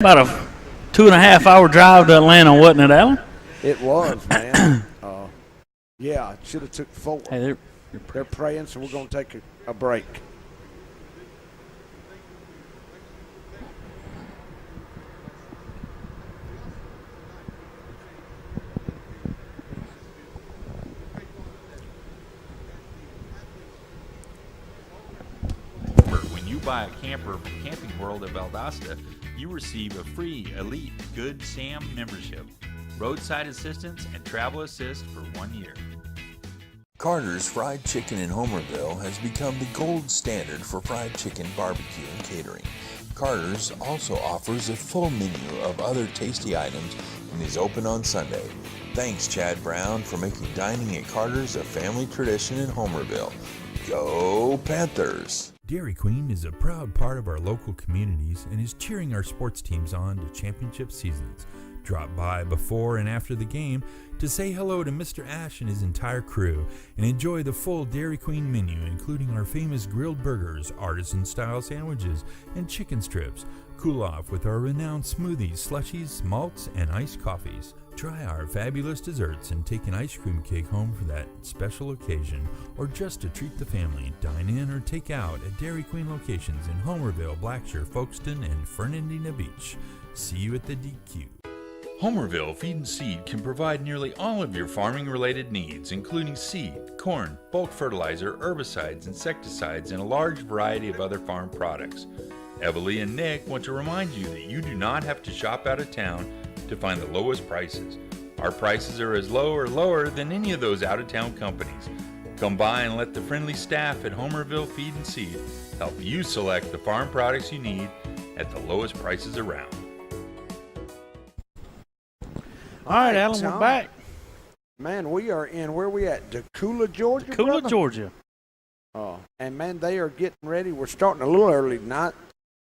About a 2.5 hour drive to Atlanta, wasn't it, Alan? It was, man. Yeah, should have took 4. Hey, They're praying, so we're going to take a break. When you buy a camper from Camping World at Valdosta, you receive a free Elite Good Sam membership, roadside assistance, and travel assist for 1 year. Carter's Fried Chicken in Homerville has become the gold standard for fried chicken barbecue and catering. Carter's also offers a full menu of other tasty items and is open on Sunday. Thanks, Chad Brown, for making dining at Carter's a family tradition in Homerville. Go Panthers! Dairy Queen is a proud part of our local communities and is cheering our sports teams on to championship seasons. Drop by before and after the game to say hello to Mr. Ash and his entire crew and enjoy the full Dairy Queen menu, including our famous grilled burgers, artisan-style sandwiches, and chicken strips. Cool off with our renowned smoothies, slushies, malts, and iced coffees. Try our fabulous desserts and take an ice cream cake home for that special occasion, or just to treat the family. Dine in or take out at Dairy Queen locations in Homerville, Blackshear, Folkestone, and Fernandina Beach. See you at the DQ. Homerville Feed and Seed can provide nearly all of your farming-related needs, including seed, corn, bulk fertilizer, herbicides, insecticides, and a large variety of other farm products. Evalie and Nick want to remind you that you do not have to shop out of town to find the lowest prices. Our prices are as low or lower than any of those out-of-town companies. Come by and let the friendly staff at Homerville Feed and Seed help you select the farm products you need at the lowest prices around. All right, Alan, Tom. we're back. Man, we are in, where we at? Decula, Georgia, Decula, brother? Georgia. And, man, they are getting ready. We're starting a little early tonight.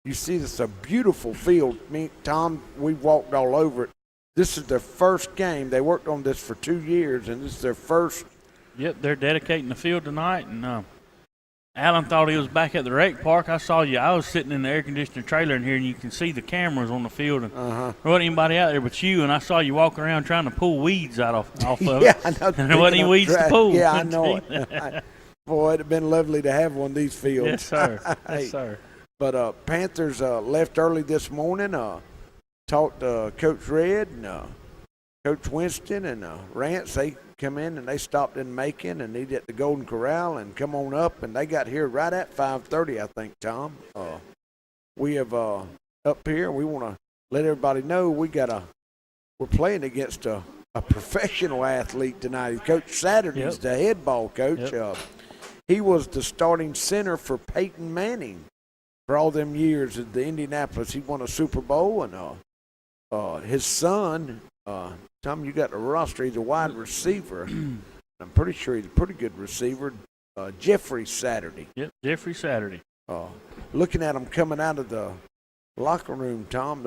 You see, this is a beautiful field. Me, Tom, we walked all over it. This is their first game. They worked on this for 2 years, and this is their first. Yep, they're dedicating the field tonight, and Alan thought he was back at the rec park. I saw you. I was sitting in the air conditioner trailer in here, and you can see the cameras on the field. And there wasn't anybody out there but you, and I saw you walking around trying to pull weeds off of it. Yeah, I know. And there wasn't any weeds to pull. Yeah, I know it. Boy, it'd have been lovely to have one of these fields. Yes, sir. Yes, sir. But Panthers left early this morning, talked to Coach Red and Coach Winston and Rance. They come in and they stopped in Macon and eat at the Golden Corral and come on up, and they got here right at 5:30, I think, Tom. We have up here, we want to let everybody know we're playing against a professional athlete tonight. Coach Saturday's the head ball coach. Yep. He was the starting center for Peyton Manning for all them years at the Indianapolis. He won a Super Bowl, and his son, Tom, you got the roster. He's a wide receiver. I'm pretty sure he's a pretty good receiver. Jeffrey Saturday. Yep, Jeffrey Saturday. Looking at them coming out of the locker room, Tom,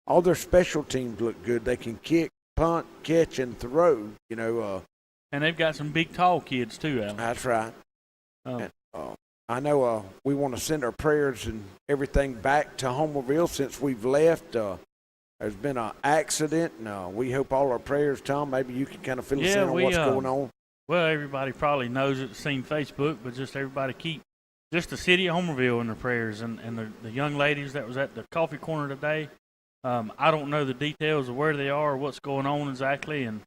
all their special teams look good. They can kick, punt, catch, and throw. And they've got some big, tall kids too, Alan. That's right. Oh. I know we want to send our prayers and everything back to Homerville since we've left. There's been an accident, and we hope all our prayers, Tom, maybe you can kind of fill us in on what's going on. Well, everybody probably knows it, seen Facebook, but just everybody keep just the city of Homerville in their prayers, and the young ladies that was at the coffee corner today. I don't know the details of where they are or what's going on exactly, and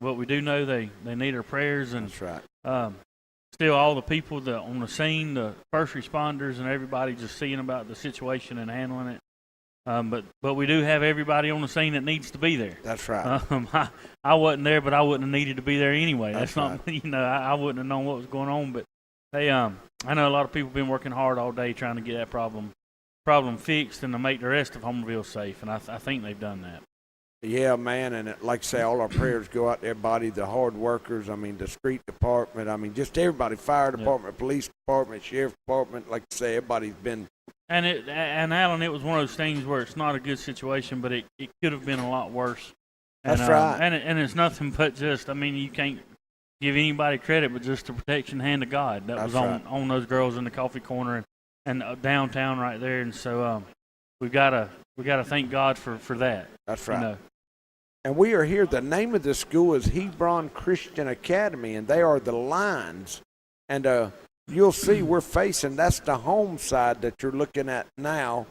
but we do know they need our prayers. And that's right. Still, all the people that on the scene, the first responders, and everybody just seeing about the situation and handling it. But we do have everybody on the scene that needs to be there. That's right. I wasn't there, but I wouldn't have needed to be there anyway. That's not, right. I wouldn't have known what was going on. But they, I know a lot of people have been working hard all day trying to get that problem fixed and to make the rest of Homerville safe, and I think they've done that. Yeah, man, and like I say, all our prayers go out to everybody, the hard workers, the street department, just everybody, fire department, police department, sheriff department, like I say, everybody's been. And Alan, it was one of those things where it's not a good situation, but it could have been a lot worse. And, that's right. And it's nothing but just, you can't give anybody credit, but just the protection hand of God that was on those girls in the coffee corner and downtown right there. And so we gotta thank God for that. That's right. You know. And we are here. The name of the school is Hebron Christian Academy, and they are the Lions. And you'll see we're facing, that's the home side that you're looking at now.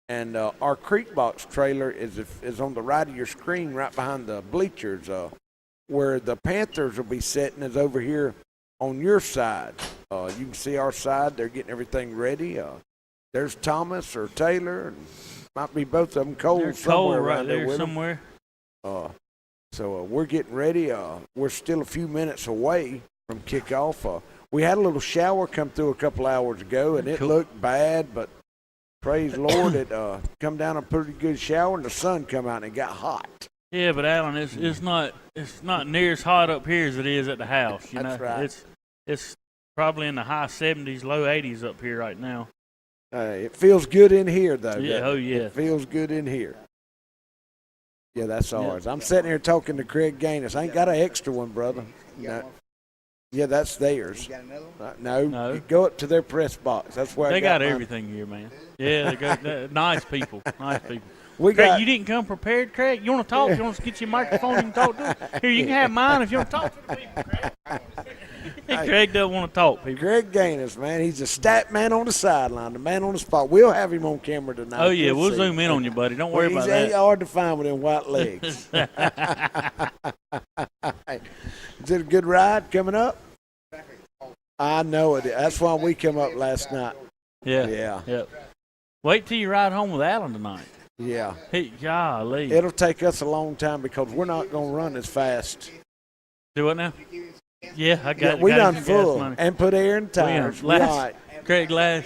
And our CreekBox trailer is on the right of your screen, right behind the bleachers. Where the Panthers will be sitting is over here on your side. You can see our side. They're getting everything ready. There's Thomas or Taylor. And might be both of them. Cole somewhere right around there with somewhere. So we're getting ready. We're still a few minutes away from kickoff. We had a little shower come through a couple hours ago, and it looked bad, but praise the Lord, it come down a pretty good shower, and the sun come out and it got hot. Yeah, but Alan, it's not near as hot up here as it is at the house. You That's know, right. It's probably in the high 70s, low 80s up here right now. It feels good in here, though. Yeah, oh yeah. It feels good in here. Yeah, that's ours. I'm sitting here talking to Craig Gaines. I ain't got an extra one, brother. No. Yeah, that's theirs. No. You go up to their press box. That's where they I got everything here, man. Yeah, they're nice people. Nice people. Craig, you didn't come prepared, Craig. You want to talk? You want to get your microphone? You can talk to them. Here, you can have mine if you want to talk to the people, Craig. Craig doesn't want to talk, people. Craig Gaines, man, he's a stat man on the sideline, the man on the spot. We'll have him on camera tonight. Oh yeah, we'll zoom in on you, buddy. Don't worry about that. He's hard to find with them white legs. Is it a good ride coming up? I know it. That's why we come up last night. Yeah. Wait till you ride home with Alan tonight. Yeah. Hey, golly. It'll take us a long time because we're not going to run as fast. Do what now? Yeah, I got it. We done full and put air in tires. Craig, I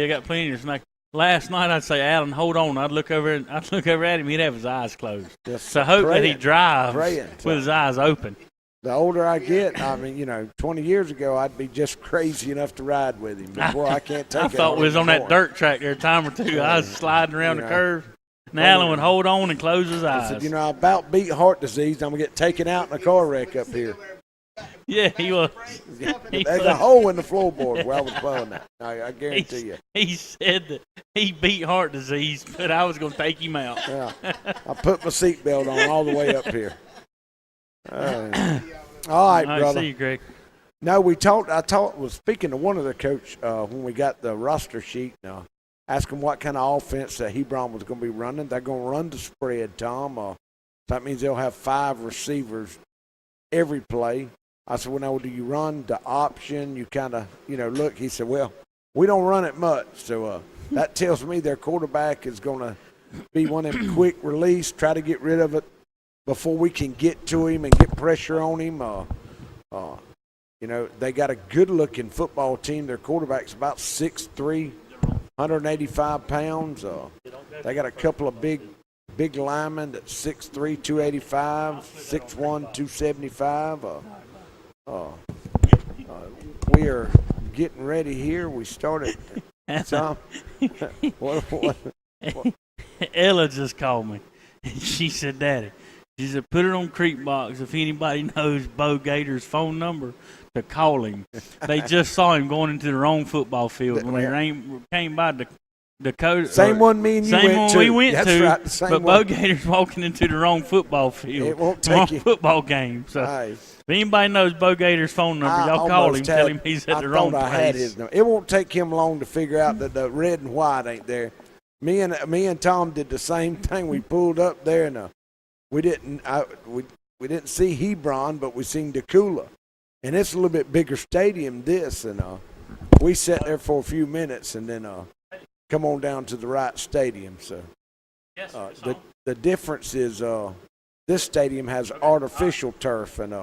got plenty of snack. Last night I'd say, Alan, hold on. I'd look over at him. He'd have his eyes closed. So I hope that he drives with his eyes open. The older I get, 20 years ago, I'd be just crazy enough to ride with him. Boy, I can't take it. I thought we was on that dirt track there a time or two. I was sliding around the curve. And Alan would hold on and close his eyes. I said, I about beat heart disease. I'm going to get taken out in a car wreck up here. Yeah, he was. There's a hole in the floorboard where I was blowing that. I guarantee you. He said that he beat heart disease, but I was going to take him out. Yeah, I put my seatbelt on all the way up here. All right, brother. See you, Greg. No, I was speaking to one of the coach when we got the roster sheet. Asked him what kind of offense that Hebron was going to be running. They're going to run the spread, Tom. That means they'll have 5 receivers every play. I said, well, now, do you run the option? You kind of, look. He said, well, we don't run it much. So that tells me their quarterback is going to be one of them quick release, try to get rid of it before we can get to him and get pressure on him. They got a good-looking football team. Their quarterback's about 6'3", 185 pounds. They got a couple of big linemen that's 6'3", 285, 6'1", 275. We are getting ready here. We started. Tom, what? Ella just called me. She said, Daddy, she said, put it on CreekBox if anybody knows Bo Gator's phone number to call him. They just saw him going into the wrong football field when they came by Dakota. Same one me and you went to. Same one we went That's to, right, but Bo Gator's walking into the wrong football field. It won't take you. Football game. So if anybody knows Bo Gator's phone number, y'all call him, tell him he's at the wrong place. I had his number. It won't take him long to figure out that the red and white ain't there. Me and Tom did the same thing. We pulled up there and we didn't see Hebron, but we seen Dakula, and it's a little bit bigger stadium. And we sat there for a few minutes and then come on down to the right stadium. So the difference is this stadium has artificial turf, and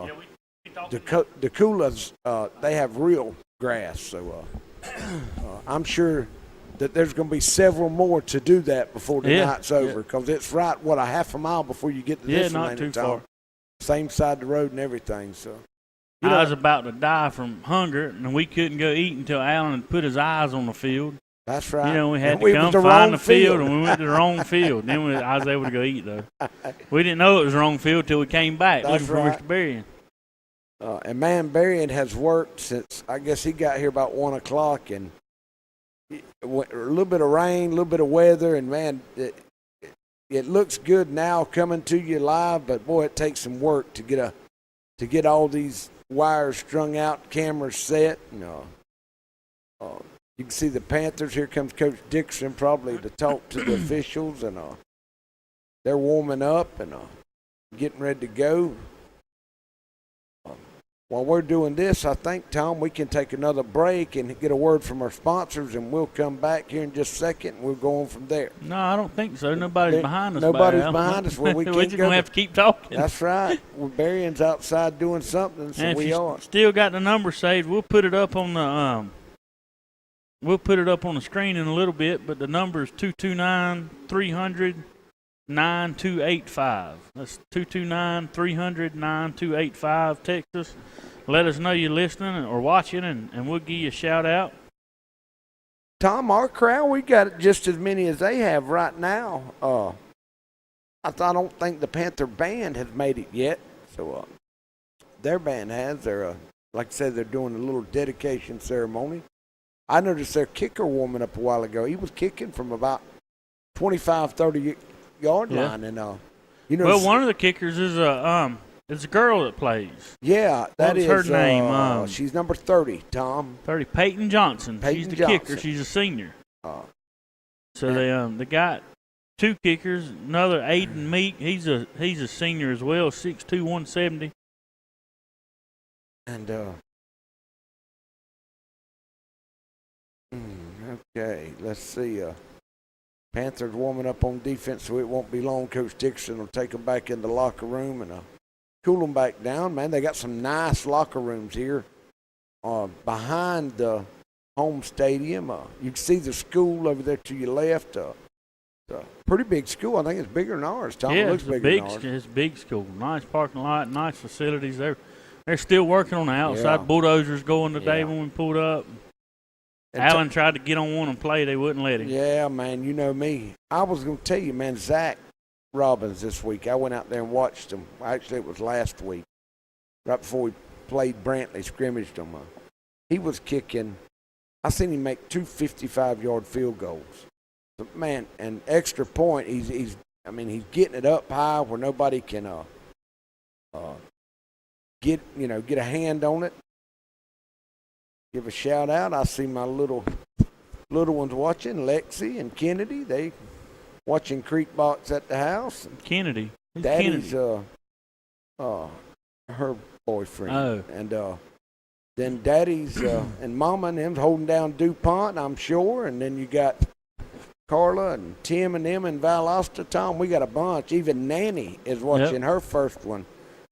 Dakula's they have real grass. So I'm sure that there's going to be several more to do that before the night's over, because it's right, a half a mile before you get to this one. Not too far. Same side of the road and everything. So I was about to die from hunger, and we couldn't go eat until Alan put his eyes on the field. That's right. We had to come find the field, and we went to the wrong field. Then I was able to go eat, though. We didn't know it was the wrong field till we came back looking for Mr. Berrien. And man, Berrien has worked since, I guess he got here about 1 o'clock, and a little bit of rain, a little bit of weather, and man, it looks good now coming to you live, but boy, it takes some work to get all these wires strung out, cameras set. You can see the Panthers. Here comes Coach Dixon probably to talk to the officials, and they're warming up and getting ready to go. While we're doing this, I think, Tom, we can take another break and get a word from our sponsors, and we'll come back here in just a second, and we'll go on from there. No, I don't think so. Nobody's behind us. Nobody's behind us. Well, we We're can't just go. going to have to keep talking. That's right. Well, Berrien's outside doing something, so and if we you are. still got the number saved, we'll put it up on the screen in a little bit, but the number is 229-300-9285. That's 229-300-9285. Text us. Let us know you're listening or watching, and we'll give you a shout-out. Tom, our crowd, we got just as many as they have right now. I don't think the Panther band has made it yet. So their band has. They're, like I said, they're doing a little dedication ceremony. I noticed their kicker warming up a while ago. He was kicking from about 25, 30-yard line. And, well, one of the kickers is a girl that plays. Yeah, that is her name? She's number 30, Tom. 30, Peyton Johnson. She's the kicker. She's a senior. So they got two kickers. Another Aiden Meek. He's a senior as well. 6'2", 170. And okay, let's see. Panthers warming up on defense, so it won't be long. Coach Dixon will take them back in the locker room and cool them back down. Man, they got some nice locker rooms here behind the home stadium. You can see the school over there to your left. Pretty big school. I think it's bigger than ours, Tom. Yeah, it looks bigger than ours. It's a big school. Nice parking lot, nice facilities. They're still working on the outside. Yeah. Bulldozers going today when we pulled up. And Alan tried to get on one and play. They wouldn't let him. Yeah, man, you know me. I was going to tell you, man, Zach Robbins this week. I went out there and watched him. Actually, it was last week, right before we played Brantley, scrimmaged him. He was kicking. I seen him make 2 55-yard field goals. But man, an extra point. He's getting it up high where nobody can get a hand on it. Give a shout out. I see my little ones watching, Lexi and Kennedy. They watching Creekbox at the house. Kennedy. Who's Daddy's Kennedy? her boyfriend. Oh. And then Daddy's and Mama and them holding down DuPont, I'm sure. And then you got Carla and Tim and them in Valdosta. Tom, we got a bunch. Even Nanny is watching her first one.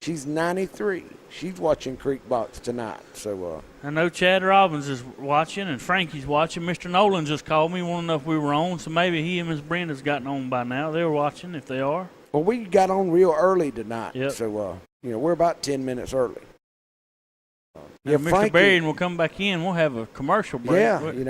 She's 93. She's watching Creekbox tonight. So I know Chad Robbins is watching and Frankie's watching. Mr. Nolan just called me, wanted to know if we were on. So maybe he and Miss Brenda's gotten on by now. They're watching if they are. Well, we got on real early tonight. Yep. So we're about 10 minutes early. Mr. Frankie, Berrien will come back in. We'll have a commercial break. Yeah, we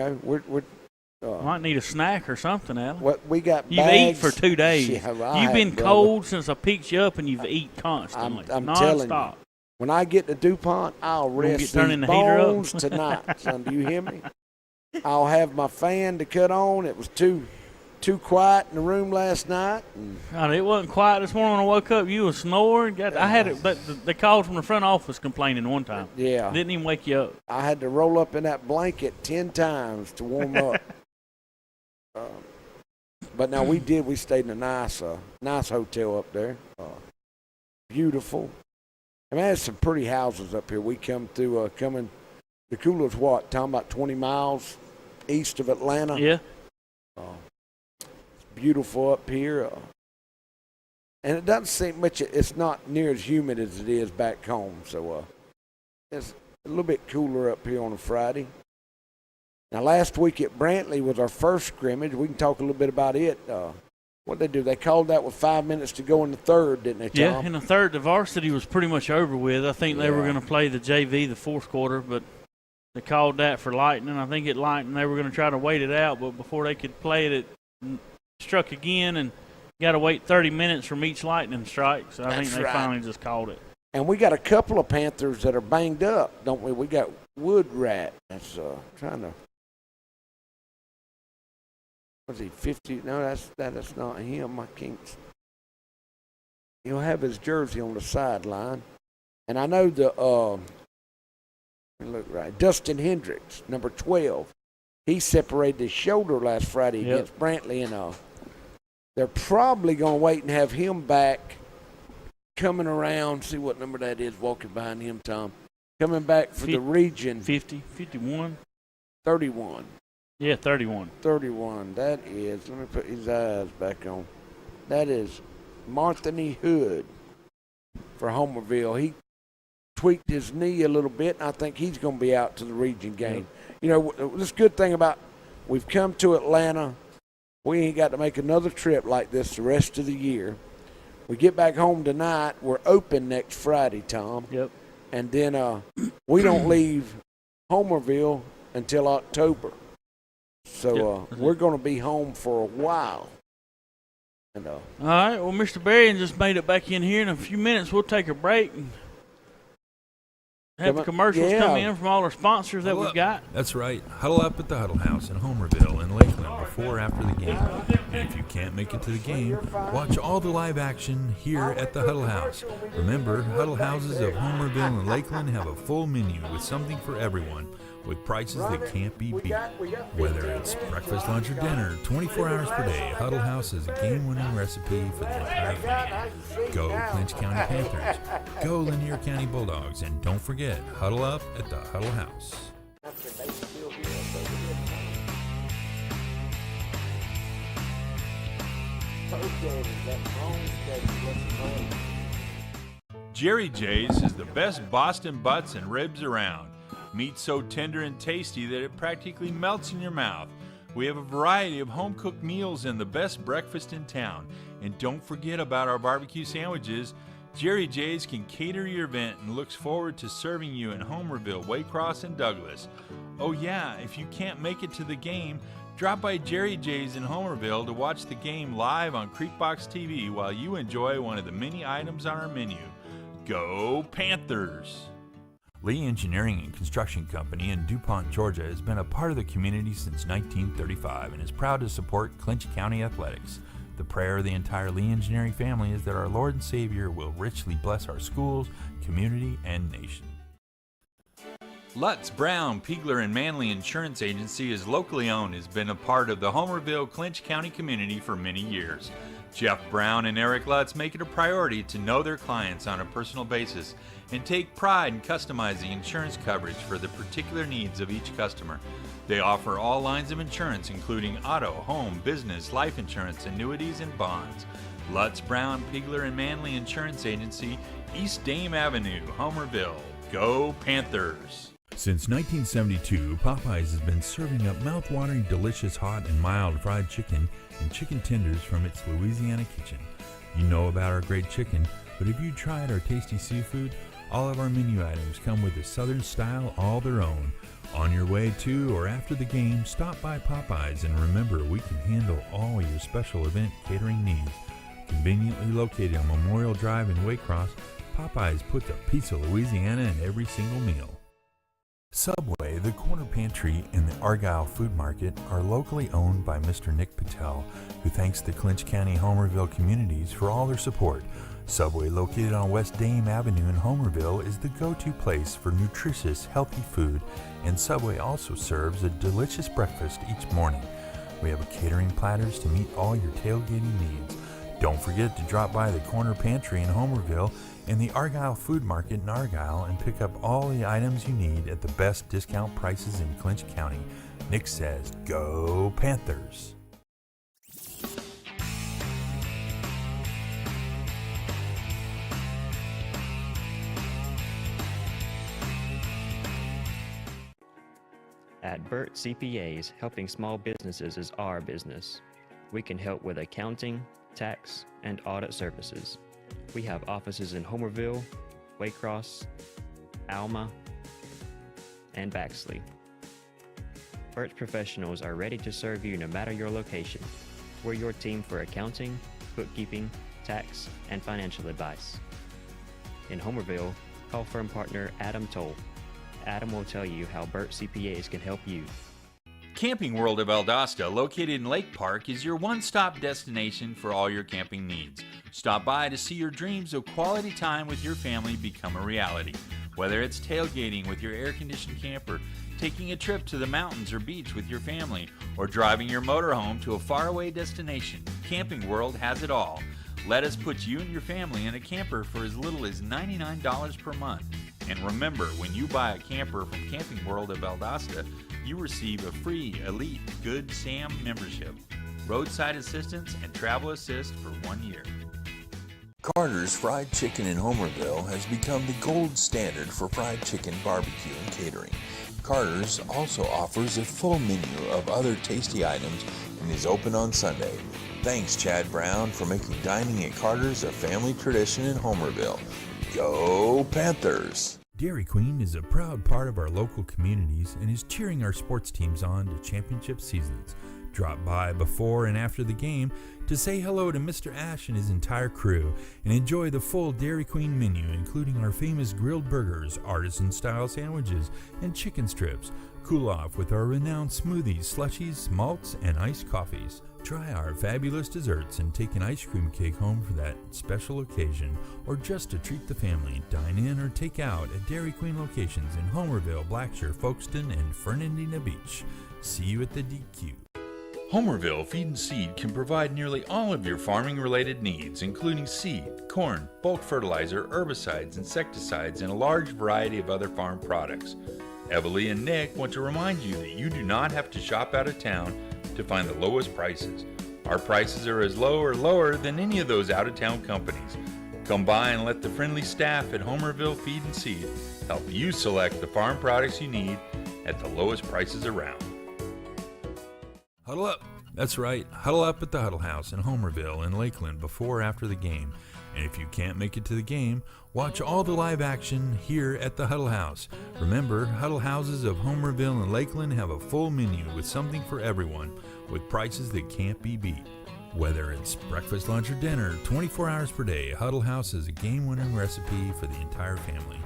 might need a snack or something, Alan. What we got? You've bags. eaten for 2 days. Yeah, you've been cold since I picked you up, and you've eaten constantly. I'm non-stop. telling you. When I get to DuPont, I'll rest these bones tonight, son. Do you hear me? I'll have my fan to cut on. It was too quiet in the room last night. God, it wasn't quiet this morning when I woke up. You were snoring. I had it. They called from the front office complaining one time. Yeah. Didn't even wake you up. I had to roll up in that blanket 10 times to warm up. But now we stayed in a nice hotel up there. Beautiful. I mean, there's some pretty houses up here. We come through, the cooler's what, Tom, about 20 miles east of Atlanta? Yeah. It's beautiful up here. And it doesn't seem much, it's not near as humid as it is back home. So it's a little bit cooler up here on a Friday. Now, last week at Brantley was our first scrimmage. We can talk a little bit about it. What they do? They called that with 5 minutes to go in the third, didn't they, Tom? Yeah, in the third, the varsity was pretty much over with. I think they were going to play the JV the fourth quarter, but they called that for lightning. I think at lightning they were going to try to wait it out, but before they could play it, it struck again, and got to wait 30 minutes from each lightning strike. So I think they finally just called it. And we got a couple of Panthers that are banged up, don't we? We got Woodrat. That's trying to Was he 50? No, that's not him. I can't. He'll have his jersey on the sideline. And I know let me look right. Dustin Hendricks, number 12. He separated his shoulder last Friday against Brantley, and they're probably going to wait and have him back coming around. See what number that is walking behind him, Tom. Coming back for the region. 50, 51. 31. Yeah, 31. 31. That is, let me put his eyes back on. That is Marthany Hood for Homerville. He tweaked his knee a little bit, and I think he's going to be out to the region game. You know, this good thing about we've come to Atlanta, we ain't got to make another trip like this the rest of the year. We get back home tonight. We're open next Friday, Tom. Yep. And then we don't leave Homerville until October. So we're going to be home for a while. And, all right. Well, Mr. Berrien just made it back in here. In a few minutes, we'll take a break and have the commercials come in from all our sponsors that we've got. That's right. Huddle up at the Huddle House in Homerville and Lakeland before or after the game. And if you can't make it to the game, watch all the live action here at the Huddle House. Remember, Huddle Houses of Homerville and Lakeland have a full menu with something for everyone, with prices that can't be beat. Whether it's breakfast, lunch, or dinner, 24 hours per day, Huddle House is a game-winning recipe for the entire family. Go Clinch County Panthers, go Lanier County Bulldogs, and don't forget, huddle up at the Huddle House. Jerry J's is the best Boston butts and ribs around. Meat so tender and tasty that it practically melts in your mouth. We have a variety of home-cooked meals and the best breakfast in town. And don't forget about our barbecue sandwiches. Jerry J's can cater your event and looks forward to serving you in Homerville, Waycross, and Douglas. Oh yeah, if you can't make it to the game, drop by Jerry J's in Homerville to watch the game live on CreekboxTV while you enjoy one of the many items on our menu. Go Panthers! Lee Engineering and Construction Company in DuPont, Georgia has been a part of the community since 1935 and is proud to support Clinch County athletics. The prayer of the entire Lee Engineering family is that our Lord and Savior will richly bless our schools, community, and nation. Lutz, Brown, Piegler, and Manley Insurance Agency is locally owned, has been a part of the Homerville, Clinch County community for many years. Jeff Brown and Eric Lutz make it a priority to know their clients on a personal basis and take pride in customizing insurance coverage for the particular needs of each customer. They offer all lines of insurance, including auto, home, business, life insurance, annuities, and bonds. Lutz, Brown, Piegler, and Manley Insurance Agency, East Dame Avenue, Homerville. Go Panthers! Since 1972, Popeyes has been serving up mouth-watering, delicious, hot, and mild fried chicken and chicken tenders from its Louisiana kitchen. You know about our great chicken, but have you tried our tasty seafood? All of our menu items come with a Southern style all their own. On your way to or after the game, stop by Popeyes and remember we can handle all your special event catering needs. Conveniently located on Memorial Drive in Waycross, Popeyes puts a piece of Louisiana in every single meal. Subway, the Corner Pantry, and the Argyle Food Market are locally owned by Mr. Nick Patel, who thanks the Clinch County Homerville communities for all their support. Subway, located on West Dame Avenue in Homerville, is the go-to place for nutritious, healthy food, and Subway also serves a delicious breakfast each morning. We have catering platters to meet all your tailgating needs. Don't forget to drop by the Corner Pantry in Homerville and the Argyle Food Market in Argyle and pick up all the items you need at the best discount prices in Clinch County. Nick says, go Panthers! At Burt CPAs, helping small businesses is our business. We can help with accounting, tax, and audit services. We have offices in Homerville, Waycross, Alma, and Baxley. Burt's professionals are ready to serve you no matter your location. We're your team for accounting, bookkeeping, tax, and financial advice. In Homerville, call firm partner Adam Toll. Adam will tell you how Burt CPAs can help you. Camping World of Valdosta, located in Lake Park, is your one-stop destination for all your camping needs. Stop by to see your dreams of quality time with your family become a reality. Whether it's tailgating with your air-conditioned camper, taking a trip to the mountains or beach with your family, or driving your motorhome to a faraway destination, Camping World has it all. Let us put you and your family in a camper for as little as $99 per month. And remember, when you buy a camper from Camping World of Valdosta, you receive a free Elite Good Sam membership, roadside assistance, and travel assist for 1 year. Carter's Fried Chicken in Homerville has become the gold standard for fried chicken barbecue and catering. Carter's also offers a full menu of other tasty items and is open on Sunday. Thanks, Chad Brown, for making dining at Carter's a family tradition in Homerville. Go Panthers! Dairy Queen is a proud part of our local communities and is cheering our sports teams on to championship seasons. Drop by before and after the game to say hello to Mr. Ash and his entire crew and enjoy the full Dairy Queen menu, including our famous grilled burgers, artisan-style sandwiches, and chicken strips. Cool off with our renowned smoothies, slushies, malts, and iced coffees. Try our fabulous desserts and take an ice cream cake home for that special occasion, or just to treat the family. Dine in or take out at Dairy Queen locations in Homerville, Blackshear, Folkestone, and Fernandina Beach. See you at the DQ. Homerville Feed and Seed can provide nearly all of your farming-related needs, including seed, corn, bulk fertilizer, herbicides, insecticides, and a large variety of other farm products. Evalie and Nick want to remind you that you do not have to shop out of town to find the lowest prices. Our prices are as low or lower than any of those out-of-town companies. Come by and let the friendly staff at Homerville Feed and Seed help you select the farm products you need at the lowest prices around. Huddle up. That's right. Huddle up at the Huddle House in Homerville and Lakeland before or after the game. And if you can't make it to the game, watch all the live action here at the Huddle House. Remember, Huddle Houses of Homerville and Lakeland have a full menu with something for everyone, with prices that can't be beat. Whether it's breakfast, lunch, or dinner, 24 hours per day, Huddle House is a game-winning recipe for the entire family.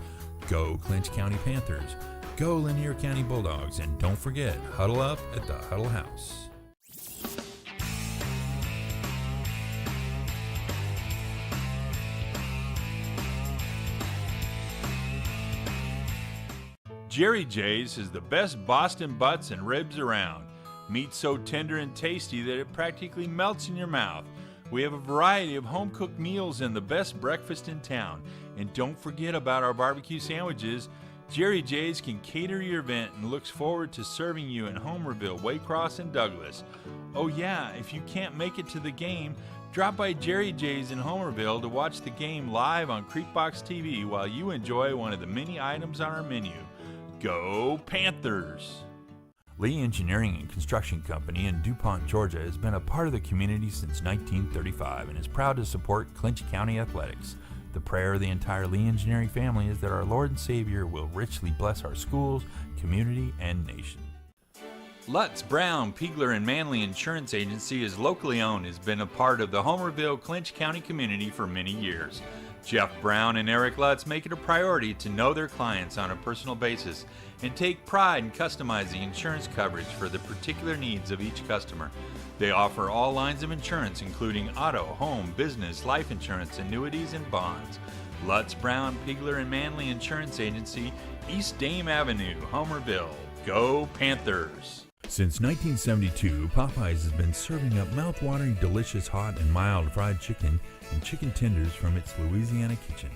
Go Clinch County Panthers. Go Lanier County Bulldogs. And don't forget, huddle up at the Huddle House. Jerry J's is the best Boston butts and ribs around. Meat so tender and tasty that it practically melts in your mouth. We have a variety of home-cooked meals and the best breakfast in town. And don't forget about our barbecue sandwiches. Jerry J's can cater your event and looks forward to serving you in Homerville, Waycross, and Douglas. Oh yeah, if you can't make it to the game, drop by Jerry J's in Homerville to watch the game live on CreekboxTV while you enjoy one of the many items on our menu. Go Panthers! Lee Engineering and Construction Company in DuPont, Georgia has been a part of the community since 1935 and is proud to support Clinch County athletics. The prayer of the entire Lee Engineering family is that our Lord and Savior will richly bless our schools, community, and nation. Lutz, Brown, Piegler, and Manley Insurance Agency is locally owned, has been a part of the Homerville, Clinch County community for many years. Jeff Brown and Eric Lutz make it a priority to know their clients on a personal basis and take pride in customizing insurance coverage for the particular needs of each customer. They offer all lines of insurance, including auto, home, business, life insurance, annuities, and bonds. Lutz, Brown, Piegler, and Manley Insurance Agency, East Dame Avenue, Homerville. Go Panthers! Since 1972, Popeyes has been serving up mouth-watering, delicious, hot, and mild fried chicken and chicken tenders from its Louisiana kitchen.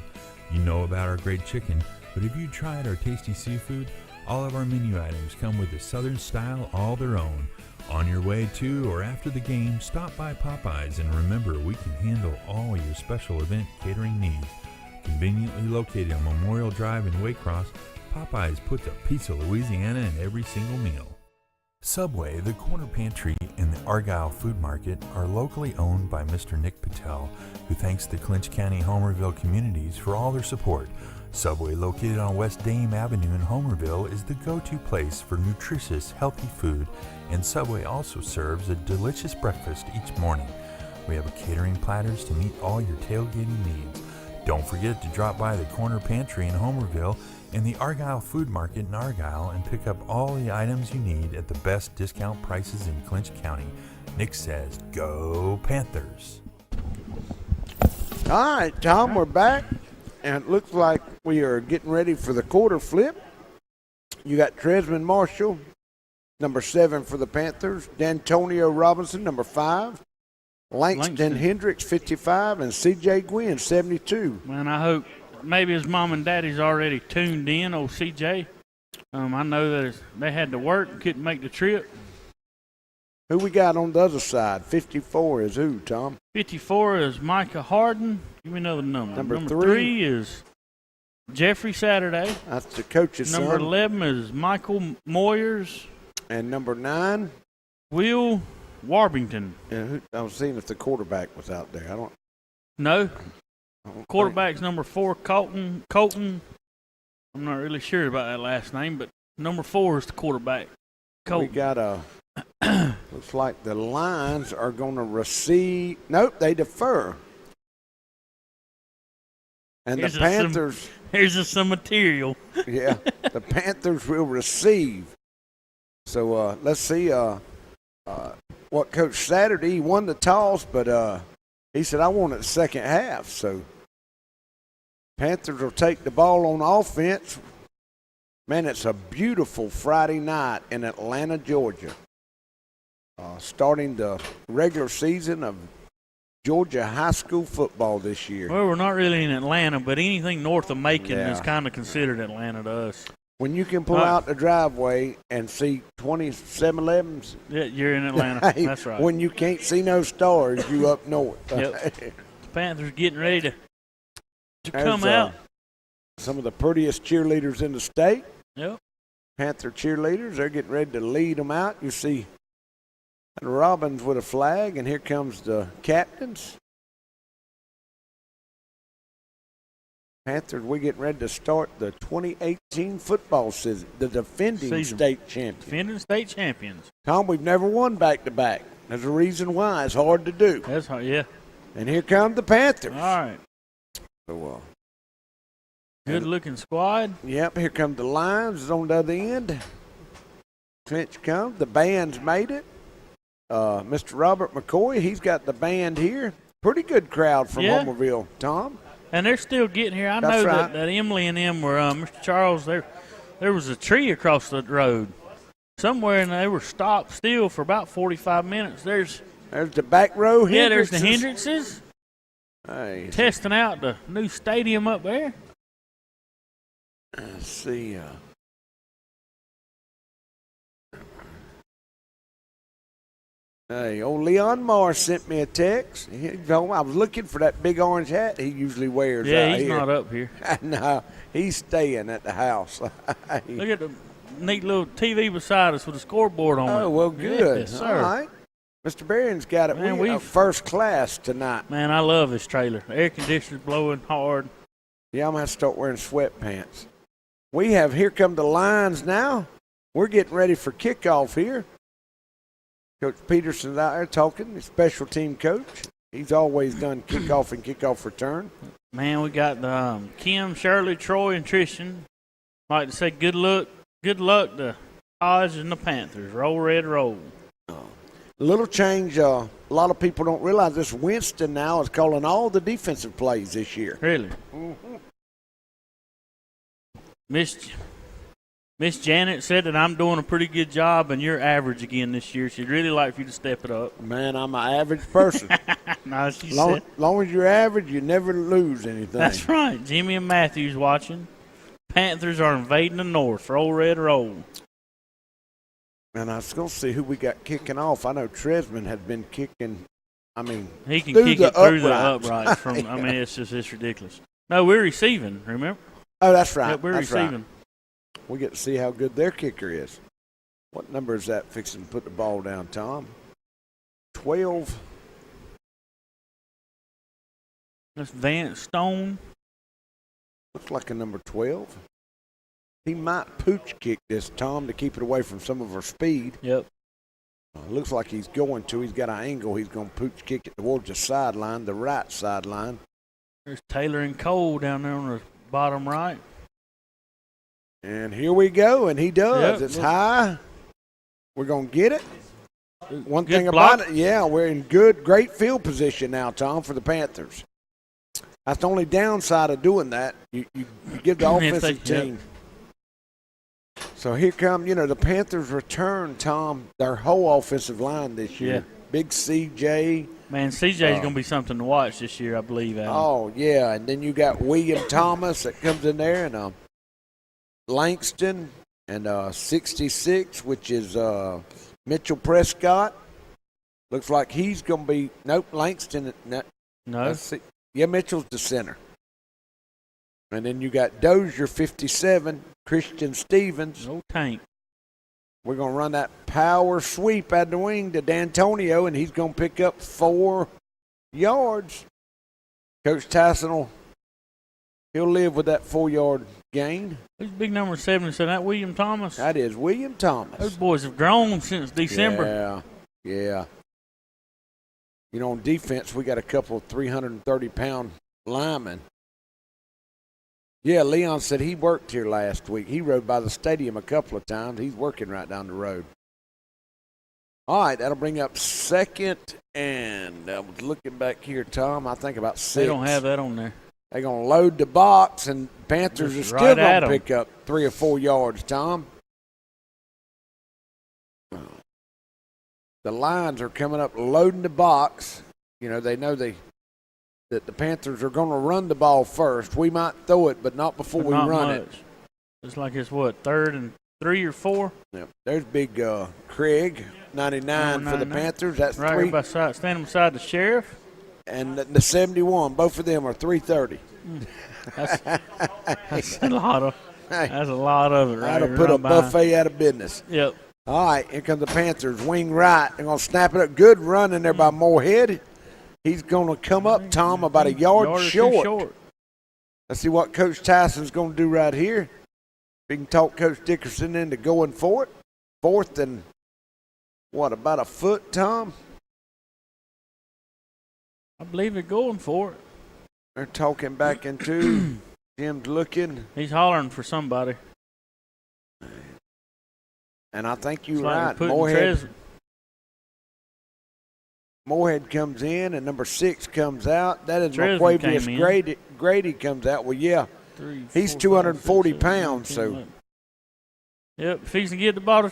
You know about our great chicken, but have you tried our tasty seafood? All of our menu items come with a southern style all their own. On your way to or after the game, stop by Popeyes and remember we can handle all your special event catering needs. Conveniently located on Memorial Drive in Waycross, Popeyes puts a piece of Louisiana in every single meal. Subway, the Corner Pantry, and the Argyle Food Market are locally owned by Mr. Nick Patel, who thanks the Clinch County Homerville communities for all their support. Subway, located on West Dame Avenue in Homerville, is the go-to place for nutritious, healthy food, and Subway also serves a delicious breakfast each morning. We have catering platters to meet all your tailgating needs. Don't forget to drop by the Corner Pantry in Homerville and the Argyle Food Market in Argyle and pick up all the items you need at the best discount prices in Clinch County. Nick says, go Panthers. All right, Tom, we're back, and it looks like we are getting ready for the quarter flip. You got Tresman Marshall, number 7 for the Panthers, D'Antonio Robinson, number 5, Langston Hendricks, 55, and C.J. Gwynn, 72. Man, I hope maybe his mom and daddy's already tuned in, old CJ. I know that they had to work and couldn't make the trip. Who we got on the other side? 54 is who, Tom? 54 is Micah Harden. Give me another number. Number 3 is Jeffrey Saturday. That's the coach's Number son. 11 is Michael Moyers. And number 9? Will Warbington. I was seeing if the quarterback was out there. No. Quarterback's number 4, Colton. I'm not really sure about that last name, but number 4 is the quarterback. Colton. We got looks like the Lions are going to receive. Nope, they defer. And the Panthers. Here's just some material. Yeah, the Panthers will receive. So let's see what Coach Saturday, he won the toss, but he said, I want it the second half. So Panthers will take the ball on offense. Man, it's a beautiful Friday night in Atlanta, Georgia. Starting the regular season of Georgia high school football this year. Well, we're not really in Atlanta, but anything north of Macon is kind of considered Atlanta to us. When you can pull out the driveway and see 20 7-Elevens. Yeah, you're in Atlanta. That's right. When you can't see no stars, you up north. Yep. The Panthers getting ready to come out. Some of the prettiest cheerleaders in the state. Yep. Panther cheerleaders, they're getting ready to lead them out. You see Robbins with a flag, and here comes the captains. Panthers, we're getting ready to start the 2018 football season, the defending state champions. Defending state champions. Tom, we've never won back-to-back. There's a reason why. It's hard to do. That's hard, yeah. And here come the Panthers. All right. So, good-looking squad. Yep, here come the Lions on the other end. Clinch comes. The band's made it. Mr. Robert McCoy, he's got the band here. Pretty good crowd from Homerville, Tom. And they're still getting here. I know that Emily and them were, Mr. Charles, there was a tree across the road somewhere, and they were stopped still for about 45 minutes. There's the back row here. Yeah, there's the Hendrickses. Hey. Testing out the new stadium up there. Let's see. Hey, old Leon Morris sent me a text. I was looking for that big orange hat he usually wears. Yeah, he's not up here. No, he's staying at the house. Look at the neat little TV beside us with a scoreboard on it. Oh, well, good. Yes, sir. All right. Mr. Barron's got it. Man, we're first class tonight. Man, I love this trailer. The air conditioner's blowing hard. Yeah, I'm going to have to start wearing sweatpants. We have Here Come the Lions now. We're getting ready for kickoff here. Coach Peterson's out there talking, the special team coach. He's always done kickoff and kickoff return. Man, we got Kim, Shirley, Troy, and Tristan. I'd like to say good luck to Hodge and the Panthers. Roll, Red, roll. Little change. A lot of people don't realize this. Winston now is calling all the defensive plays this year. Really? Mm-hmm. Miss Janet said that I'm doing a pretty good job and you're average again this year. She'd really like for you to step it up. Man, I'm an average person. No, she said. Long as you're average, you never lose anything. That's right. Jimmy and Matthews watching. Panthers are invading the North. Roll, Red, roll. And I was going to see who we got kicking off. I know Tresman had been kicking. He can kick it through the uprights. Yeah. It's ridiculous. No, we're receiving, remember? Oh, that's right. Yeah, we're that's receiving. Right. We get to see how good their kicker is. What number is that fixing to put the ball down, Tom? 12. That's Vance Stone. Looks like a number 12. He might pooch kick this, Tom, to keep it away from some of our speed. Yep. Looks like he's going to. He's got an angle. He's going to pooch kick it towards the sideline, the right sideline. There's Taylor and Cole down there on the bottom right. And here we go, and he does. Yep, It's high. We're going to get it. One Good thing block. about it, we're in great field position now, Tom, for the Panthers. That's the only downside of doing that. You give the offensive team. So here come, the Panthers return, Tom, their whole offensive line this year. Yeah. Big CJ. Man, CJ's going to be something to watch this year, I believe, Adam. Oh, yeah, and then you got William Thomas that comes in there, and Langston, and 66, which is Mitchell Prescott. Looks like he's going to be – nope, Langston. No. Yeah, Mitchell's the center. And then you got Dozier, 57, Christian Stevens. No tank. We're going to run that power sweep out the wing to D'Antonio, and he's going to pick up 4 yards. Coach Tyson he'll live with that 4-yard gain. Who's big number 7? So that William Thomas? That is William Thomas. Those boys have grown since December. Yeah. On defense, we got a couple of 330-pound linemen. Yeah, Leon said he worked here last week. He rode by the stadium a couple of times. He's working right down the road. All right, that'll bring up second, and I was looking back here, Tom, I think about 6. They don't have that on there. They're going to load the box, and Panthers are Just still right going at to 'em. pick up 3 or 4 yards, Tom. The Lions are coming up loading the box. They know that the Panthers are going to run the ball first. We might throw it, but not before But we not run much. it. It's like it's, 3rd and 3 or 4? Yep. There's big Craig, 99 for the 99. Panthers. That's Right 3. here standing beside the sheriff. And the 71. Both of them are 330. That's a lot of. That's a lot of it, right? That'll here, put a run behind. buffet out of business. Yep. All right, here comes the Panthers. Wing right. They're going to snap it up. Good run in there by Moorhead. He's going to come up, Tom, about a yard or two short. Let's see what Coach Tyson's going to do right here. We can talk Coach Dickerson into going for it. 4th and, about a foot, Tom? I believe they're going for it. They're talking back into. Jim's looking. He's hollering for somebody. And I think you're It's like right. they're putting Moorhead comes in, and number 6 comes out. That is Tresman came McQuavius in. Grady comes out. Well, yeah. 3, He's 4, 240 5, 6, 7, pounds, 10, so. 11. Yep, if he's going to get the ball.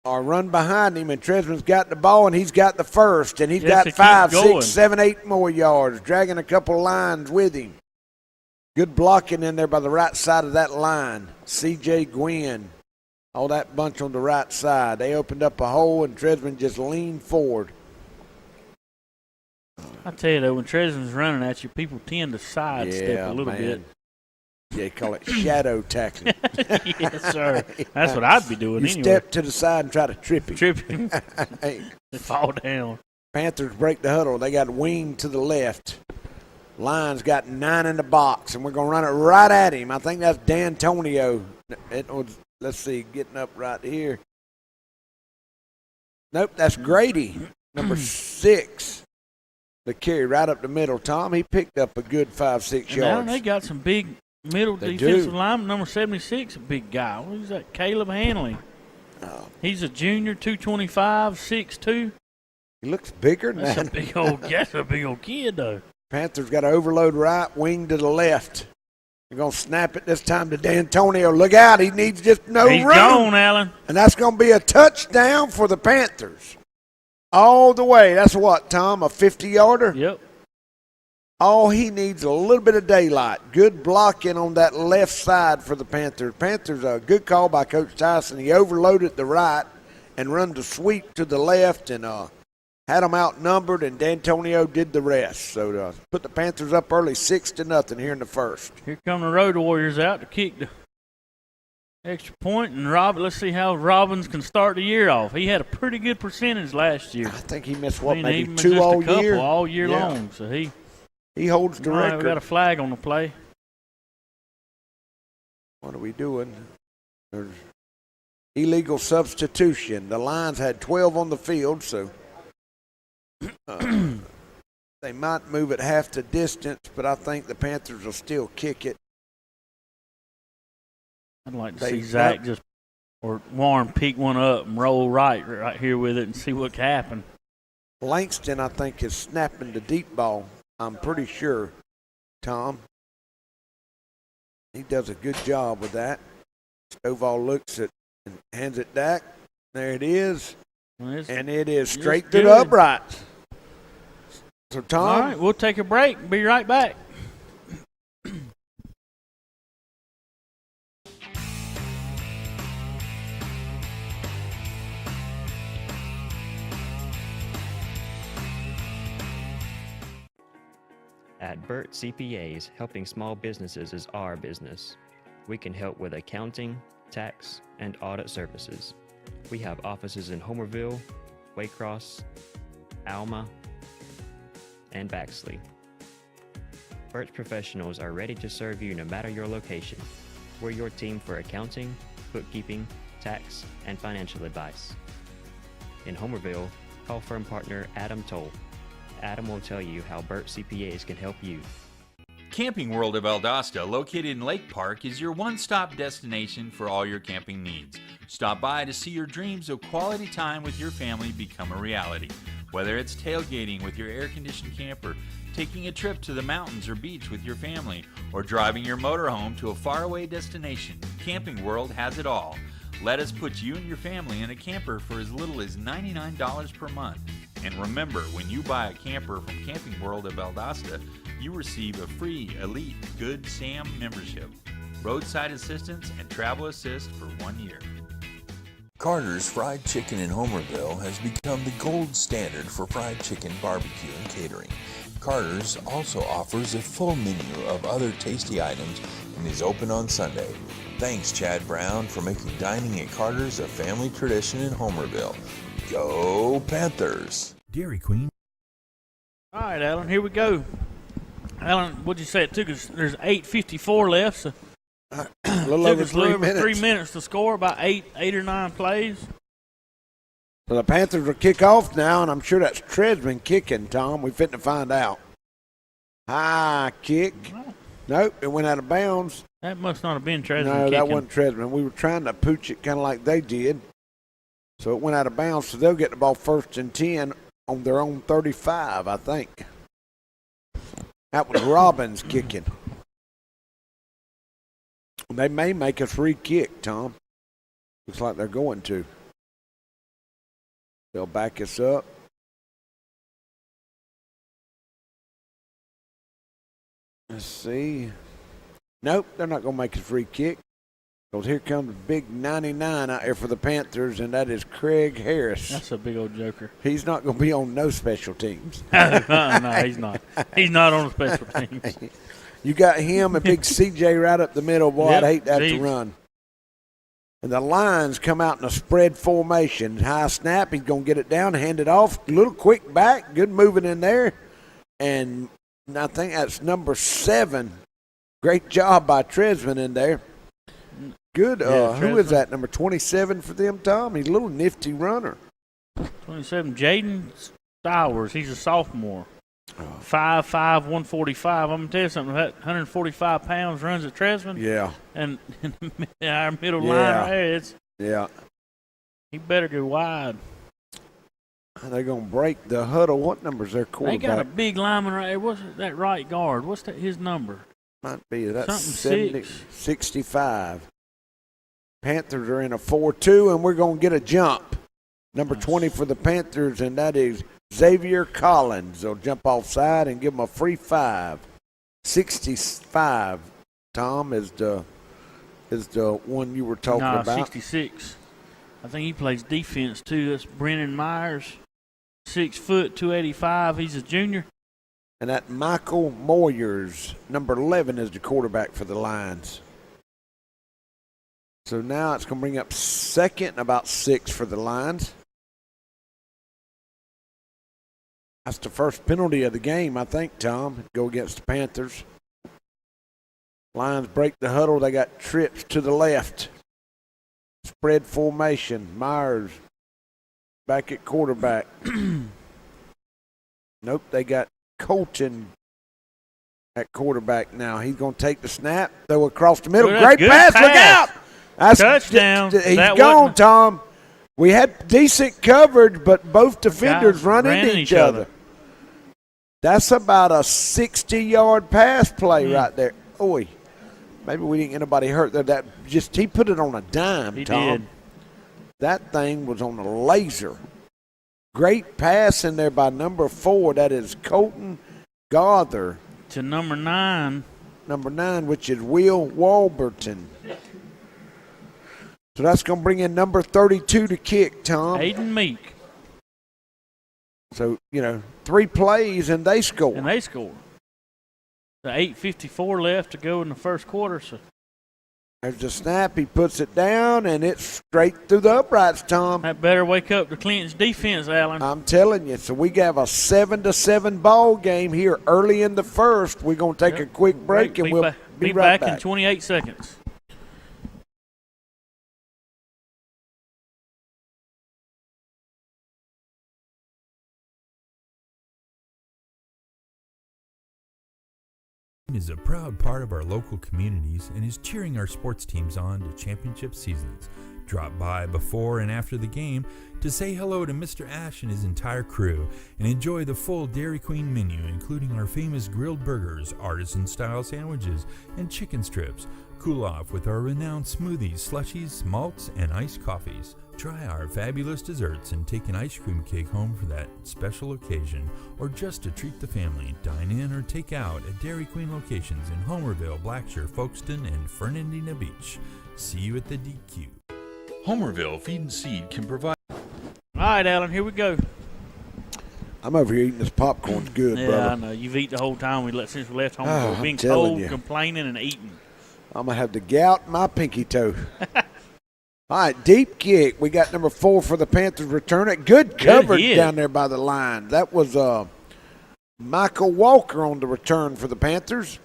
Or run behind him, and Tresman's got the ball, and he's got the first, and he's Yes, got to keep 5, going. 6, 7, 8 more yards, dragging a couple lines with him. Good blocking in there by the right side of that line. C.J. Gwynn, all that bunch on the right side. They opened up a hole, and Tresman just leaned forward. I tell you, though, when Tresman's running at you, people tend to sidestep a little bit. Yeah, they call it shadow tackling. Yes, sir. That's what I'd be doing You anyway. step to the side and try to trip him. Trip him. Hey, They fall down. Panthers break the huddle. They got wing to the left. Lions got 9 in the box, and we're going to run it right at him. I think that's D'Antonio. Let's see, getting up right here. Nope, that's Grady, number 6. The carry right up the middle. Tom, he picked up a good 5, 6 And now yards. they got some big middle They defensive do. lineman, number 76, a big guy. Who's that? Caleb Hanley. Oh, He's a junior, 225, 6'2". he looks bigger than That's a that. that's a big old kid, though. Panthers got to overload right, wing to the left. They're going to snap it this time to D'Antonio. Look out, he needs just no He's room. gone, Allen. And that's going to be a touchdown for the Panthers. All the way. That's what, Tom, a 50-yarder? Yep. All he needs a little bit of daylight. Good blocking on that left side for the Panthers. Panthers, a good call by Coach Tyson. He overloaded the right and run the sweep to the left and had them outnumbered, and D'Antonio did the rest. So put the Panthers up early 6-0 here in the first. Here come the Road Warriors out to kick the extra point, and let's see how Robbins can start the year off. He had a pretty good percentage last year. I think he missed, He maybe missed 2 just all a couple year? all year Yeah. long. So he He holds the all right, record. we got a flag on the play. What are we doing? There's illegal substitution. The Lions had 12 on the field, so They might move it half the distance, but I think the Panthers will still kick it. I'd like to see Zach or Warren pick one up and roll right here with it and see what can happen. Langston, I think, is snapping the deep ball. I'm pretty sure, Tom. He does a good job with that. Stovall looks at and hands it back. There it is. And it is straight to the uprights. So, Tom. All right, we'll take a break. Be right back. At Burt CPAs, helping small businesses is our business. We can help with accounting, tax, and audit services. We have offices in Homerville, Waycross, Alma, and Baxley. Burt's professionals are ready to serve you no matter your location. We're your team for accounting, bookkeeping, tax, and financial advice. In Homerville, call firm partner Adam Toll. Adam will tell you how Burt CPAs can help you. Camping World of Valdosta, located in Lake Park, is your one-stop destination for all your camping needs. Stop by to see your dreams of quality time with your family become a reality. Whether it's tailgating with your air-conditioned camper, taking a trip to the mountains or beach with your family, or driving your motorhome to a faraway destination, Camping World has it all. Let us put you and your family in a camper for as little as $99 per month. And remember, when you buy a camper from Camping World of Valdosta, you receive a free Elite Good Sam membership, roadside assistance, and travel assist for 1 year. Carter's Fried Chicken in Homerville has become the gold standard for fried chicken barbecue and catering. Carter's also offers a full menu of other tasty items and is open on Sunday. Thanks, Chad Brown, for making dining at Carter's a family tradition in Homerville. Go Panthers! Dairy Queen. All right, Alan, here we go. Alan, what'd you say it took us? There's 8:54 left, so a little over 3 minutes. 3 minutes to score, about eight or nine plays. So the Panthers will kick off now, and I'm sure that's Tresman kicking, Tom. We're fitting to find out. High kick. Nope, it went out of bounds. That must not have been Tresman No, kicking. that wasn't Tresman. We were trying to pooch it kind of like they did. So it went out of bounds, so they'll get the ball 1st and 10 on their own 35, I think. That was Robbins kicking. They may make a free kick, Tom. Looks like they're going to. They'll back us up. Let's see. Nope, they're not going to make a free kick. Because here comes the big 99 out there for the Panthers, and that is Craig Harris. That's a big old joker. He's not going to be on no special teams. No, he's not. He's not on the special teams. You got him and big CJ right up the middle. Boy, Yep, I'd hate that geez. to run. And the Lions come out in a spread formation. High snap. He's going to get it down, hand it off. Little quick back. Good moving in there. And I think that's number 7. Great job by Tresman in there. Good. Who is that? Number 27 for them, Tom? He's a little nifty runner. 27, Jaden Stowers. He's a sophomore. 5'5", 145. I'm going to tell you something. That 145 pounds runs at Tresman. Yeah. And our middle line right there, he better go wide. They're going to break the huddle. What number's their quarterback? They got a big lineman right there. What's that right guard? What's his number? Might be. That's Something 65. Panthers are in a 4-2, and we're going to get a jump. Number 20 for the Panthers, and that is Xavier Collins. They'll jump offside and give him a free 5. 65, Tom, is the one you were talking about. 66. I think he plays defense, too. That's Brennan Myers. 6 foot, 285. He's a junior. And that Michael Moyers, number 11, is the quarterback for the Lions. So now it's going to bring up 2nd and about 6 for the Lions. That's the first penalty of the game, I think, Tom. Go against the Panthers. Lions break the huddle. They got trips to the left. Spread formation. Myers back at quarterback. Nope, they got Colton at quarterback now. He's going to take the snap, throw across the middle. Well, that's Great good pass. Look pass. out. That's Touchdown. He's That gone, wasn't- Tom. We had decent coverage, but both defenders Guys run ran into each other. That's about a 60-yard pass play right there. Oi. Maybe we didn't get anybody hurt there. He put it on a dime, He Tom. did. That thing was on a laser. Great pass in there by number 4. That is Colton Gother. To number 9. Number 9, which is Will Walberton. So that's going to bring in number 32 to kick, Tom. Aiden Meek. So, 3 plays and they score. And they score. The 8:54 left to go in the first quarter. So There's the snap. He puts it down, and it's straight through the uprights, Tom. that better wake up the Clinch defense, Alan. I'm telling you. So we have a 7-7 ball game here early in the first. We're going to take a quick break, and we'll be right back. In 28 seconds. Is a proud part of our local communities and is cheering our sports teams on to championship seasons. Drop by before and after the game to say hello to Mr. Ash and his entire crew and enjoy the full Dairy Queen menu, including our famous grilled burgers, artisan-style sandwiches, and chicken strips. Cool off with our renowned smoothies, slushies, malts, and iced coffees. Try our fabulous desserts and take an ice cream cake home for that special occasion, or just to treat the family. Dine in or take out at Dairy Queen locations in Homerville, Blackshear, Folkestone, and Fernandina Beach. See you at the DQ. Homerville Feed and Seed can provide. All right, Alan, here we go. I'm over here eating this popcorn. It's good, Yeah, brother. I know. You've eaten the whole time since we left home. Oh, We've been I'm telling cold, you. complaining, and eating. I'm going to have the gout in my pinky toe. All right, deep kick. We got number 4 for the Panthers return it. Good coverage hit. down there by the line. That was Michael Walker on the return for the Panthers.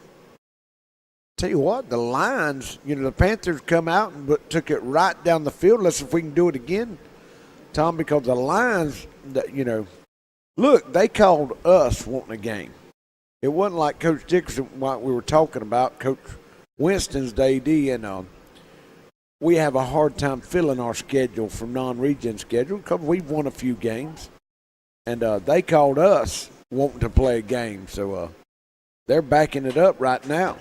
Tell you what, the lines, the Panthers come out and took it right down the field. Let's see if we can do it again, Tom, because the lines, look, they called us wanting a game. It wasn't like Coach Dickerson, what we were talking about, Coach Winston's the AD, and we have a hard time filling our schedule from non-region schedule because we've won a few games. And they called us wanting to play a game. So they're backing it up right now.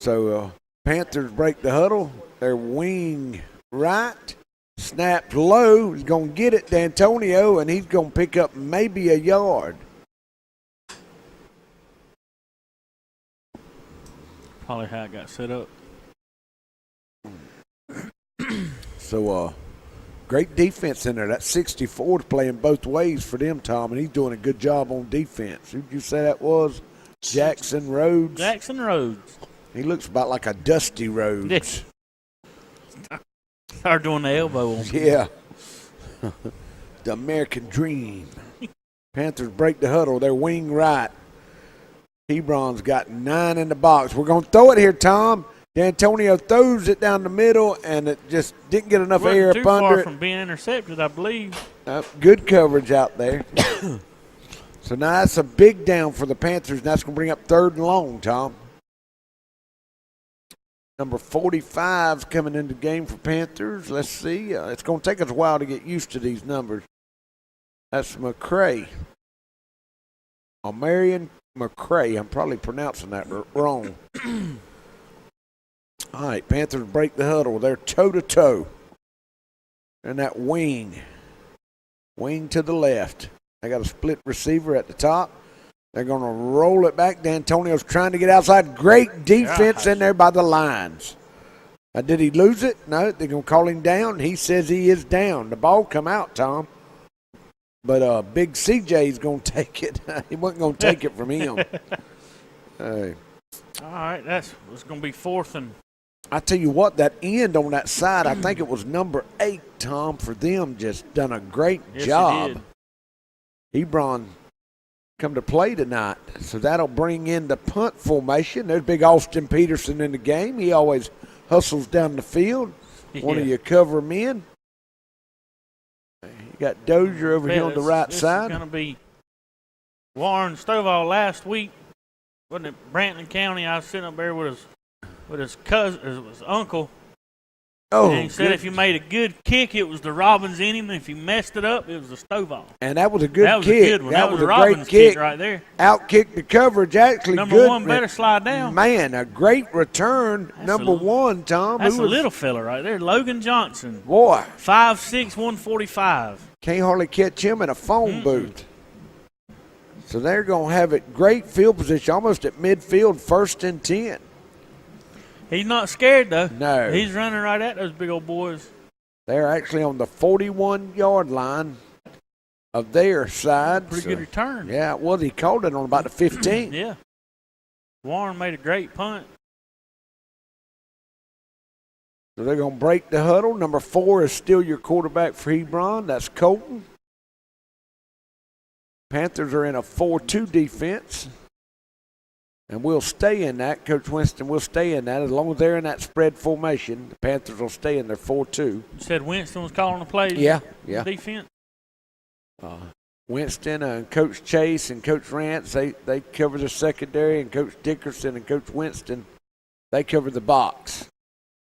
So Panthers break the huddle. Their wing right. Snapped low. He's going to get it to Antonio, and he's going to pick up maybe a yard. Probably how it got set up. So, great defense in there. That 64 is playing both ways for them, Tom, and he's doing a good job on defense. Who did you say that was? Jackson Rhodes? Jackson Rhodes. He looks about like a Dusty Rhodes. Start doing the elbow on. Yeah. The American Dream. Panthers break the huddle. They're wing right. Hebron's got 9 in the box. We're going to throw it here, Tom. D'Antonio throws it down the middle, and it just didn't get enough air Too up under far it. from being intercepted, I believe. Good coverage out there. So now that's a big down for the Panthers, and that's going to bring up 3rd and long, Tom. Number 45 is coming into the game for Panthers. Let's see. It's going to take us a while to get used to these numbers. That's McCray. Marion McCray. I'm probably pronouncing that wrong. All right, Panthers break the huddle. They're toe-to-toe. And that wing. Wing to the left. They got a split receiver at the top. They're going to roll it back. D'Antonio's trying to get outside. Great defense in there by the lines. Did he lose it? No, they're going to call him down. He says he is down. The ball come out, Tom. But big CJ's going to take it. He wasn't going to take it from him. All right, it's going to be 4th and. I tell you what, that end on that side, I think it was number 8, Tom, for them, just done a great job. Hebron come to play tonight, so that'll bring in the punt formation. There's big Austin Peterson in the game. He always hustles down the field. One of your cover men. You got Dozier over here on the right side. It's going to be Warren Stovall last week, wasn't it Brantley County? I was sitting up there with his cousin, his uncle. Oh, and he said if you made a good kick, it was the Robbins in him. And if you messed it up, it was the Stovall. And that was a good that was kick. A good one. That was a Robbins great kick right there. Outkicked the coverage. Actually, Number good. one better slide down. Man, a great return. That's Number one, Tom. That's a little fella right there. Logan Johnson. Boy. 5'6", 145. Can't hardly catch him in a phone booth. So they're going to have it great field position, almost at midfield, 1st and 10. He's not scared, though. No. He's running right at those big old boys. They're actually on the 41-yard line of their side. Pretty good return. Yeah, well, he called it on about the 15. Yeah. Warren made a great punt. So they're going to break the huddle. Number 4 is still your quarterback for Hebron. That's Colton. Panthers are in a 4-2 defense. And we'll stay in that. Coach Winston will stay in that. As long as they're in that spread formation, the Panthers will stay in their 4-2. You said Winston was calling the plays? Yeah. Defense? Winston and Coach Chase and Coach Rance, they cover the secondary, and Coach Dickerson and Coach Winston, they cover the box.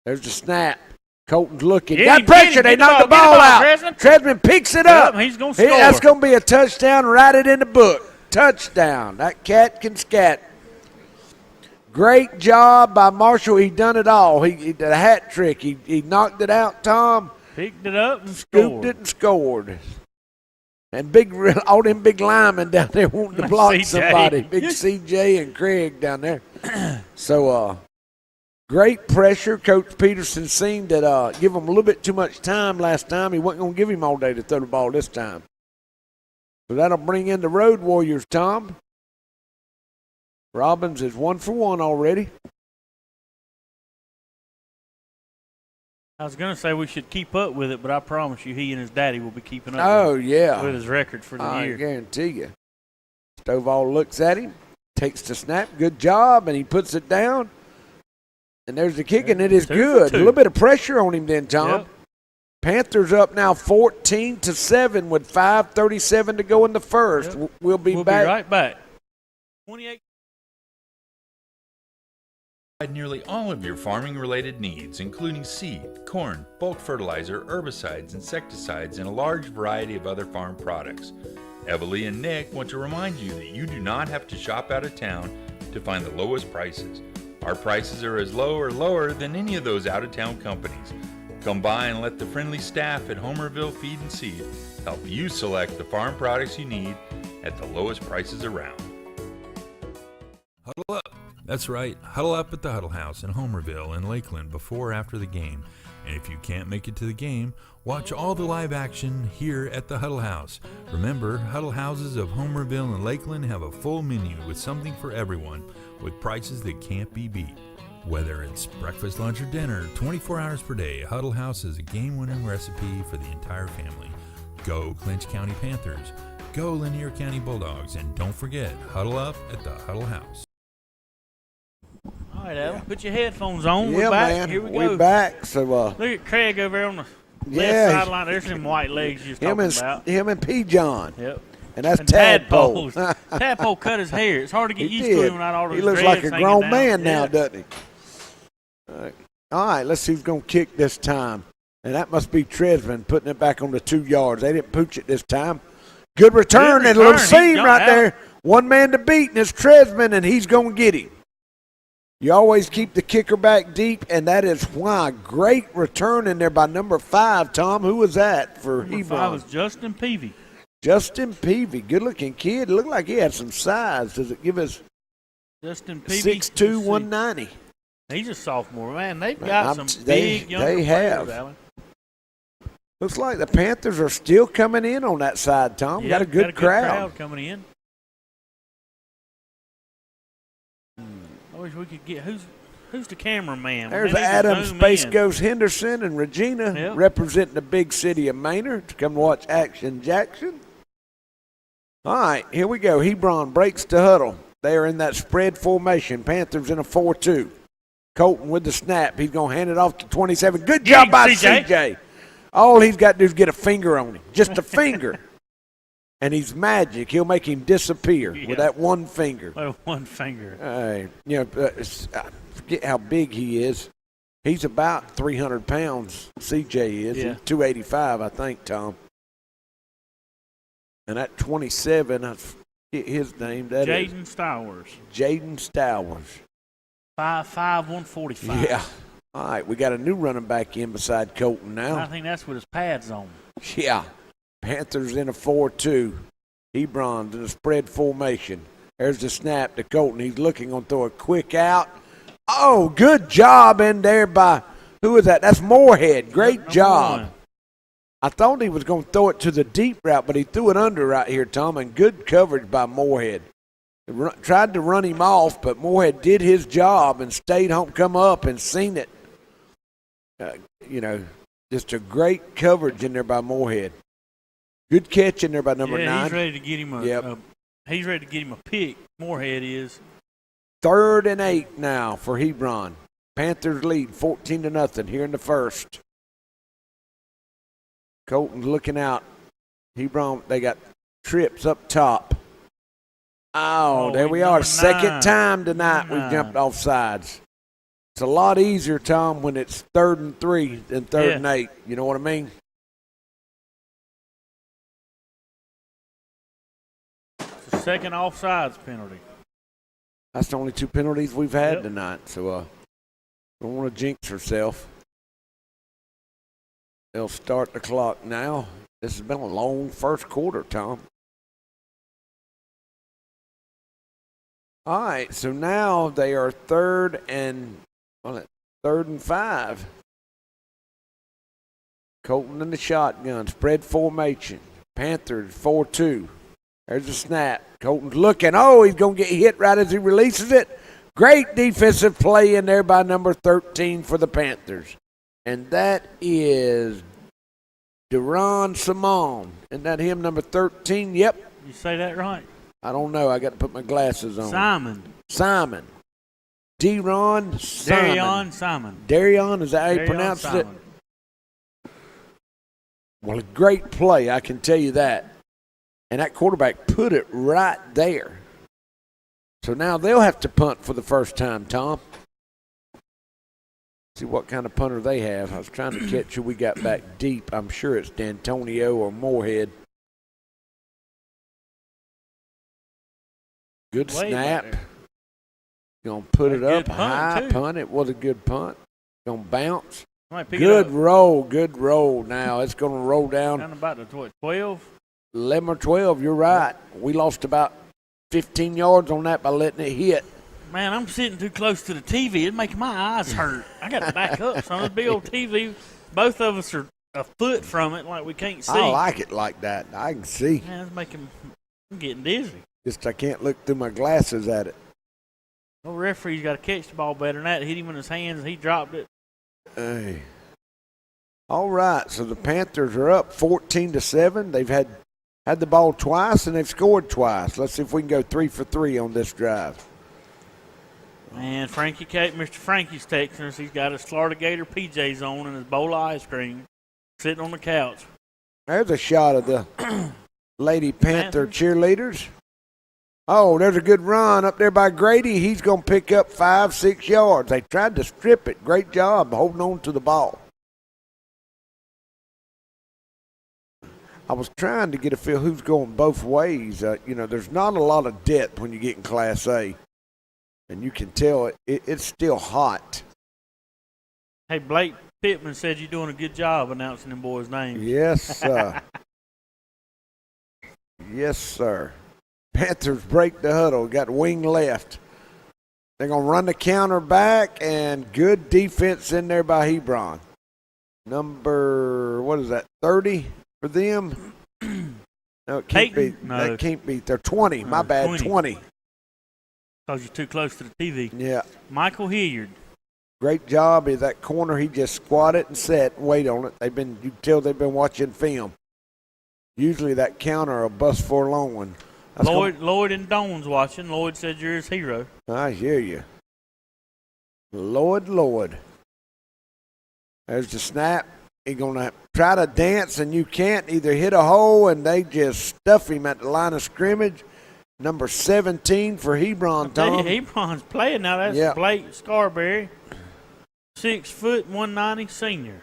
There's the snap. Colton's looking. Got pressure. They knocked the ball out. Tresman picks it up. He's going to score. That's going to be a touchdown. Write it in the book. Touchdown. That cat can scat. Great job by Marshall. He done it all. He did a hat trick. He knocked it out, Tom. Picked it up and Scooped scored. it and scored. And all them big linemen down there wanting to block somebody. Big CJ and Craig down there. So, great pressure. Coach Peterson seemed to give him a little bit too much time last time. He wasn't going to give him all day to throw the ball this time. So that'll bring in the Road Warriors, Tom. Robbins is 1 for 1 already. I was going to say we should keep up with it, but I promise you he and his daddy will be keeping up with his record for the year. I guarantee you. Stovall looks at him, takes the snap, good job, and he puts it down. And there's the kick, and it is good. A little bit of pressure on him then, Tom. Yep. Panthers up now 14-7 with 5:37 to go in the first. Yep. We'll be We'll back. be right back. 28. Nearly all of your farming-related needs, including seed, corn, bulk fertilizer, herbicides, insecticides, and a large variety of other farm products. Evalie and Nick want to remind you that you do not have to shop out of town to find the lowest prices. Our prices are as low or lower than any of those out-of-town companies. Come by and let the friendly staff at Homerville Feed and Seed help you select the farm products you need at the lowest prices around. Huddle up. That's right, huddle up at the Huddle House in Homerville and Lakeland before or after the game. And if you can't make it to the game, watch all the live action here at the Huddle House. Remember, Huddle Houses of Homerville and Lakeland have a full menu with something for everyone with prices that can't be beat. Whether it's breakfast, lunch, or dinner, 24 hours per day, Huddle House is a game-winning recipe for the entire family. Go Clinch County Panthers, go Lanier County Bulldogs, and don't forget, huddle up at the Huddle House. All right, Adam, put your headphones on. Yeah, We're back. man. Here we We're go. back. So, look at Craig over there on the yeah, left sideline. There's some white legs you was talking about. Him and P. John. Yep. And that's Tadpole. Tadpole cut his hair. It's hard to get used did. to him without all those He looks dreads like a hanging grown down. man now, Yeah. doesn't he? All right, let's see who's going to kick this time. And that must be Tresman putting it back on the 2 yards. They didn't pooch it this time. Good return and a little seam right there. One man to beat, and it's Tresman, and he's going to get him. You always keep the kicker back deep, and that is why. Great return in there by number 5, Tom. Who was that for Hebron? Number 5 was Justin Peavy. Justin Peavy, good-looking kid. Looked like he had some size. Does it give us Justin Peavy? 6'2", 190? He's a sophomore, man. They've got some they big young have. players, Alan. Looks like the Panthers are still coming in on that side, Tom. Yep, got a good crowd coming in. I wish we could get who's the cameraman. There's Adam Space Ghost Henderson and Regina representing the big city of Maynard to come watch Action Jackson. All right, here we go. Hebron breaks the huddle. They are in that spread formation. Panthers in a 4-2. Colton with the snap. He's going to hand it off to 27. Good job by CJ. All he's got to do is get a finger on him. Just a finger. And he's magic. He'll make him disappear with that one finger. With one finger. Forget how big he is. He's about 300 pounds, CJ is. Yeah. He's 285, I think, Tom. And that 27, I forget his name. That is Jaden Stowers. Jaden Stowers. 5'5", 145. Yeah. All right, we got a new running back in beside Colton now. I think that's with his pads on. Yeah. Panthers in a 4-2. Hebron in a spread formation. There's the snap to Colton. He's looking on throw a quick out. Oh, good job in there by, who is that? That's Moorhead. Great job. One. I thought he was going to throw it to the deep route, but he threw it under right here, Tom, and good coverage by Moorhead. Tried to run him off, but Moorhead did his job and stayed home, come up and seen it. Just a great coverage in there by Moorhead. Good catch in there by number 9. He's ready to get him he's ready to get him a pick. Moorhead is. 3rd and 8 now for Hebron. Panthers lead 14-0 here in the first. Colton's looking out. Hebron, they got trips up top. Oh, there we are. Second time tonight we've jumped off sides. It's a lot easier, Tom, when it's 3rd and 3 than 3rd and 8. You know what I mean? It's a second offsides penalty. That's the only 2 penalties we've had tonight. So don't want to jinx herself. They'll start the clock now. This has been a long first quarter, Tom. All right, so now they are 3rd and 5. Colton in the shotgun, spread formation. Panthers 4-2. There's a snap. Colton's looking. Oh, he's going to get hit right as he releases it. Great defensive play in there by number 13 for the Panthers. And that is Deron Simone. Isn't that him, number 13? Yep. You say that right? I don't know. I got to put my glasses on. Simon. Deron Simon. Darion Simon. Darion, is that how you pronounce it? Well, a great play, I can tell you that. And that quarterback put it right there. So now they'll have to punt for the first time, Tom. See what kind of punter they have. I was trying to catch who we got back deep. I'm sure it's D'Antonio or Moorhead. Good snap. Going to put it up high, punt. It was a good punt. Going to bounce. Good roll now. It's going to roll down. Down about the 12? 11 or 12, you're right. We lost about 15 yards on that by letting it hit. Man, I'm sitting too close to the TV. It's making my eyes hurt. I got to back up. So on this big old TV, both of us are a foot from it like we can't see. I like it like that. I can see. Man, I'm getting dizzy. Just I can't look through my glasses at it. The referee's got to catch the ball better than that. Hit him in his hands, and he dropped it. Hey. All right, so the Panthers are up 14-7. They've had the ball twice, and they've scored twice. Let's see if we can go 3 for 3 on this drive. Man, Mr. Frankie's texting us. He's got his Florida Gator PJs on and his bowl of ice cream, sitting on the couch. There's a shot of the Lady Panther cheerleaders. Oh, there's a good run up there by Grady. He's going to pick up 5-6 yards. They tried to strip it. Great job holding on to the ball. I was trying to get a feel who's going both ways. There's not a lot of depth when you get in Class A. And you can tell it's still hot. Hey, Blake Pittman said you're doing a good job announcing them boys' names. Yes, sir. Yes, sir. Panthers break the huddle. Got wing left. They're going to run the counter back, and good defense in there by Hebron. Number, 30 for them? No, it can't be. No. That can't be. They're 20. My bad, 20. Because you're too close to the TV. Yeah. Michael Hilliard. Great job in that corner. He just squatted and sat and wait on it. You can tell they've been watching film. Usually that counter will bust for a long one. Lloyd and Doan's watching. Lloyd said you're his hero. I hear you. Lloyd. There's the snap. He's going to try to dance, and you can't either hit a hole, and they just stuff him at the line of scrimmage. Number 17 for Hebron, Tom. Hebron's playing now. That's Blake Scarberry, 6 foot, 190 senior.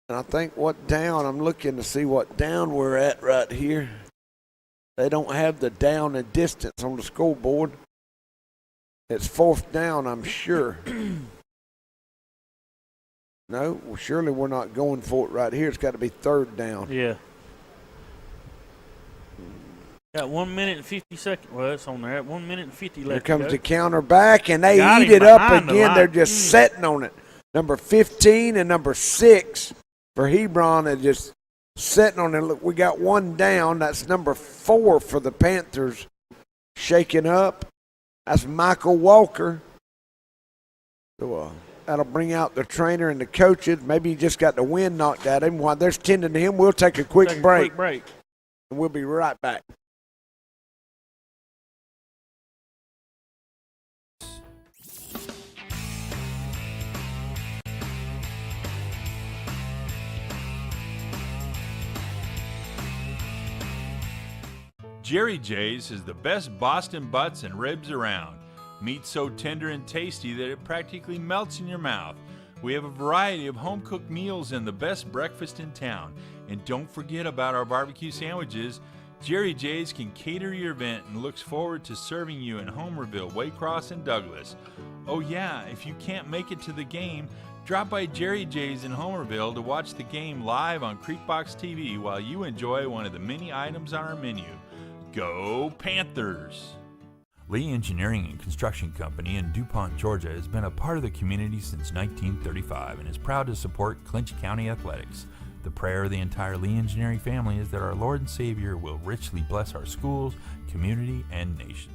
And I think what down, I'm looking to see what down we're at right here. They don't have the down and distance on the scoreboard. It's 4th down, I'm sure. No, well, surely we're not going for it right here. It's got to be 3rd down. Yeah. Got 1 minute and 50 seconds. Well, it's on there. 1 minute and 50 left. Here comes the counter back, and they Got eat him it up behind the again. line. They're just setting on it. Number 15 and number 6 for Hebron are just setting on it. Look, we got 1 down. That's number 4 for the Panthers. Shaking up. That's Michael Walker. So that'll bring out the trainer and the coaches. Maybe he just got the wind knocked out of him. While they're tending to him, we'll take a quick break. And we'll be right back. Jerry J's is the best Boston butts and ribs around. Meat so tender and tasty that it practically melts in your mouth. We have a variety of home-cooked meals and the best breakfast in town. And don't forget about our barbecue sandwiches. Jerry J's can cater your event and looks forward to serving you in Homerville, Waycross, and Douglas. Oh yeah, if you can't make it to the game, drop by Jerry J's in Homerville to watch the game live on CreekboxTV while you enjoy one of the many items on our menu. Go Panthers! Lee Engineering and Construction Company in DuPont, Georgia has been a part of the community since 1935 and is proud to support Clinch County athletics. The prayer of the entire Lee Engineering family is that our Lord and Savior will richly bless our schools, community, and nation.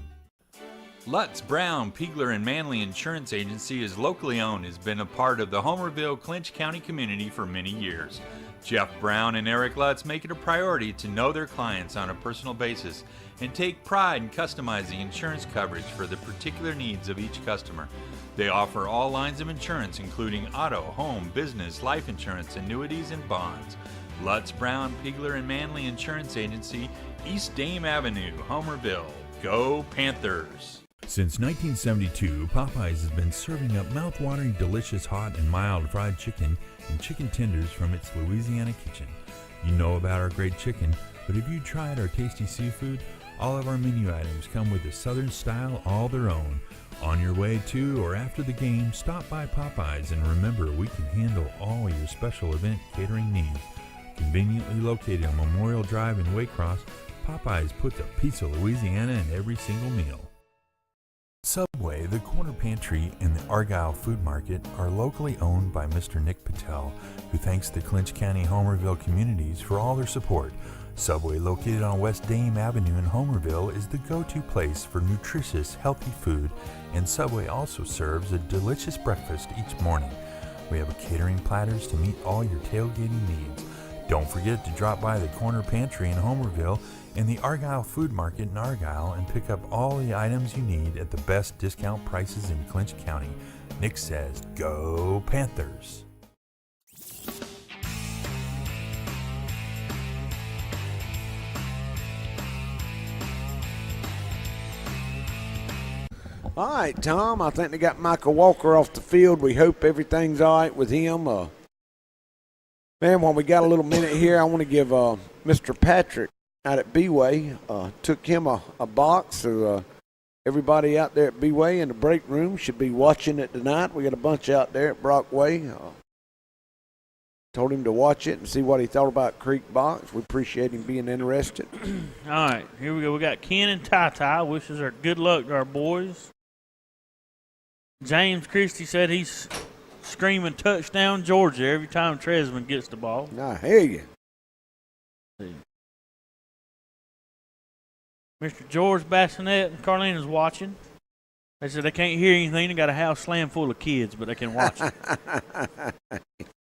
Lutz, Brown, Piegler, and Manley Insurance Agency is locally owned, has been a part of the Homerville, Clinch County community for many years. Jeff Brown and Eric Lutz make it a priority to know their clients on a personal basis and take pride in customizing insurance coverage for the particular needs of each customer. They offer all lines of insurance, including auto, home, business, life insurance, annuities, and bonds. Lutz, Brown, Piegler, and Manley Insurance Agency, East Dame Avenue, Homerville. Go Panthers! Since 1972, Popeyes has been serving up mouth-watering, delicious, hot, and mild fried chicken and chicken tenders from its Louisiana kitchen. You know about our great chicken, but have you tried our tasty seafood? All of our menu items come with a Southern style all their own. On your way to or after the game, stop by Popeyes and remember we can handle all your special event catering needs. Conveniently located on Memorial Drive in Waycross, Popeyes puts a piece of Louisiana in every single meal. Subway, the Corner Pantry, and the Argyle Food Market are locally owned by Mr. Nick Patel, who thanks the Clinch County Homerville communities for all their support. Subway, located on West Dame Avenue in Homerville, is the go-to place for nutritious, healthy food, and Subway also serves a delicious breakfast each morning. We have catering platters to meet all your tailgating needs. Don't forget to drop by the Corner Pantry in Homerville and the Argyle Food Market in Argyle and pick up all the items you need at the best discount prices in Clinch County. Nick says, go Panthers! All right, Tom, I think they got Michael Walker off the field. We hope everything's all right with him. Man, while we got a little minute here, I want to give Mr. Patrick out at B-Way, took him a box. So everybody out there at B-Way in the break room should be watching it tonight. We got a bunch out there at Brockway. Told him to watch it and see what he thought about Creek Box. We appreciate him being interested. All right, here we go. We got Ken and Ty wishes our good luck to our boys. James Christie said he's screaming touchdown Georgia every time Tresman gets the ball. I hear you. Mr. George Bassinet and Carlina's watching. They said they can't hear anything. They got a house slam full of kids, but they can watch it.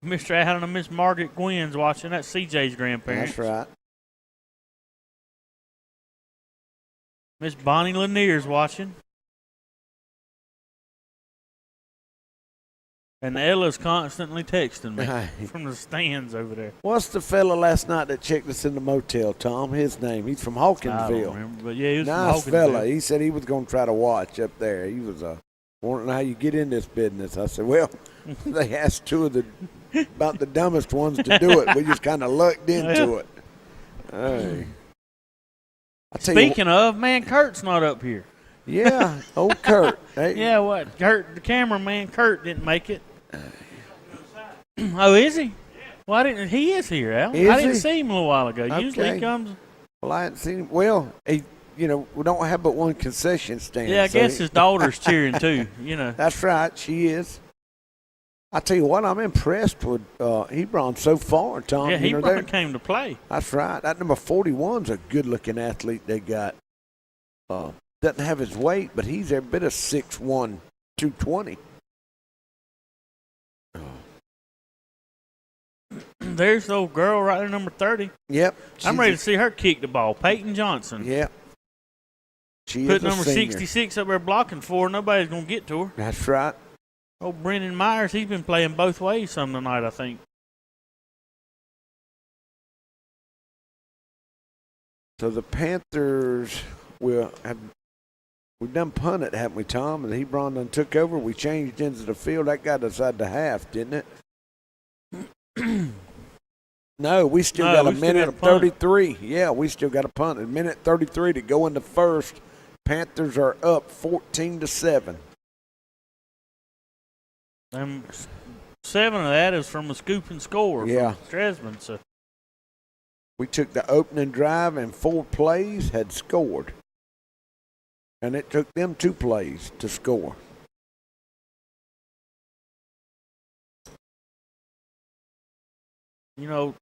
Mr. Allen and Miss Margaret Gwynn's watching. That's CJ's grandparents. That's right. Miss Bonnie Lanier's watching. And Ella's constantly texting me Hey. from the stands over there. What's the fella last night that checked us in the motel, Tom? His name. He's from I don't Hawkinsville. remember, but yeah, he was Nice from fella. Hawkinsville. He said he was going to try to watch up there. He was wanting to know how you get in this business. I said, well, they asked two of the about the dumbest ones to do it. We just kind of lucked into it. Hey. I tell you Speaking of, man, Kurt's not up here. yeah, old Kurt. Hey, Yeah, what? Kurt, the cameraman, Kurt didn't make it. Oh, is he? Well, he is here, Al. Is I didn't he? see him a little while ago. Usually Okay. he comes. well, I hadn't seen him. Well, we don't have but one concession stand. Yeah, I so guess his daughter's cheering too. That's right. She is. I tell you what, I'm impressed with Hebron so far, Tom. Yeah, he they're- came to play. That's right. That number 41's a good-looking athlete they got. Doesn't have his weight, but he's every bit of 6'1", 220. There's the old girl right there, number 30. Yep. I'm ready to see her kick the ball. Peyton Johnson. Yep. She Put is a number senior. 66 up there blocking for her. Nobody's going to get to her. That's right. Old Brendan Myers, he's been playing both ways some tonight, I think. So the Panthers we've done punted, haven't we, Tom? And Hebron done took over. We changed into the field. That got us at the half, didn't it? No, we still No, got a we still minute got a punt. 33. Yeah, we still got a punt. A minute 33 to go in the first. Panthers are up 14-7. 7 of that is from a scoop and score. Yeah. From Stresman. So We took the opening drive and 4 plays had scored. And it took them 2 plays to score.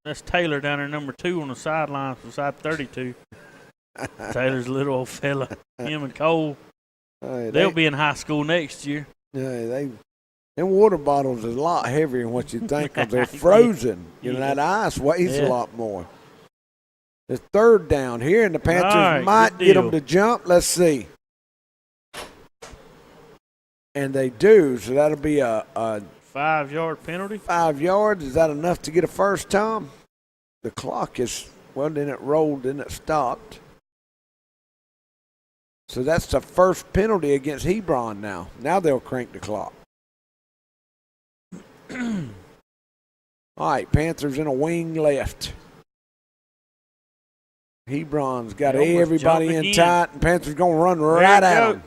that's Taylor down there, number 2 on the sidelines beside 32. Taylor's a little old fella. Him and Cole, Hey, they'll be in high school next year. them water bottles is a lot heavier than what you think because they're frozen. Yeah. That ice weighs Yeah. a lot more. It's third down here, and the Panthers All right, might good get them deal. to jump. Let's see. And they do, so that'll be a 5-yard penalty. 5 yards. Is that enough to get a first, Tom? The clock is, well, then it rolled, then it stopped. So that's the first penalty against Hebron now. Now they'll crank the clock. All right, Panthers in a wing left. Hebron's got They almost everybody jumped in again. tight, and Panthers going to run right it at goes. them.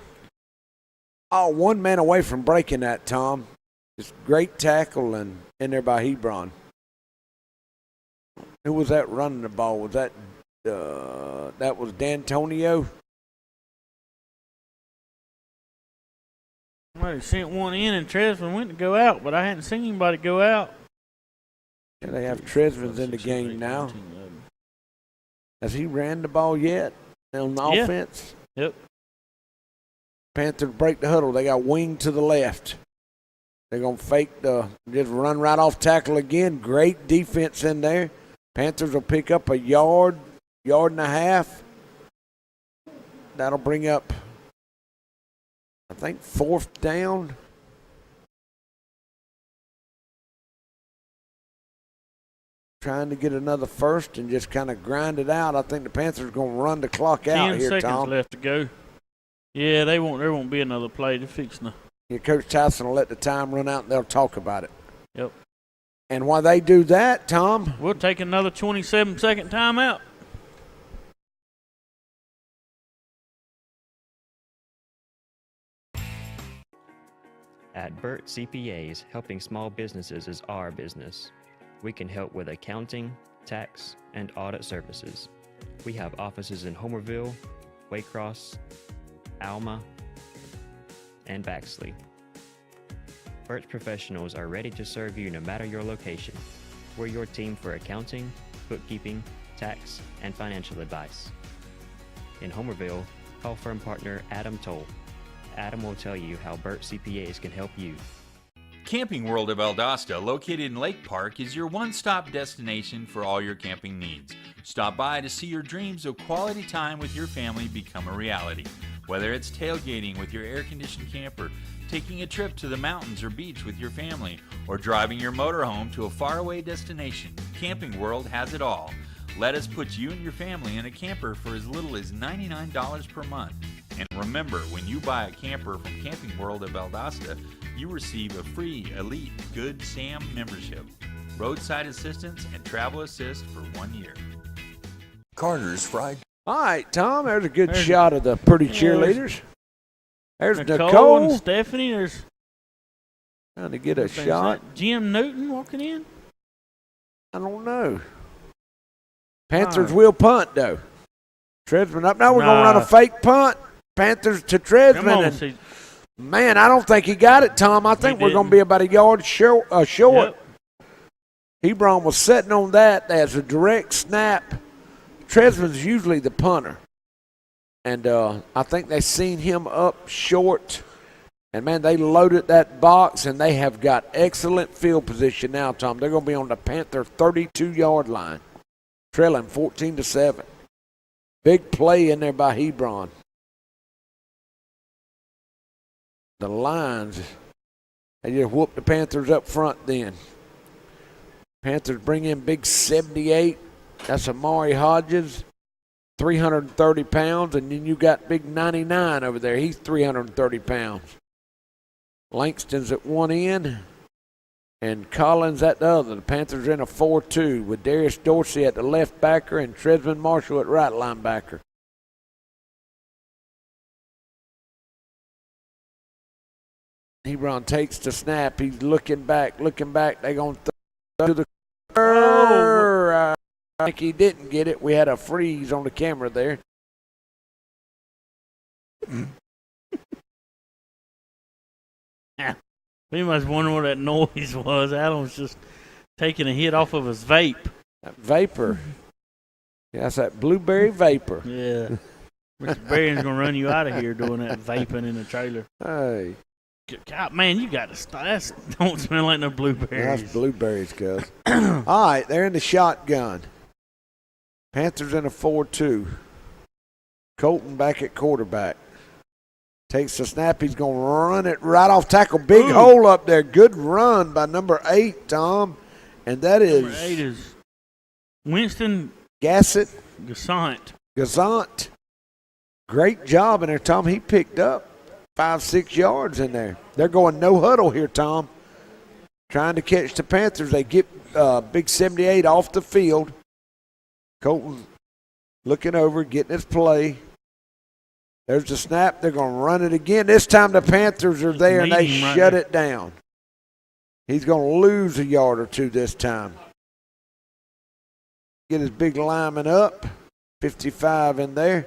Oh, 1 man away from breaking that, Tom. Just great tackle and in there by Hebron. Who was that running the ball? Was that was D'Antonio? Well, they sent one in and Tresman went to go out, but I hadn't seen anybody go out. Yeah, they have Tresvans in the game now. Has he ran the ball yet on Yeah. offense? Yep. Panthers break the huddle. They got wing to the left. They're going to fake just run right off tackle again. Great defense in there. Panthers will pick up a yard and a half. That'll bring up, I think, 4th down. Trying to get another first and just kind of grind it out. I think the Panthers are going to run the clock out 10 here, seconds Tom. left to go. Yeah, there won't be another play. They're fixing to. Yeah, Coach Tyson will let the time run out and they'll talk about it. Yep. And while they do that, Tom, We'll take another 27-second timeout. At Burt CPAs, helping small businesses is our business. We can help with accounting, tax, and audit services. We have offices in Homerville, Waycross, Alma, and Baxley. Burt's professionals are ready to serve you no matter your location. We're your team for accounting, bookkeeping, tax, and financial advice. In Homerville, call firm partner Adam Toll. Adam will tell you how Burt CPAs can help you. Camping World of Valdosta, located in Lake Park, is your one-stop destination for all your camping needs. Stop by to see your dreams of quality time with your family become a reality. Whether it's tailgating with your air-conditioned camper, taking a trip to the mountains or beach with your family, or driving your motorhome to a faraway destination, Camping World has it all. Let us put you and your family in a camper for as little as $99 per month. And remember, when you buy a camper from Camping World of Valdosta, you receive a free Elite Good Sam membership, roadside assistance, and travel assist for 1 year. Carter's Fried. All right, Tom, there's a good shot of the pretty cheerleaders. There's Nicole and Nicole. Stephanie. There's Trying to get a shot. Jim Newton walking in. I don't know. Panthers will punt, though. Tresman up. Now we're going to run a fake punt. Panthers to Tresman. And man, I don't think he got it, Tom. I think we're going to be about a yard short. Yep. Hebron was sitting on that as a direct snap. Tresman's usually the punter. And I think they seen him up short. And, man, they loaded that box, and they have got excellent field position now, Tom. They're going to be on the Panther 32-yard line, trailing 14-7. Big play in there by Hebron. The Lions, they just whooped the Panthers up front then. Panthers bring in big 78. That's Amari Hodges, 330 pounds. And then you got big 99 over there. He's 330 pounds. Langston's at one end and Collins at the other. The Panthers are in a 4-2 with Darius Dorsey at the left backer and Tresman Marshall at right linebacker. Hebron takes the snap. He's looking back. They're going to throw to the curve. I think he didn't get it. We had a freeze on the camera there. We must wonder what that noise was. Adam's just taking a hit off of his vape. That vapor. Yeah, that's that blueberry vapor. Yeah. Mr. Barron's going to run you out of here doing that vaping in the trailer. Hey. God, man, you got to stop. That don't smell like no blueberries. That's blueberries, cuz. All right, they're in the shotgun. Panthers in a 4-2. Colton back at quarterback. Takes the snap. He's going to run it right off tackle. Big hole up there. Good run by number 8, Tom. And that is... Number 8 is Winston Gassett. Gazant. Great job in there, Tom. He picked up 5-6 yards in there. They're going no huddle here, Tom. Trying to catch the Panthers. They get big 78 off the field. Colton looking over, getting his play. There's the snap. They're going to run it again. This time the Panthers are there, and they shut it down. He's going to lose a yard or two this time. Get his big lineman up. 55 in there.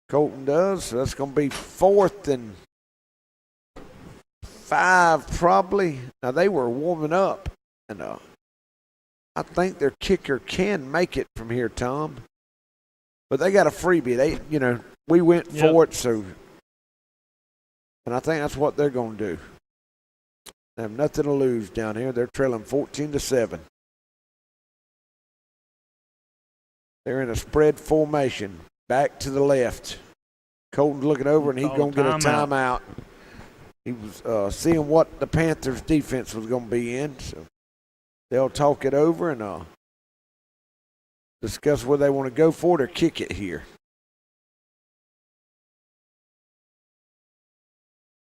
Colton does. So that's going to be 4th and 5 probably. Now, they were warming up, and I think their kicker can make it from here, Tom. But they got a freebie. We went for it, so. And I think that's what they're going to do. They have nothing to lose down here. They're trailing 14-7. They're in a spread formation. Back to the left. Colton's looking over, and he's going to get a timeout. He was seeing what the Panthers' defense was going to be in. So they'll talk it over and discuss whether they want to go for it or kick it here.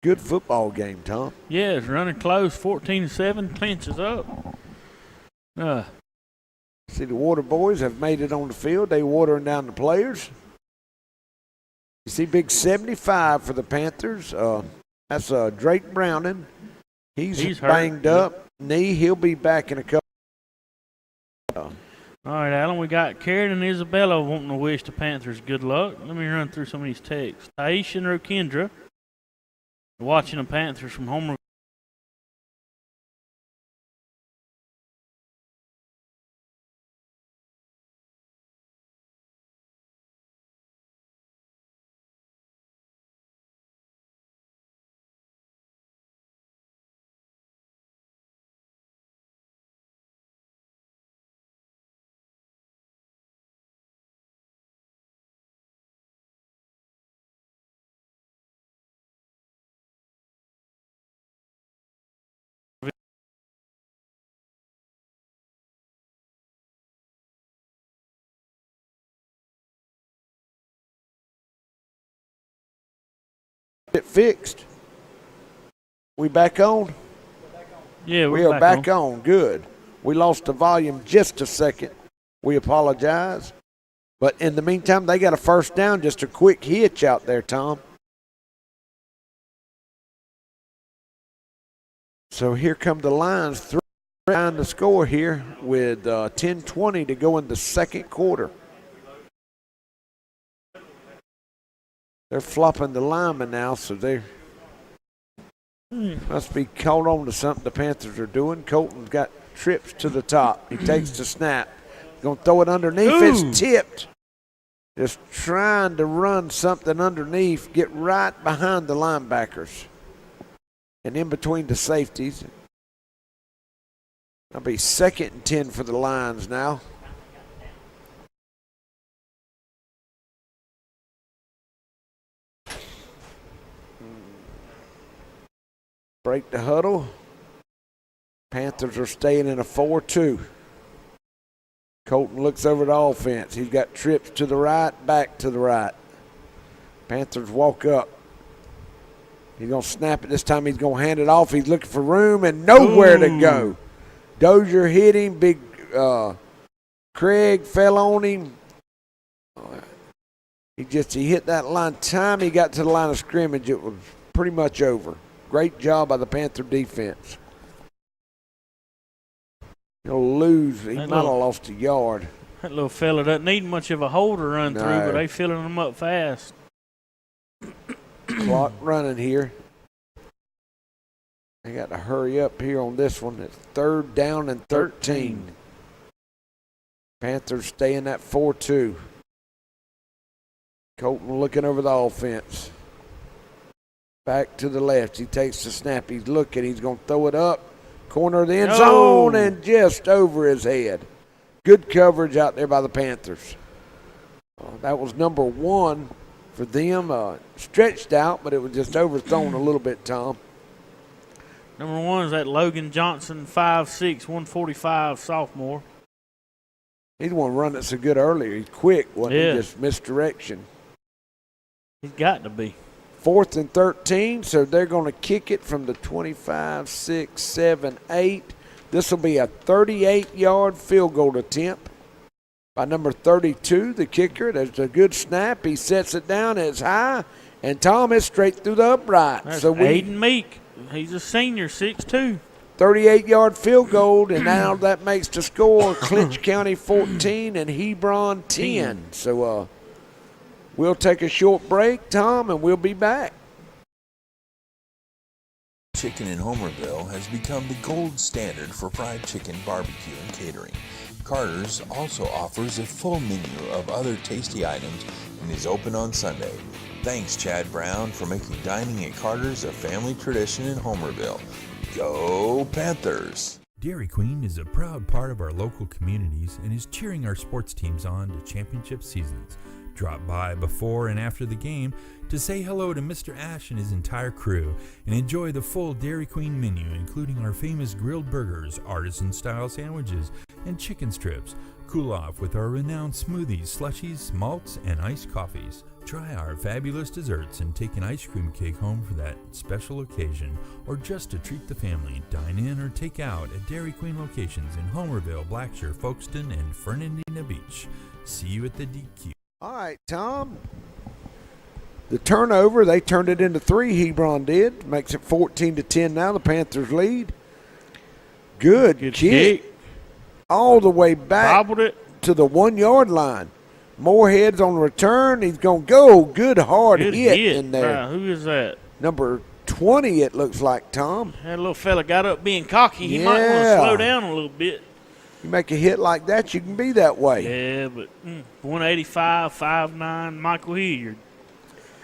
Good football game, Tom. Yeah, it's running close. 14-7. Clinch is up. See, the Water Boys have made it on the field. They watering down the players. You see big 75 for the Panthers. That's Drake Browning. He's banged up. Knee. He'll be back in a couple. All right, Alan, we got Karen and Isabella wanting to wish the Panthers good luck. Let me run through some of these texts. Taisha and Rokendra watching the Panthers from Homer. it fixed. We back on? Yeah, We are back on. Good. We lost the volume just a second. We apologize. But in the meantime, they got a first down, just a quick hitch out there, Tom. So here come the Lions trying to score here with 10:20 to go in the second quarter. They're flopping the linemen now, so they must be caught on to something the Panthers are doing. Colton's got trips to the top. He takes the snap. Going to throw it underneath. Ooh. It's tipped. Just trying to run something underneath, get right behind the linebackers and in between the safeties. That'll be 2nd and 10 for the Lions now. Break the huddle. Panthers are staying in a 4-2. Colton looks over the offense. He's got trips to the right, back to the right. Panthers walk up. He's going to snap it this time. He's going to hand it off. He's looking for room and nowhere to go. Dozier hit him. Big Craig fell on him. He hit that line. Time he got to the line of scrimmage, it was pretty much over. Great job by the Panther defense. He'll lose. He might have lost a yard. That little fella doesn't need much of a hole to run through, but they filling him up fast. Clock running here. They got to hurry up here on this one. It's 3rd down and 13. Panthers stay in that 4-2. Colton looking over the offense. Back to the left. He takes the snap. He's looking. He's going to throw it up. Corner of the end zone and just over his head. Good coverage out there by the Panthers. That was number 1 for them. Stretched out, but it was just overthrown a little bit, Tom. Number 1 is that Logan Johnson, 5'6", 145 sophomore. He's the one running it so good earlier. He's quick, wasn't he? Just misdirection. He's got to be. 4th and 13, so they're going to kick it from the 25, 6, 7, 8. This will be a 38-yard field goal attempt by number 32, the kicker. There's a good snap. He sets it down. It's high, and Tom is straight through the upright. That's so Aiden Meek. He's a senior, 6'2". 38-yard field goal, and now that makes the score Clinch County 14 and Hebron 10. So we'll take a short break, Tom, and we'll be back. Chicken in Homerville has become the gold standard for fried chicken, barbecue, and catering. Carter's also offers a full menu of other tasty items and is open on Sunday. Thanks, Chad Brown, for making dining at Carter's a family tradition in Homerville. Go Panthers! Dairy Queen is a proud part of our local communities and is cheering our sports teams on to championship seasons. Drop by before and after the game to say hello to Mr. Ash and his entire crew and enjoy the full Dairy Queen menu, including our famous grilled burgers, artisan-style sandwiches, and chicken strips. Cool off with our renowned smoothies, slushies, malts, and iced coffees. Try our fabulous desserts and take an ice cream cake home for that special occasion, or just to treat the family. Dine in or take out at Dairy Queen locations in Homerville, Blackshear, Folkestone, and Fernandina Beach. See you at the DQ. All right, Tom. The turnover, they turned it into 3, Hebron did. Makes it 14-10 now. The Panthers lead. Good kick. All the way back Bobbled it to the 1-yard line. Moorhead's on the return. He's going to go. Good hard hit in there. Who is that? Number 20, it looks like, Tom. That little fella got up being cocky. He might want to slow down a little bit. You make a hit like that, you can be that way. Yeah, but 185, 5'9", Michael Hilliard.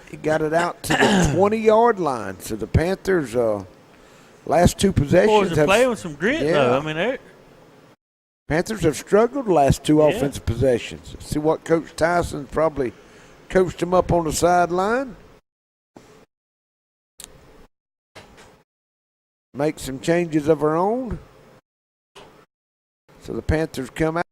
He got it out to the 20-yard line. So the Panthers' last 2 possessions Boys are playing with some grit, though. I mean, Panthers have struggled the last 2 offensive possessions. See what Coach Tyson's probably coached them up on the sideline. Make some changes of her own. So the Panthers come out.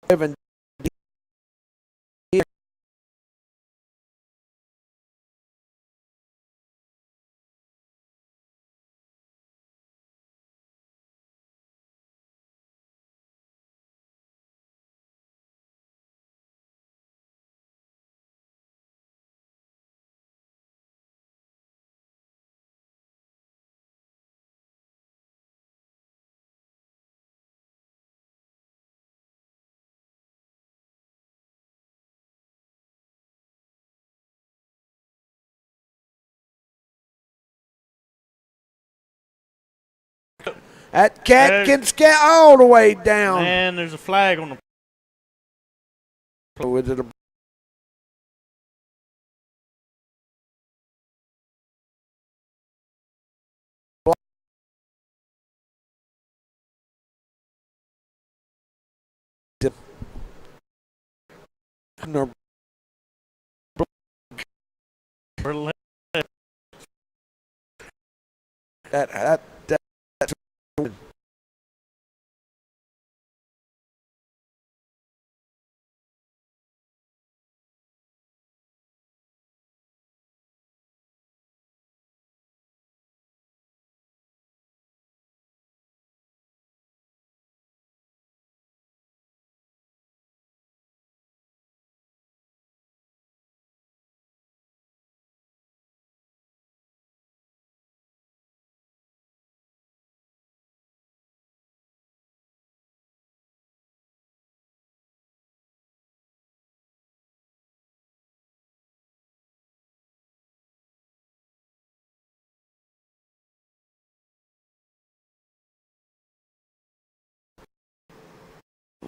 7. That cat can scat all the way down. Man, there's a flag on the. Was it a no, that's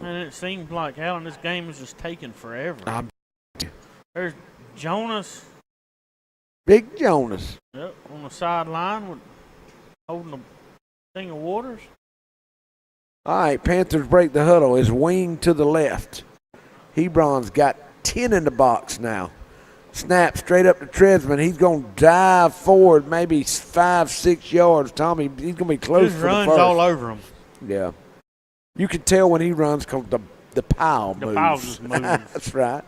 And it seems like, Alan, this game is just taking forever. There's Jonas. Big Jonas. Yep, on the sideline holding a thing of waters. All right, Panthers break the huddle. His wing to the left. Hebron's got 10 in the box now. Snap straight up to Tresman. He's going to dive forward maybe 5-6 yards. Tommy, he's going to be close Just for the runs first. all over him. Yeah. You can tell when he runs because the pile moves. The pile just moves. That's right.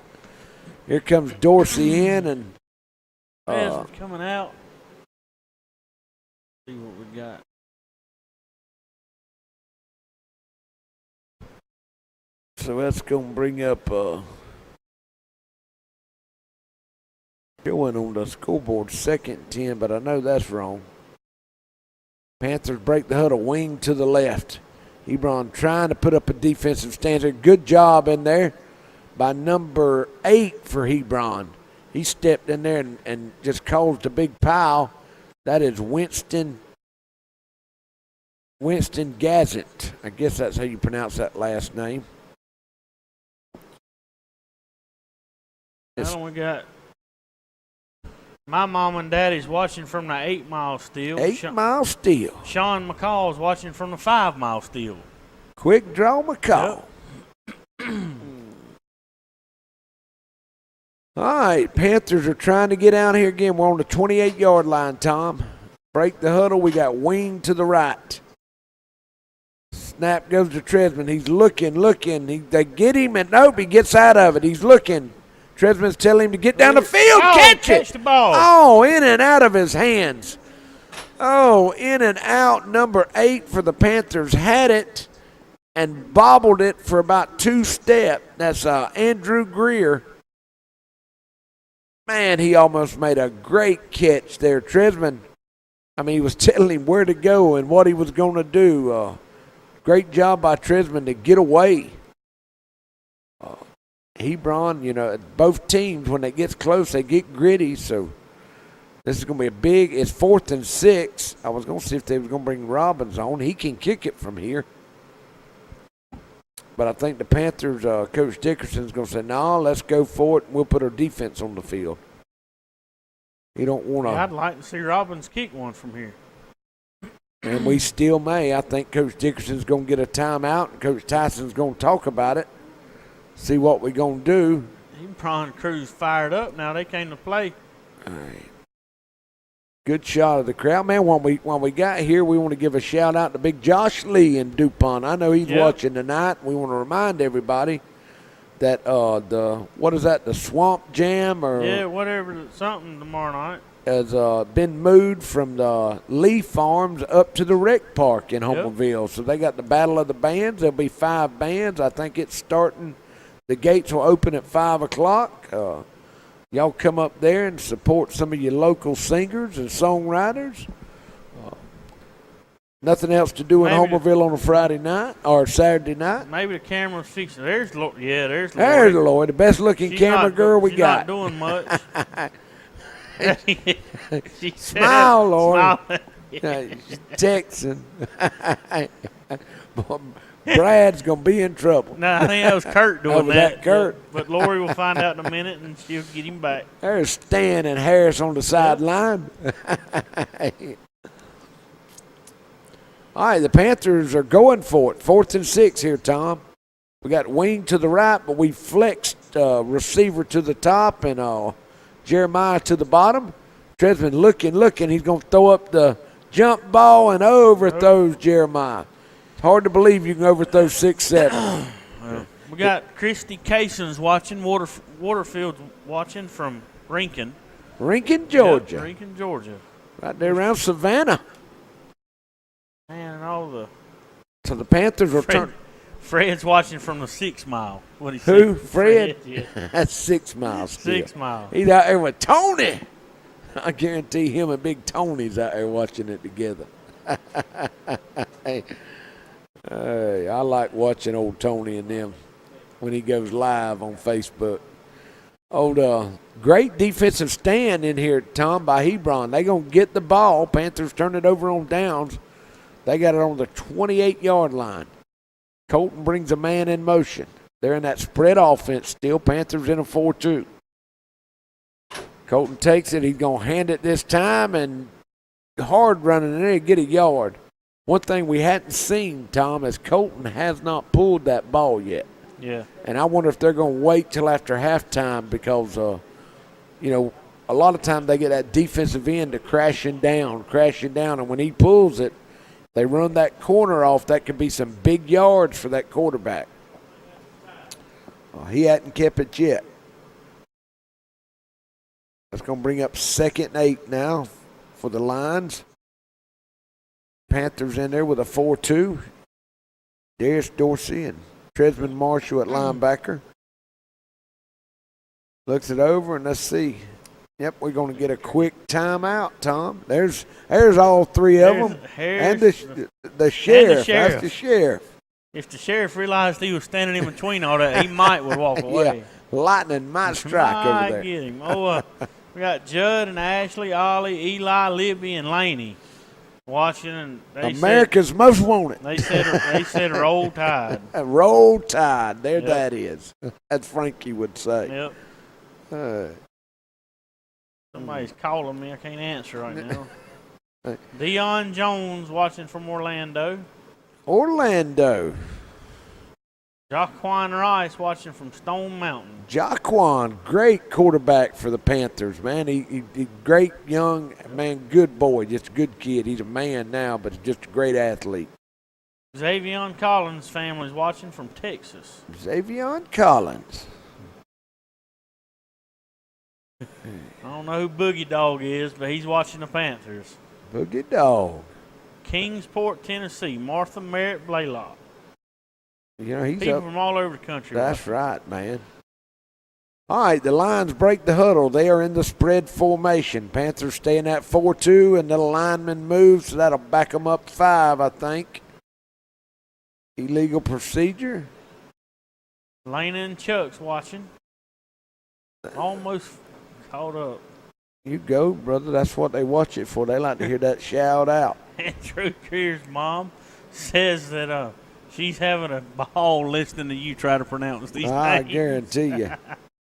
Here comes Dorsey in and coming out. See what we got. so that's going to bring up showing on the scoreboard 2nd and 10, but I know that's wrong. Panthers break the huddle, wing to the left. Hebron trying to put up a defensive stance. Good job in there by number 8 for Hebron. He stepped in there and just caused a big pile. That is Winston Gazant. I guess that's how you pronounce that last name. Now we got my mom and daddy's watching from the 8 Mile Steel. 8 Mile Steel. Sean McCall's watching from the 5 Mile Steel. Quick draw McCall. Yep. All right, Panthers are trying to get out here again. We're on the 28-yard line, Tom. Break the huddle. We got wing to the right. Snap goes to Tresman. He's looking. They get him, and nope, he gets out of it. He's looking. Tresman's telling him to get down the field. Catch the ball. Oh, in and out of his hands. Oh, in and out. Number 8 for the Panthers had it and bobbled it for about 2 steps. That's Andrew Greer. Man, he almost made a great catch there. Tresman, he was telling him where to go and what he was going to do. Great job by Tresman to get away. Hebron, both teams, when they get close, they get gritty. So this is going to be it's 4th and 6. I was going to see if they was going to bring Robbins on. He can kick it from here. But I think the Panthers, Coach Dickerson's going to say, no, let's go for it, and we'll put our defense on the field. He don't want to. I'd like to see Robbins kick one from here. And we still may. I think Coach Dickerson's going to get a timeout, and Coach Tyson's going to talk about it, see what we're going to do. Hebron crew's fired up now. They came to play. All right. Good shot of the crowd, man. When we got here, we want to give a shout out to Big Josh Lee in DuPont. I know he's watching tonight. We want to remind everybody that the Swamp Jam whatever, something tomorrow night has been moved from the Lee Farms up to the rec park in Homerville. So they got the Battle of the Bands. There'll be 5 bands. I think it's starting. The gates will open at 5 o'clock. Y'all come up there and support some of your local singers and songwriters. Nothing else to do in Homerville on a Friday night or Saturday night. Maybe the camera's fixing. There's Lori. There's Lori, the best looking camera girl we got. She's not doing much. Smile, Lori. She's texting. Brad's going to be in trouble. No, I think that was Kurt doing that. Kurt? But Lori will find out in a minute, and she'll get him back. There's Stan and Harris on the sideline. All right, the Panthers are going for it. 4th and 6 here, Tom. We got wing to the right, but we flexed receiver to the top and Jeremiah to the bottom. Tresman looking. He's going to throw up the jump ball and overthrows Jeremiah. It's hard to believe you can overthrow 6'7". We got Christy Casons watching, Waterfield's watching from Rinkin. Rinkin, Georgia. Yep, Rinkin, Georgia. Right there around Savannah. Man, all the... So the Panthers are turning. Fred's watching from the 6 Mile. What he Who? said. Fred? Yeah. That's 6 miles. 6 Mile. He's out there with Tony. I guarantee him and Big Tony's out there watching it together. Hey, I like watching old Tony and them when he goes live on Facebook. Great defensive stand in here, Tom, by Hebron. They going to get the ball. Panthers turn it over on downs. They got it on the 28-yard line. Colton brings a man in motion. They're in that spread offense still. Panthers in a 4-2. Colton takes it. He's going to hand it this time and hard running in there to get a yard. One thing we hadn't seen, Tom, is Colton has not pulled that ball yet. Yeah. And I wonder if they're going to wait till after halftime because, a lot of times they get that defensive end to crashing down. And when he pulls it, they run that corner off. That could be some big yards for that quarterback. He hadn't kept it yet. That's going to bring up 2nd and 8 now for the Lions. Panthers in there with a 4-2. Darius Dorsey and Tresman Marshall at linebacker. Looks it over, and let's see. Yep, we're going to get a quick timeout, Tom. There's all 3 of them. And the sheriff. That's the sheriff. If the sheriff realized he was standing in between all that, he might would walk away. Yeah, lightning might strike over there. Get him. We got Judd and Ashley, Ollie, Eli, Libby, and Laney watching. And America's Most Wanted. They said roll tide. Roll tide. There that is. That's Frankie would say. Yep. Somebody's calling me. I can't answer right now. Deion Jones watching from Orlando. Jaquan Rice watching from Stone Mountain. Jaquan, great quarterback for the Panthers, man. He great young man, good boy, just a good kid. He's a man now, but just a great athlete. Xavion Collins' family's watching from Texas. Xavion Collins. I don't know who Boogie Dog is, but he's watching the Panthers. Boogie Dog. Kingsport, Tennessee. Martha Merritt Blaylock. He's people up from all over the country. That's right, man. All right, the Lions break the huddle. They are in the spread formation. Panthers stay in that 4-2, and the lineman moves, so that'll back them up 5, I think. Illegal procedure. Lena and Chuck's watching. Almost caught up. You go, brother. That's what they watch it for. They like to hear that shout out. Andrew Creer's mom says that she's having a ball listening to you try to pronounce these names. I guarantee you.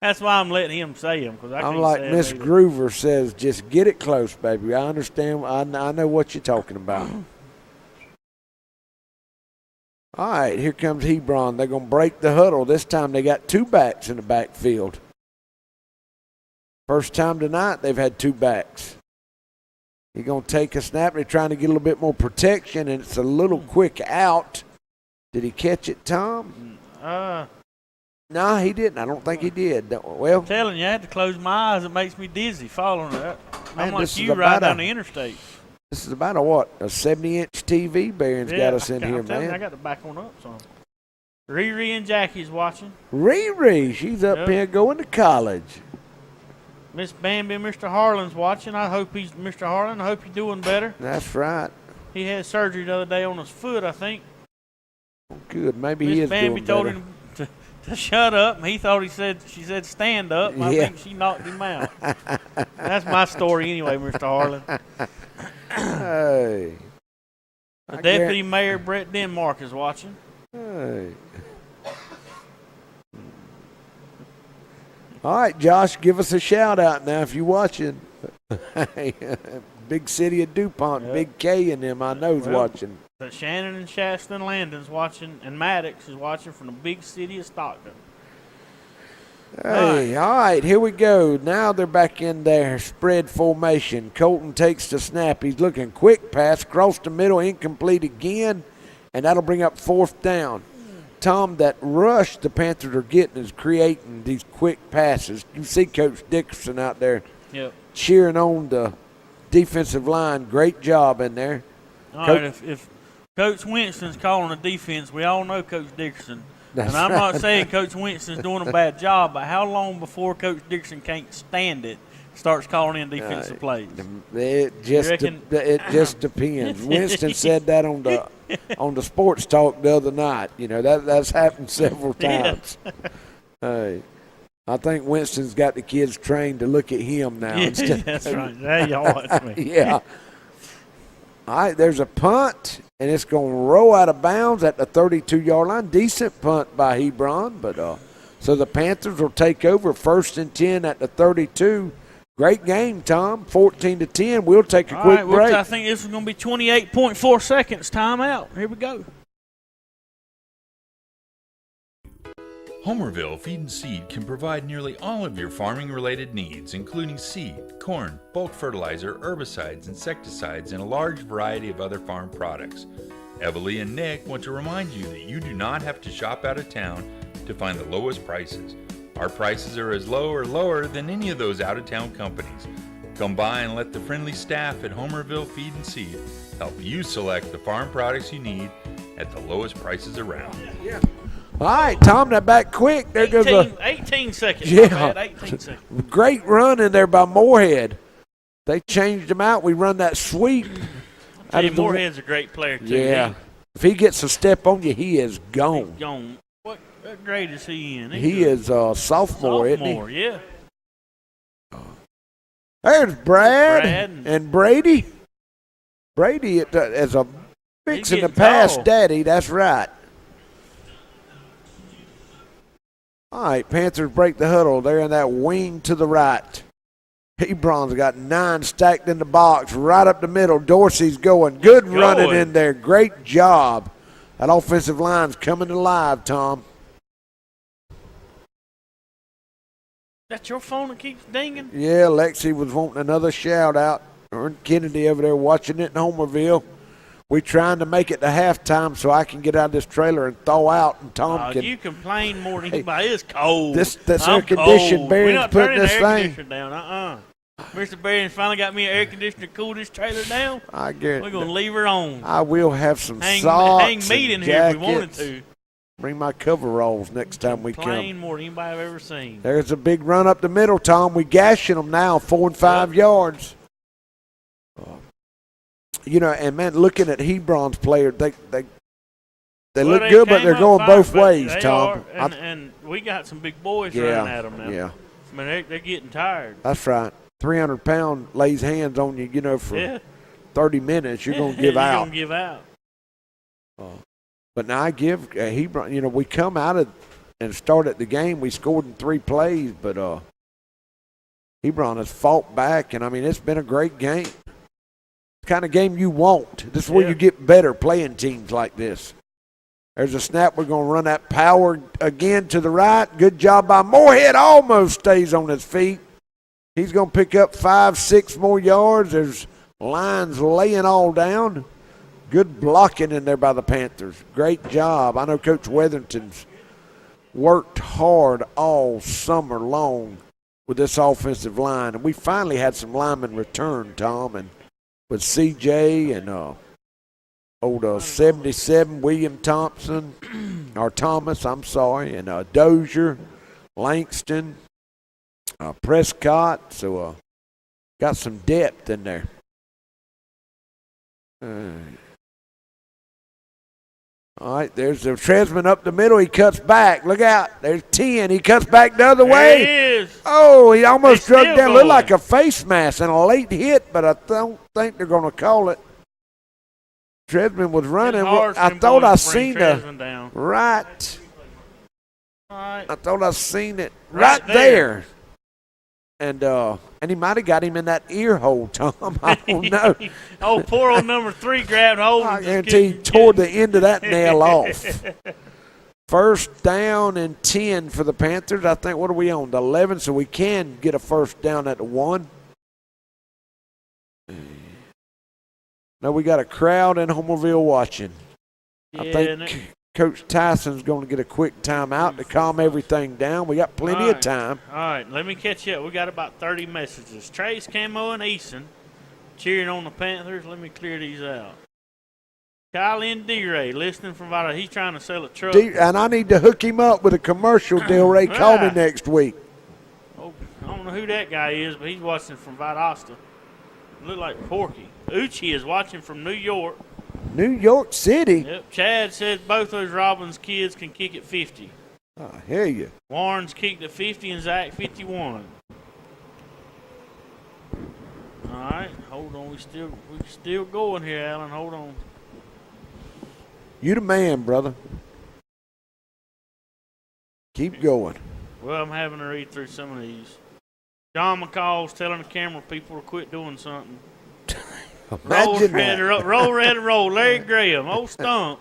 That's why I'm letting him say them. I'm like Miss Groover says, just get it close, baby. I understand. I know what you're talking about. All right, here comes Hebron. They're going to break the huddle. This time they got 2 backs in the backfield. First time tonight they've had 2 backs. He's going to take a snap. They're trying to get a little bit more protection, and it's a little quick out. Did he catch it, Tom? No, he didn't. I don't think he did. Well, I'm telling you, I had to close my eyes. It makes me dizzy following it. I'm like this is you riding about down the interstate. this is about a 70-inch TV Barron's got us in here, I'm telling you, I man. got to back on up some. Riri and Jackie's watching. Riri, she's up Yep. here going to college. Miss Bambi and Mr. Harlan's watching. Mr. Harlan, I hope you're doing better. That's right. He had surgery the other day on his foot, I think. Good. Maybe he Miss is Bambi doing told better. him to shut up, and he thought she said stand up, and I Yeah. think she knocked him out. That's my story anyway, Mr. Harlan. Hey. The Deputy Mayor, Brett Denmark, is watching. Hey. All right, Josh, give us a shout out now if you're watching. Big city of DuPont, Yep. Big K and them, I know is Well, watching. But Shannon and Shasta and Landon's watching, and Maddox is watching from the big city of Stockton. Hey, all right, here we go. Now they're back in their spread formation. Colton takes the snap. He's looking quick pass, cross the middle, incomplete again, and that'll bring up 4th down. Tom, that rush the Panthers are getting is creating these quick passes. You see Coach Dickerson out there Yep. cheering on the defensive line. Great job in there. All right, if Coach Winston's calling the defense, we all know Coach Dickerson. That's and I'm not right. saying Coach Winston's doing a bad job, but how long before Coach Dickerson can't stand it, starts calling in defensive plays? It just reckon? it just depends. Winston said that on the sports talk the other night. You know that's happened several times. Hey, I think Winston's got the kids trained to look at him now. Yeah, instead that's of, right. There y'all watch me. Yeah. All right, there's a punt, and it's going to roll out of bounds at the 32-yard line. Decent punt by Hebron, but so the Panthers will take over 1st and 10 at the 32. Great game, Tom. 14-10. We'll take a All quick right, break. I think this is going to be 28.4 seconds. Time out. Here we go. Homerville Feed and Seed can provide nearly all of your farming-related needs, including seed, corn, bulk fertilizer, herbicides, insecticides, and a large variety of other farm products. Evalie and Nick want to remind you that you do not have to shop out of town to find the lowest prices. Our prices are as low or lower than any of those out-of-town companies. Come by and let the friendly staff at Homerville Feed and Seed help you select the farm products you need at the lowest prices around. All right, Tom, that back quick. There goes a 18 seconds. Yeah. My bad, 18 seconds. great run in there by Moorhead. They changed him out. We run that sweep. Tell you, of the- Moorhead's a great player, too. Yeah. If he gets a step on you, he is He's gone. gone. What grade is he in? He is a sophomore, isn't he? Sophomore, yeah. There's Brad, Brad and Brady. Brady as a fixing to getting pass tall. daddy. That's right. All right, Panthers break the huddle. They're in that wing to the right. Hebron's got 9 stacked in the box, right up the middle. Dorsey's going. Good running in there. Great job. That offensive line's coming alive, Tom. That's your phone that keeps dinging? Yeah, Lexi was wanting another shout out. Ern Kennedy over there watching it in Homerville. We trying to make it to halftime so I can get out of this trailer and thaw out, and Tom can. You complain more than anybody. It's cold. This I'm air conditioned. cold. Barron's We're not putting turning this the air thing. conditioner down. Mr. Barron's finally got me an air conditioner to cool this trailer down. I We're guarantee. going to leave her on. I will have some Hang socks meat in and here if we wanted jackets. to. Bring my coveralls next time we Complain come. more than anybody I've ever seen. There's a big run up the middle, Tom. We gashing them now, 4 and 5 yards. You know, and man, looking at Hebron's player, they Well, look they good, but came they're up going fine, both but ways, they Tom. are, and we got some big boys Yeah, running at them now. yeah, I mean, they're getting tired. that's right. 300-pound lays hands on you, you know, for Yeah. 30 minutes, you're going to give You're out. going to give out. But now I give Hebron, you know, we come out of and started the game. We scored in 3 plays, but Hebron has fought back, and, I mean, it's been a great game. The kind of game you want. This is where Yeah. you get better playing teams like this. There's a snap. We're going to run that power again to the right. Good job by Moorhead. Almost stays on his feet. He's going to pick up 5, 6 more yards. There's Lines laying all down. Good blocking in there by the Panthers. Great job. I know Coach Weatherington's worked hard all summer long with this offensive line. And we finally had some linemen return, Tom, and with CJ and old 77 William Thompson, or Thomas, I'm sorry, and Dozier, Langston, Prescott. So got some depth in there. All right, there's the Tresman up the middle. He cuts back. Look out. There's 10. He cuts back the other way. There he is. Oh, he almost They're struck still down. Looked going. like a face mask and a late hit, but I don't think they're going to call it. Tresman was running. It's hard for I them thought I boys to bring seen the Tresman down. right. All right. I thought I seen it Right right there. And he might have got him in that ear hole, Tom. I don't know. Oh, poor old number 3 grabbed hold. I and just guarantee he couldn't tore get the end of that nail off. First down and 10 for the Panthers. I think, what are we on, the 11? So we can get a first down at the 1. Now we got a crowd in Homerville watching. I Yeah, think Coach Tyson's going to get a quick timeout to calm everything down. We got plenty of time. All right, let me catch you up. We got about 30 messages. Trace, Camo, and Eason cheering on the Panthers. Let me clear these out. Kylie D-Ray listening from about he's trying to sell a truck. And I need to hook him up with a commercial deal. Ray, call me next week. Oh, I don't know who that guy is, but he's watching from Valdosta. Look like Porky. Uchi is watching from New York. New York City. Yep. Chad says both those Robbins kids can kick at 50. I hear you. Warren's kicked at 50 and Zach 51. All right, hold on. We still going here, Alan. Hold on. You the man, brother. Keep going. Well, I'm having to read through some of these. John McCall's telling the camera people to quit doing something. Roll red, roll. Larry Graham, old Stump.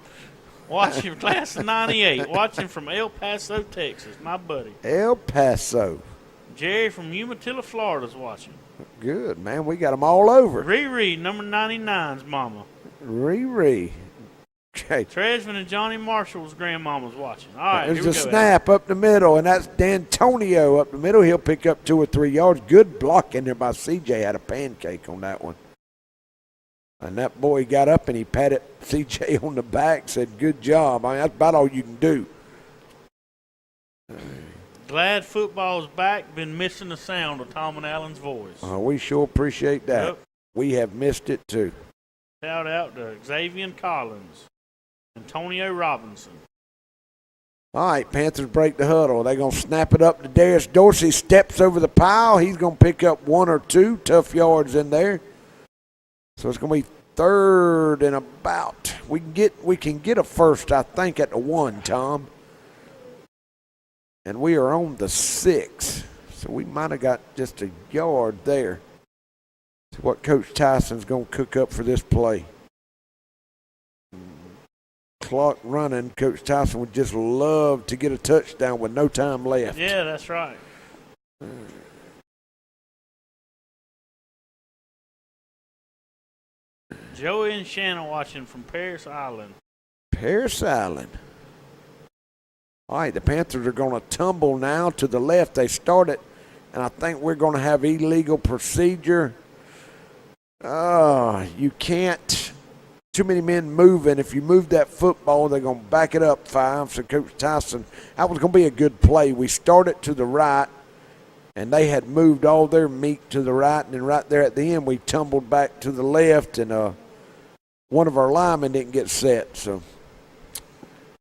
Watching class of 98. Watching from El Paso, Texas. My buddy. El Paso. Jerry from Umatilla, Florida's watching. Good, man. We got them all over. Riri, number 99's mama. Riri. Okay. Tresman and Johnny Marshall's grandmama's watching. All right, There's here we a go, snap up the middle, and that's D'Antonio up the middle. He'll pick up 2 or 3 yards. Good block in there by CJ. Had a pancake on that one. And that boy got up and he patted CJ on the back, said, good job. I mean, that's about all you can do. Glad football's back. Been missing the sound of Tom and Allen's voice. We sure appreciate that. Yep. We have missed it too. Shout out to Xavier Collins, Antonio Robinson. All right, Panthers break the huddle. They're going to snap it up to Darius Dorsey. Steps over the pile. He's going to pick up 1 or 2 tough yards in there. So it's going to be 3rd and about. We can get a first, I think, at the 1, Tom. And we are on the 6. So we might have got just a yard there. That's what Coach Tyson's going to cook up for this play. Clock running. Coach Tyson would just love to get a touchdown with no time left. Yeah, that's right. Joey and Shannon watching from Paris Island. Paris Island. All right, the Panthers are going to tumble now to the left. They started, and I think we're going to have illegal procedure. You can't. Too many men moving. If you move that football, they're going to back it up 5. So Coach Tyson, that was going to be a good play. We started to the right, and they had moved all their meat to the right, and then right there at the end, we tumbled back to the left, and one of our linemen didn't get set. So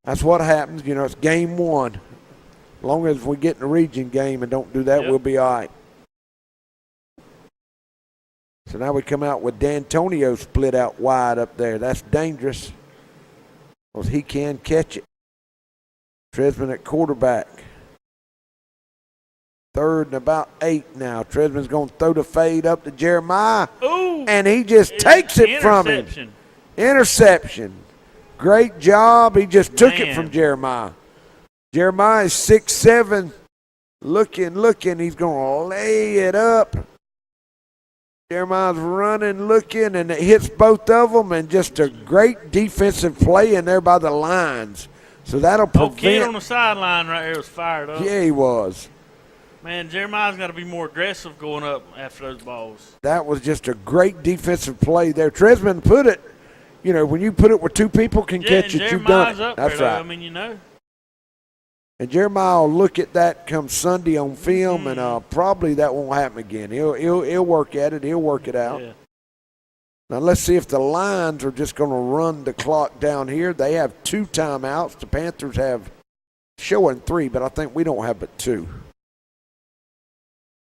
that's what happens. You know, it's game 1. As long as we get in the region game and don't do that, We'll be all right. So now we come out with D'Antonio split out wide up there. That's dangerous because he can catch it. Tresman at quarterback. 3rd and about 8 now. Tresman's going to throw the fade up to Jeremiah. Ooh, and he just takes it from him. Interception. Great job. He just took it from Jeremiah. Jeremiah is 6'7", looking. He's going to lay it up. Jeremiah's running, looking, and it hits both of them, and just a great defensive play in there by the lines. So that'll prevent. Kid on the sideline right here was fired up. Yeah, he was. Man, Jeremiah's got to be more aggressive going up after those balls. That was just a great defensive play there. Tresman put it, when you put it where two people can catch it, you've done it. Up That's there, right. I mean, And Jeremiah will look at that come Sunday on film, and probably that won't happen again. He'll work at it. He'll work it out. Yeah. Now let's see if the Lions are just going to run the clock down here. They have 2 timeouts. The Panthers have showing 3, but I think we don't have but 2.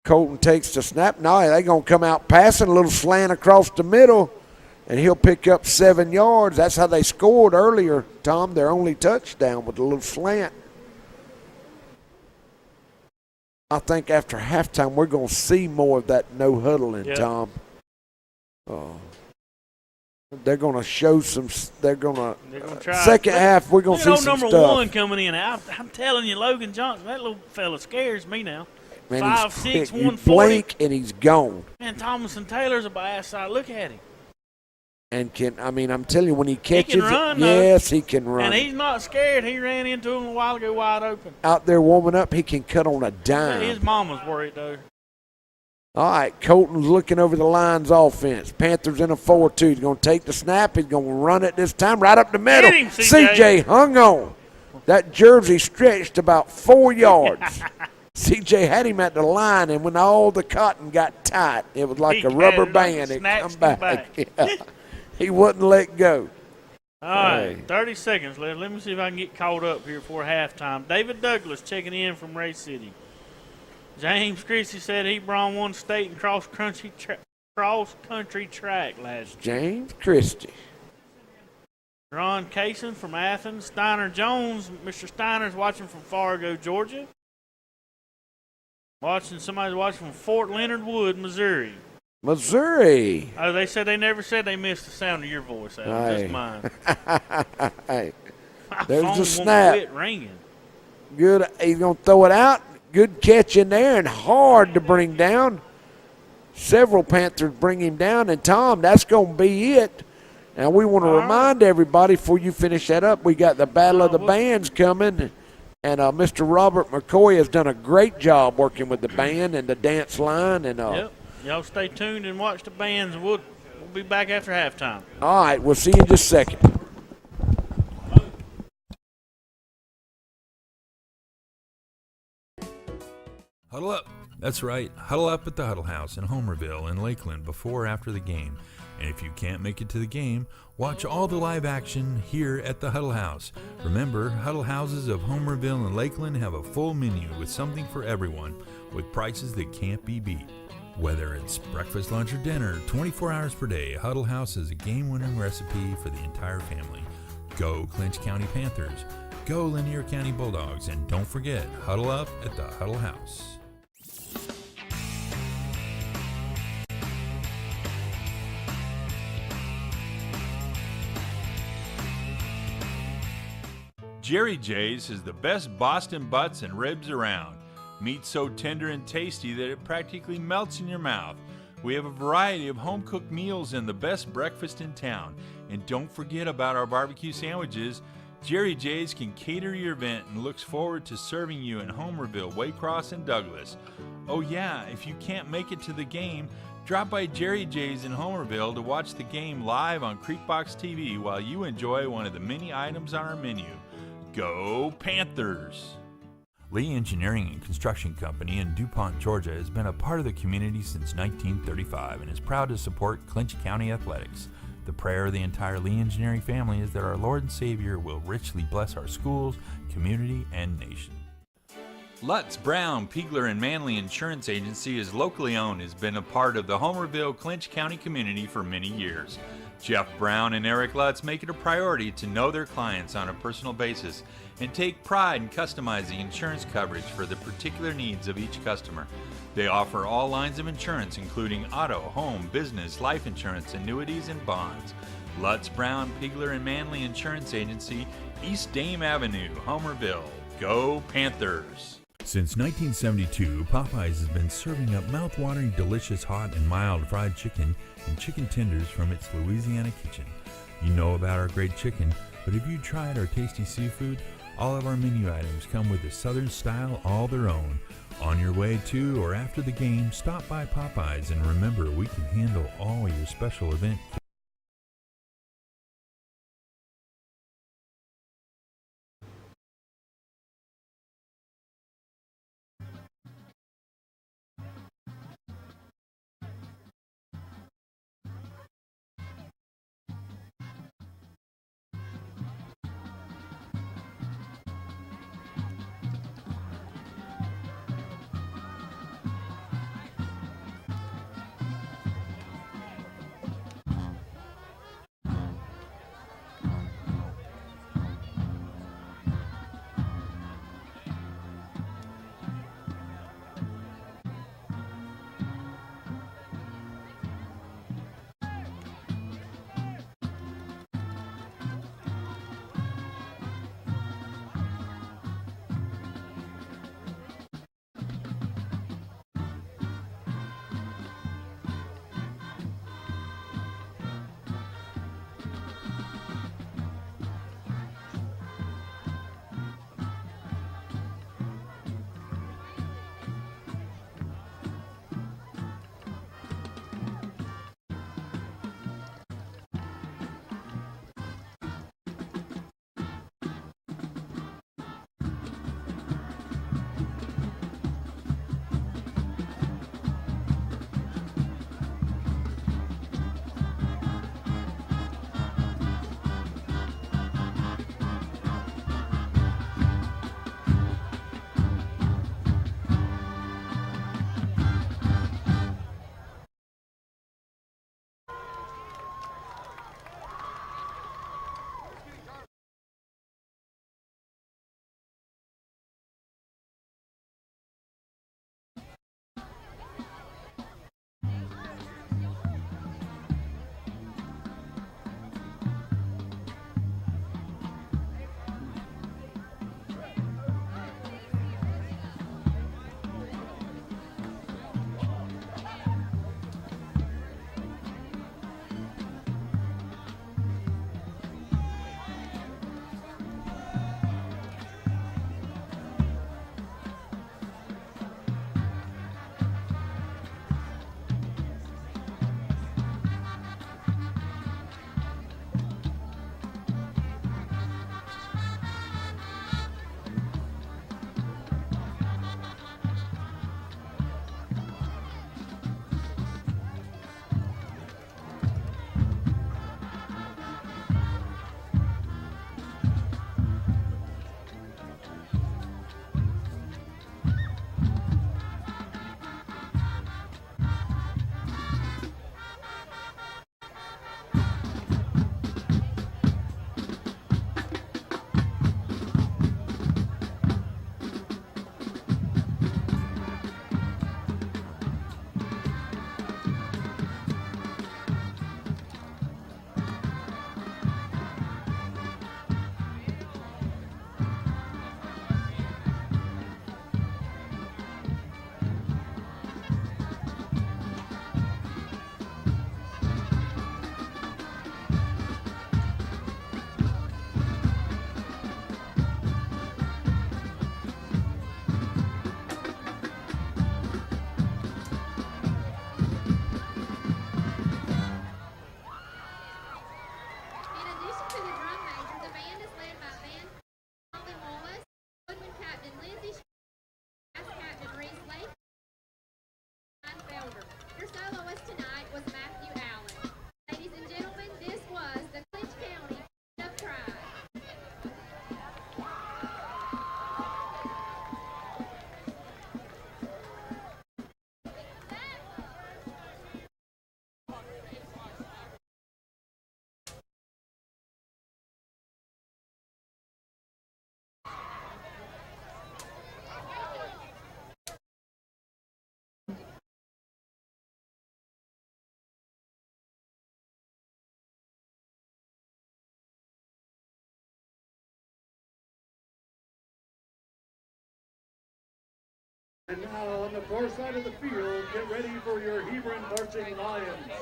Colton takes the snap. No, they're going to come out passing, a little slant across the middle, and he'll pick up 7 yards. That's how they scored earlier, Tom, their only touchdown with a little slant. I think after halftime we're going to see more of that no huddling, Tom. They're going to show some. They're going to try. Second half we're going to see some number stuff. One coming in. I'm telling you, Logan Johnson, that little fella scares me now. Man, 5'6", you 140. blink and he's gone. Man, Thomason Taylor's a bad side. Look at him. And I'm telling you, when he catches he can run, yes, he can run. And he's not scared. He ran into him a while ago wide open. Out there warming up, he can cut on a dime. His mama's worried, though. All right, Colton's looking over the Lions offense. Panthers in a 4-2. He's going to take the snap. He's going to run it this time right up the middle. Get him, CJ. CJ hung on. That jersey stretched about 4 yards. CJ had him at the line, and when all the cotton got tight, it was like a rubber band. It come back. Yeah. He wouldn't let go. All right, 30 seconds left. Let me see if I can get caught up here before halftime. David Douglas checking in from Ray City. James Christie said Hebron won state and cross-country track last year. James Christie. Ron Kaysen from Athens. Steiner Jones. Mr. Steiner's watching from Fargo, Georgia. Somebody's watching from Fort Leonard Wood, Missouri. Missouri. Oh, they said they never said they missed the sound of your voice. Just mine. Hey. My There's phone the snap. won't quit ringing. Good. He's going to throw it out. Good catch in there and hard to bring down. Several Panthers bring him down. And, Tom, that's going to be it. Now, we want to remind everybody before you finish that up, we got the Battle of the Bands coming. And Mr. Robert McCoy has done a great job working with the band and the dance line. And Yep. Y'all stay tuned and watch the bands. We'll be back after halftime. All right. We'll see you in just a second. Huddle up. That's right. Huddle up at the Huddle House in Homerville and Lakeland before or after the game. And if you can't make it to the game, watch all the live action here at the Huddle House. Remember, Huddle Houses of Homerville and Lakeland have a full menu with something for everyone, with prices that can't be beat. Whether it's breakfast, lunch, or dinner, 24 hours per day, Huddle House is a game-winning recipe for the entire family. Go Clinch County Panthers. Go Lanier County Bulldogs. And don't forget, huddle up at the Huddle House. Jerry J's is the best Boston butts and ribs around. Meat so tender and tasty that it practically melts in your mouth. We have a variety of home-cooked meals and the best breakfast in town. And don't forget about our barbecue sandwiches. Jerry J's can cater your event and looks forward to serving you in Homerville, Waycross, and Douglas. Oh yeah, if you can't make it to the game, drop by Jerry J's in Homerville to watch the game live on CreekboxTV while you enjoy one of the many items on our menu. Go Panthers! Lee Engineering and Construction Company in DuPont, Georgia has been a part of the community since 1935 and is proud to support Clinch County athletics. The prayer of the entire Lee Engineering family is that our Lord and Savior will richly bless our schools, community, and nation. Lutz, Brown, Piegler, and Manley Insurance Agency is locally owned and has been a part of the Homerville, Clinch County community for many years. Jeff Brown and Eric Lutz make it a priority to know their clients on a personal basis and take pride in customizing insurance coverage for the particular needs of each customer. They offer all lines of insurance, including auto, home, business, life insurance, annuities, and bonds. Lutz, Brown, Piegler, and Manley Insurance Agency, East Dame Avenue, Homerville. Go Panthers! Since 1972, Popeyes has been serving up mouth-watering, delicious, hot, and mild fried chicken and chicken tenders from its Louisiana kitchen. You know about our great chicken, but have you tried our tasty seafood? All of our menu items come with a Southern style all their own. On your way to or after the game, stop by Popeyes, and remember, we can handle all your special event. And now on the far side of the field, get ready for your Hebron Marching Lions.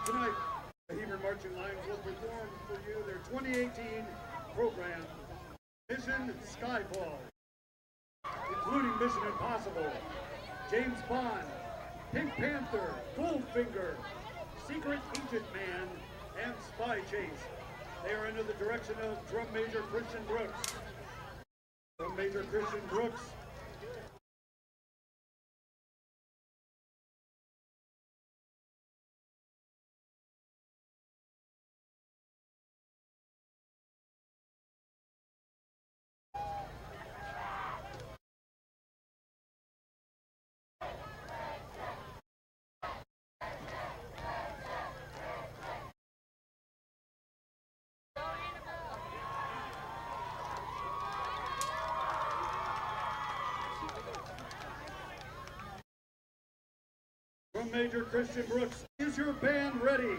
Tonight, the Hebron Marching Lions will perform for you their 2018 program, Mission Skyfall, including Mission Impossible, James Bond, Pink Panther, Goldfinger, Secret Agent Man, and Spy Chase. They are under the direction of Drum Major Christian Brooks. Drum Major Christian Brooks. Drum Major Christian Brooks, is your band ready?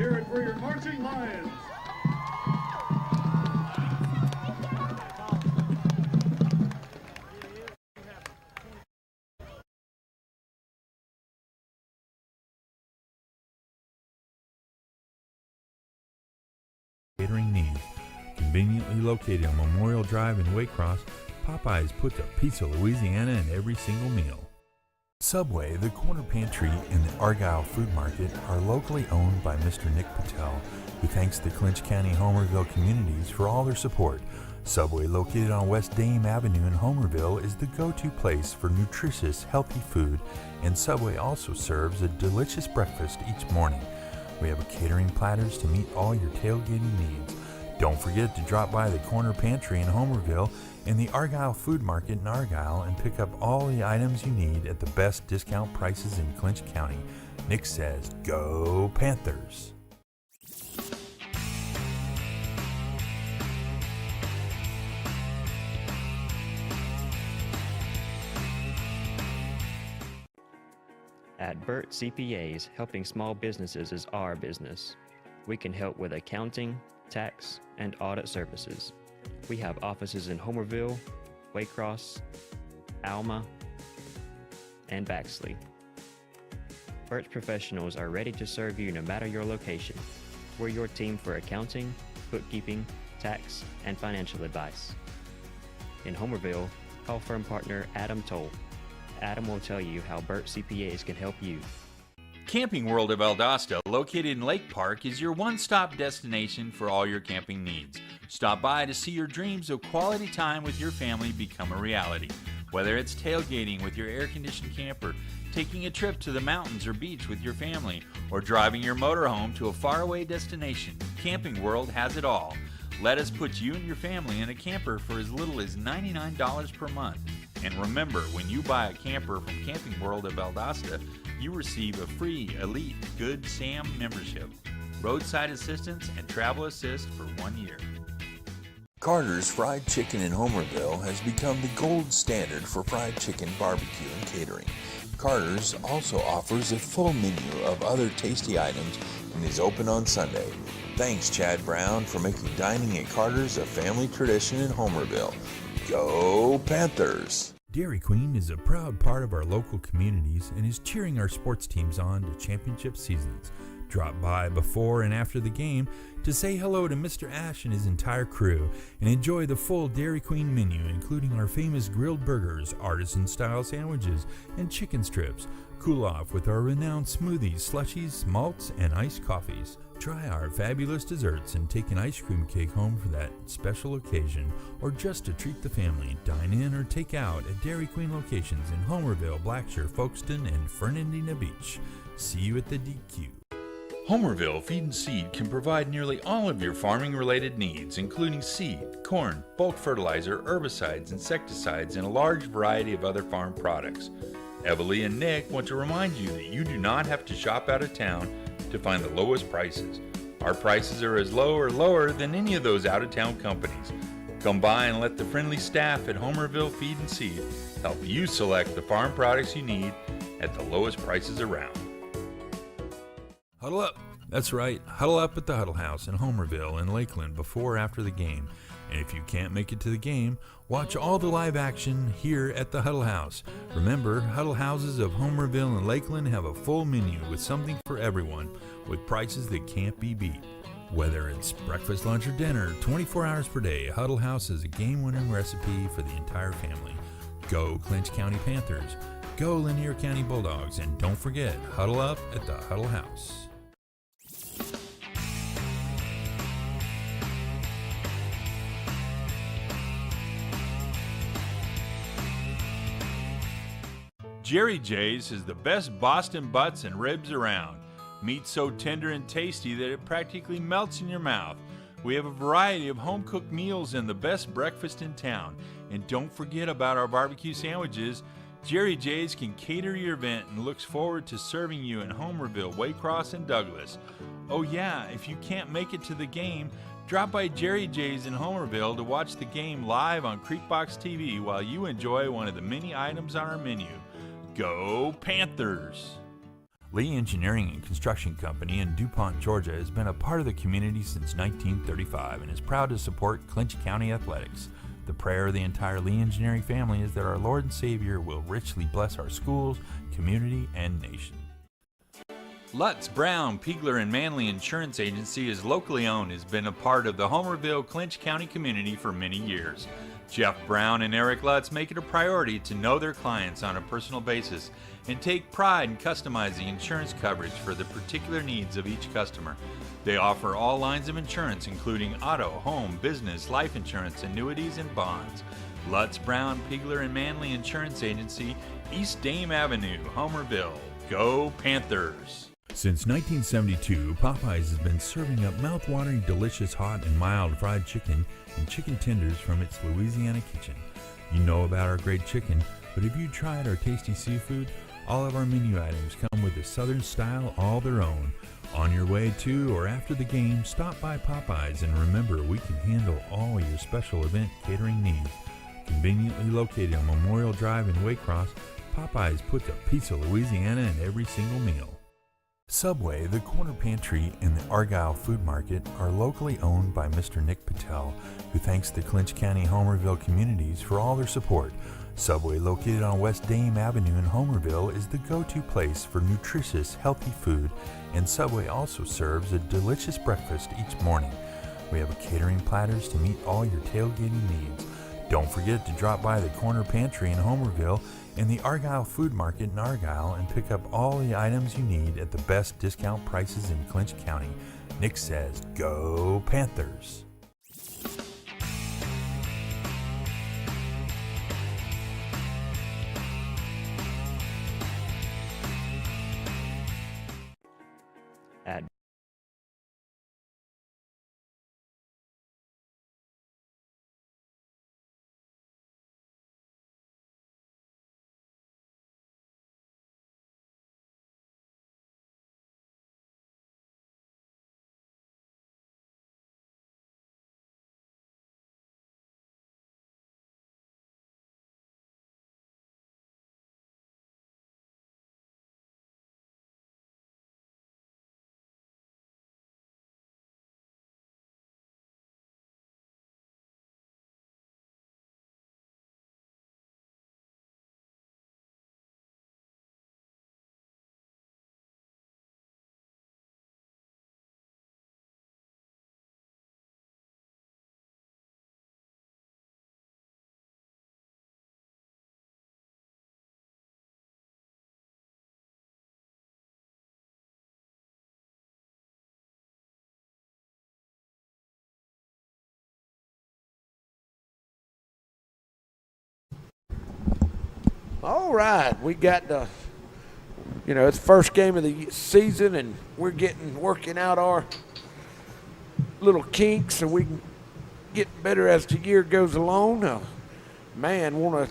hear it for your marching lions. Catering needs. Conveniently located on Memorial Drive in Waycross, Popeyes puts a piece of Louisiana in every single meal. Subway, the Corner Pantry, and the Argyle Food Market are locally owned by Mr. Nick Patel, who thanks the Clinch County Homerville communities for all their support. Subway, located on West Dame Avenue in Homerville, is the go-to place for nutritious, healthy food, and Subway also serves a delicious breakfast each morning. We have catering platters to meet all your tailgating needs. Don't forget to drop by the Corner Pantry in Homerville and the Argyle Food Market in Argyle and pick up all the items you need at the best discount prices in Clinch County. Nick says, go Panthers! At Burt CPAs, helping small businesses is our business. We can help with accounting, tax, and audit services. We have offices in Homerville, Waycross, Alma, and Baxley. Burt's professionals are ready to serve you no matter your location. We're your team for accounting, bookkeeping, tax, and financial advice. In Homerville, call firm partner Adam Toll. Adam will tell you how Burt CPAs can help you. Camping World of Valdosta, located in Lake Park, is your one-stop destination for all your camping needs. Stop by to see your dreams of quality time with your family become a reality. Whether it's tailgating with your air-conditioned camper, taking a trip to the mountains or beach with your family, or driving your motorhome to a faraway destination, Camping World has it all. Let us put you and your family in a camper for as little as $99 per month. And remember, when you buy a camper from Camping World of Valdosta, you receive a free Elite Good Sam membership, roadside assistance, and travel assist for 1 year. Carter's Fried Chicken in Homerville has become the gold standard for fried chicken barbecue and catering. Carter's also offers a full menu of other tasty items and is open on Sunday. Thanks, Chad Brown, for making dining at Carter's a family tradition in Homerville. Go Panthers! Dairy Queen is a proud part of our local communities and is cheering our sports teams on to championship seasons. Drop by before and after the game to say hello to Mr. Ash and his entire crew and enjoy the full Dairy Queen menu, including our famous grilled burgers, artisan-style sandwiches, and chicken strips. Cool off with our renowned smoothies, slushies, malts, and iced coffees. Try our fabulous desserts and take an ice cream cake home for that special occasion, or just to treat the family. Dine in or take out at Dairy Queen locations in Homerville, Blackshear, Folkestone, and Fernandina Beach. See you at the DQ. Homerville Feed and Seed can provide nearly all of your farming-related needs, including seed, corn, bulk fertilizer, herbicides, insecticides, and a large variety of other farm products. Evalie and Nick want to remind you that you do not have to shop out of town to find the lowest prices. Our prices are as low or lower than any of those out-of-town companies. Come by and let the friendly staff at Homerville Feed and Seed help you select the farm products you need at the lowest prices around. Huddle up. That's right. Huddle up at the Huddle House in Homerville and Lakeland before or after the game. And if you can't make it to the game, watch all the live action here at the Huddle House. Remember, Huddle Houses of Homerville and Lakeland have a full menu with something for everyone, with prices that can't be beat. Whether it's breakfast, lunch, or dinner, 24 hours per day, Huddle House is a game-winning recipe for the entire family. Go Clinch County Panthers. Go Lanier County Bulldogs. And don't forget, huddle up at the Huddle House. Jerry J's is the best Boston butts and ribs around. Meat so tender and tasty that it practically melts in your mouth. We have a variety of home-cooked meals and the best breakfast in town. And don't forget about our barbecue sandwiches. Jerry J's can cater your event and looks forward to serving you in Homerville, Waycross, and Douglas. Oh yeah, if you can't make it to the game, drop by Jerry J's in Homerville to watch the game live on CreekboxTV while you enjoy one of the many items on our menu. Go Panthers! Lee Engineering and Construction Company in DuPont, Georgia has been a part of the community since 1935 and is proud to support Clinch County athletics. The prayer of the entire Lee Engineering family is that our Lord and Savior will richly bless our schools, community, and nation. Lutz, Brown, Piegler, and Manley Insurance Agency is locally owned, has been a part of the Homerville, Clinch County community for many years. Jeff Brown and Eric Lutz make it a priority to know their clients on a personal basis and take pride in customizing insurance coverage for the particular needs of each customer. They offer all lines of insurance, including auto, home, business, life insurance, annuities, and bonds. Lutz, Brown, Piegler, and Manley Insurance Agency, East Dame Avenue, Homerville. Go Panthers! Since 1972, Popeyes has been serving up mouth-watering, delicious, hot and mild fried chicken and chicken tenders from its Louisiana kitchen. You know about our great chicken, but have you tried our tasty seafood? All of our menu items come with a southern style all their own. On your way to or after the game, stop by Popeyes and remember we can handle all your special event catering needs. Conveniently located on Memorial Drive in Waycross, Popeyes puts a piece of Louisiana in every single meal. Subway, the Corner Pantry, and the Argyle Food Market are locally owned by Mr. Nick Patel, who thanks the Clinch County Homerville communities for all their support. Subway, located on West Dame Avenue in Homerville, is the go-to place for nutritious, healthy food, and Subway also serves a delicious breakfast each morning. We have catering platters to meet all your tailgating needs. Don't forget to drop by the Corner Pantry in Homerville and the Argyle Food Market in Argyle and pick up all the items you need at the best discount prices in Clinch County. Nick says, go Panthers! At All right, we got the, it's the first game of the season, and we're working out our little kinks so we can get better as the year goes along. A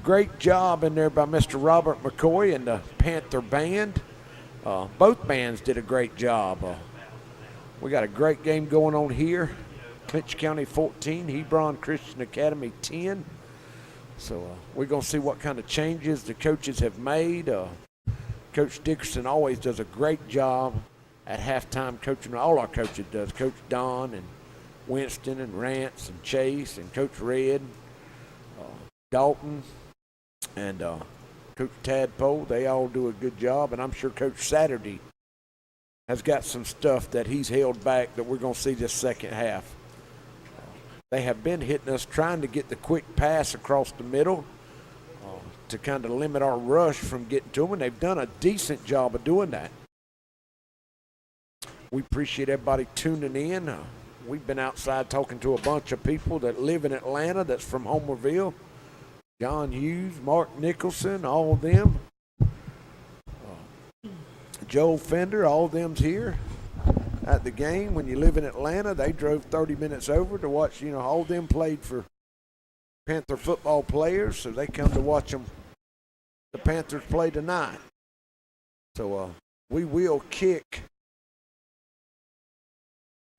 great job in there by Mr. Robert McCoy and the Panther Band. Both bands did a great job. We got a great game going on here. Clinch County 14, Hebron Christian Academy 10. So we're going to see what kind of changes the coaches have made. Coach Dickerson always does a great job at halftime coaching. All our coaches does. Coach Don and Winston and Rance and Chase and Coach Red, Dalton, and Coach Tadpole. They all do a good job. And I'm sure Coach Saturday has got some stuff that he's held back that we're going to see this second half. They have been hitting us trying to get the quick pass across the middle to kind of limit our rush from getting to them, and they've done a decent job of doing that. We appreciate everybody tuning in. We've been outside talking to a bunch of people that live in Atlanta that's from Homerville. John Hughes, Mark Nicholson, all of them. Joel Fender, all of them's here at the game. When you live in Atlanta, they drove 30 minutes over to watch, all of them played for Panther football players, so they come to watch the Panthers play tonight. So we will kick.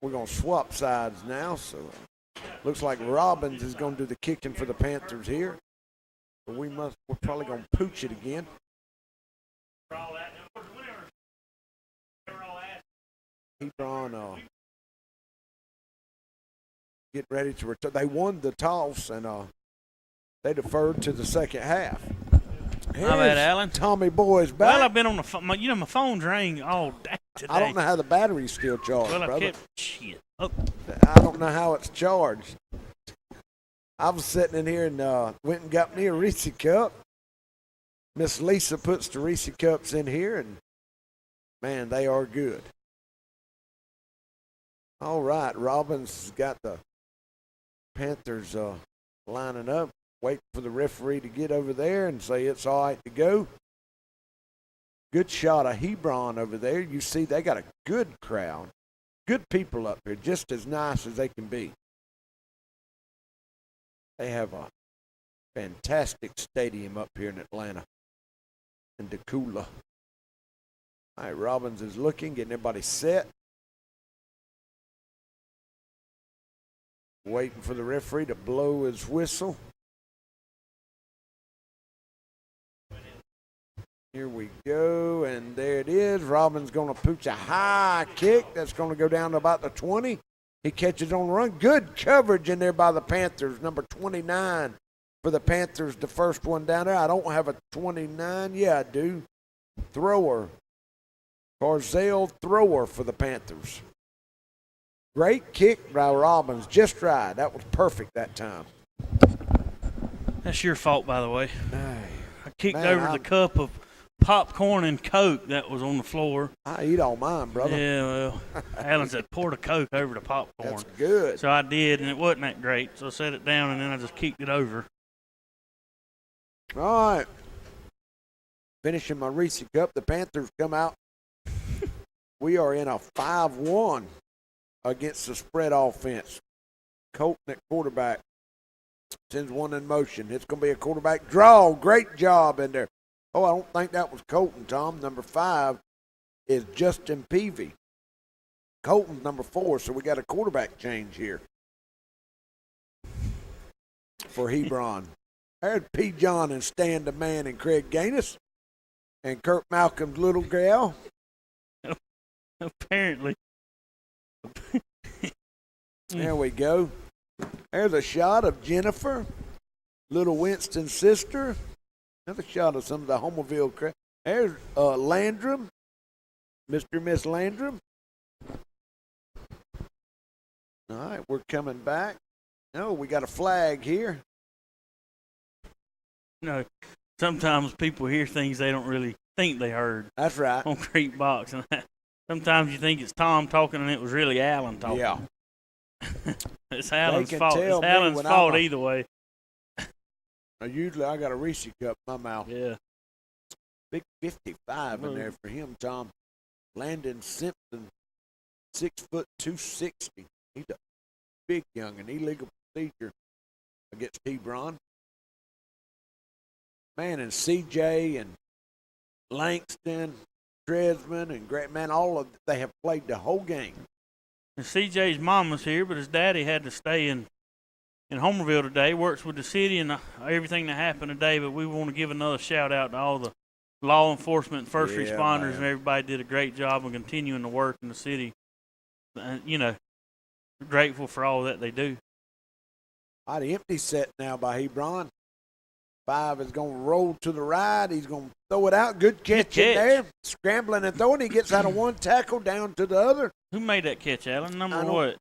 We're going to swap sides now, so looks like Robbins is going to do the kicking for the Panthers here. But we're probably going to pooch it again. Hebron getting ready to return. They won the toss, and they deferred to the second half. My bad, Alan. Tommy Boy's back. Well, I've been on the phone. You know, my phone's rang all day today. I don't know how the battery's still charged, Well, I brother. kept shit. Oh, I don't know how it's charged. I was sitting in here and went and got me a Reese cup. Miss Lisa puts the Reese cups in here, and man, they are good. All right, Robbins has got the Panthers lining up, waiting for the referee to get over there and say it's all right to go. Good shot of Hebron over there. You see, they got a good crowd. Good people up here, just as nice as they can be. They have a fantastic stadium up here in Atlanta, in Decula. All right, Robbins is looking, getting everybody set. Waiting for the referee to blow his whistle. Here we go, and there it is. Robbins going to pooch a high kick. That's going to go down to about the 20. He catches on the run. Good coverage in there by the Panthers. Number 29 for the Panthers, the first one down there. I don't have a 29. Yeah, I do. Thrower. Barzell Thrower for the Panthers. Great kick by Robbins. Just right. That was perfect that time. that's your fault, by the way. Hey, I kicked man, over the cup of popcorn and Coke that was on the floor. I eat all mine, brother. Yeah, well, Alan said pour the Coke over the popcorn. That's good. So I did, and it wasn't that great. So I set it down, and then I just kicked it over. All right. Finishing my Reese Cup. The Panthers come out. We are in a 5-1 against the spread offense. Colton at quarterback sends one in motion. It's going to be a quarterback draw. Great job in there. Oh, I don't think that was Colton, Tom. Number 5 is Justin Peavy. Colton's number 4, so we got a quarterback change here for Hebron. There's P. John and Stan the Man and Craig Gaines and Kurt Malcolm's little gal. Apparently. There we go. There's a shot of Jennifer, little Winston's sister. Another shot of some of the Homerville crowd. There's Landrum, Mr. and Miss Landrum. All right, we're coming back. No, we got a flag here. No, sometimes people hear things they don't really think they heard That's right. on Creekbox. And sometimes you think it's Tom talking, and it was really Alan talking. Yeah. It's Alan's can fault. tell It's me Alan's when fault I'm a- either way. Usually I got a Reese cup in my mouth. Yeah. Big 55 in there for him, Tom. Landon Simpson, 6 foot 260. He's a big young and illegal procedure against Hebron. Man, and CJ and Langston, Dresman, and Grant, man, all of they have played the whole game. And CJ's mom was here, but his daddy had to stay in Homerville today. Works with the city and everything that happened today. But we want to give another shout out to all the law enforcement, first responders, and everybody did a great job of continuing to work in the city. You know, grateful for all that they do. All right, empty set now by Hebron. 5 is going to roll to the right. He's going to throw it out. Good catch in there. Scrambling and throwing. He gets out of one tackle down to the other. Who made that catch, Alan? Number what?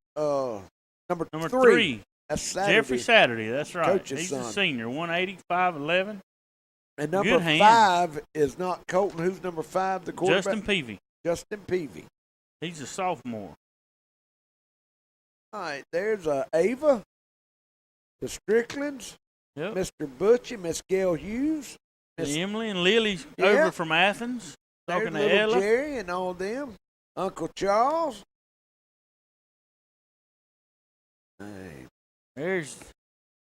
Number 3. That's Saturday. Jeffrey Saturday. That's right. Coach's He's son. a senior, 185-11. And number Good hand. 5 is not Colton. Who's number 5? The quarterback? Justin Peavy. Justin Peavy. He's a sophomore. All right, there's Ava, the Stricklands, Yep. Mr. Butchie, Miss Gail Hughes. Emily and Lily's Yeah. over from Athens. There's Talking to little Ella. Jerry and all them. Uncle Charles. Hey, There's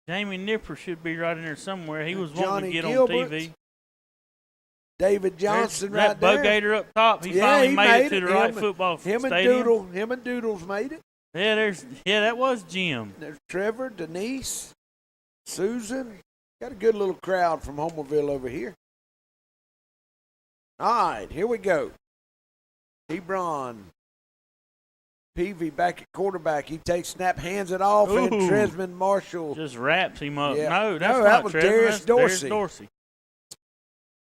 Jamie Nipper should be right in there somewhere. He was wanting Johnny to get Gilbert. on TV. David Johnson There's right that there. Bogator up top. He Yeah, finally he made it to it. the right Him- football Him and stadium. Doodles made it. Yeah, that was Jim. There's Trevor, Denise, Susan. Got a good little crowd from Homerville over here. All right, here we go. Hebron Peavy back at quarterback. He takes snap, hands it off, and Ooh. Tresman Marshall. Just wraps him up. Yeah. No, that's No, not that was Trevor. Darius That's Dorsey. Darius Dorsey.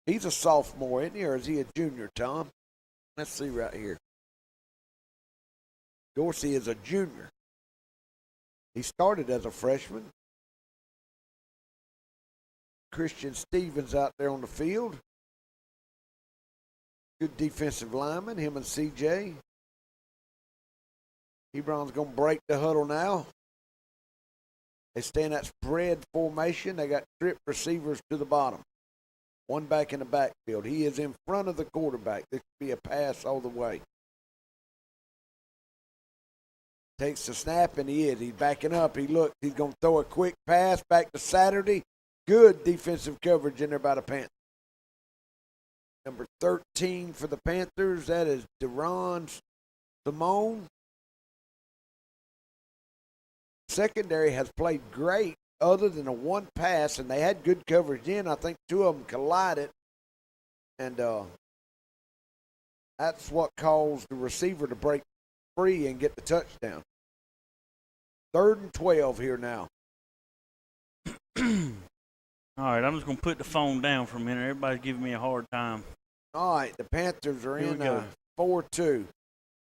He's a sophomore, isn't he, or is he a junior, Tom? Let's see right here. Dorsey is a junior. He started as a freshman. Christian Stevens out there on the field. Good defensive lineman, him and CJ. Hebron's going to break the huddle now. They stay in that spread formation. They got strip receivers to the bottom. One back in the backfield. He is in front of the quarterback. This could be a pass all the way. Takes the snap, and he is. He's backing up. He's going to throw a quick pass back to Saturday. Good defensive coverage in there by the Panthers. Number 13 for the Panthers, that is Deron Simone. Secondary has played great other than a one pass, and they had good coverage in. I think two of them collided, and that's what caused the receiver to break free and get the touchdown. 3rd and 12 here now. All right, I'm just going to put the phone down for a minute. Everybody's giving me a hard time. All right, the Panthers are Here we in go. 4-2.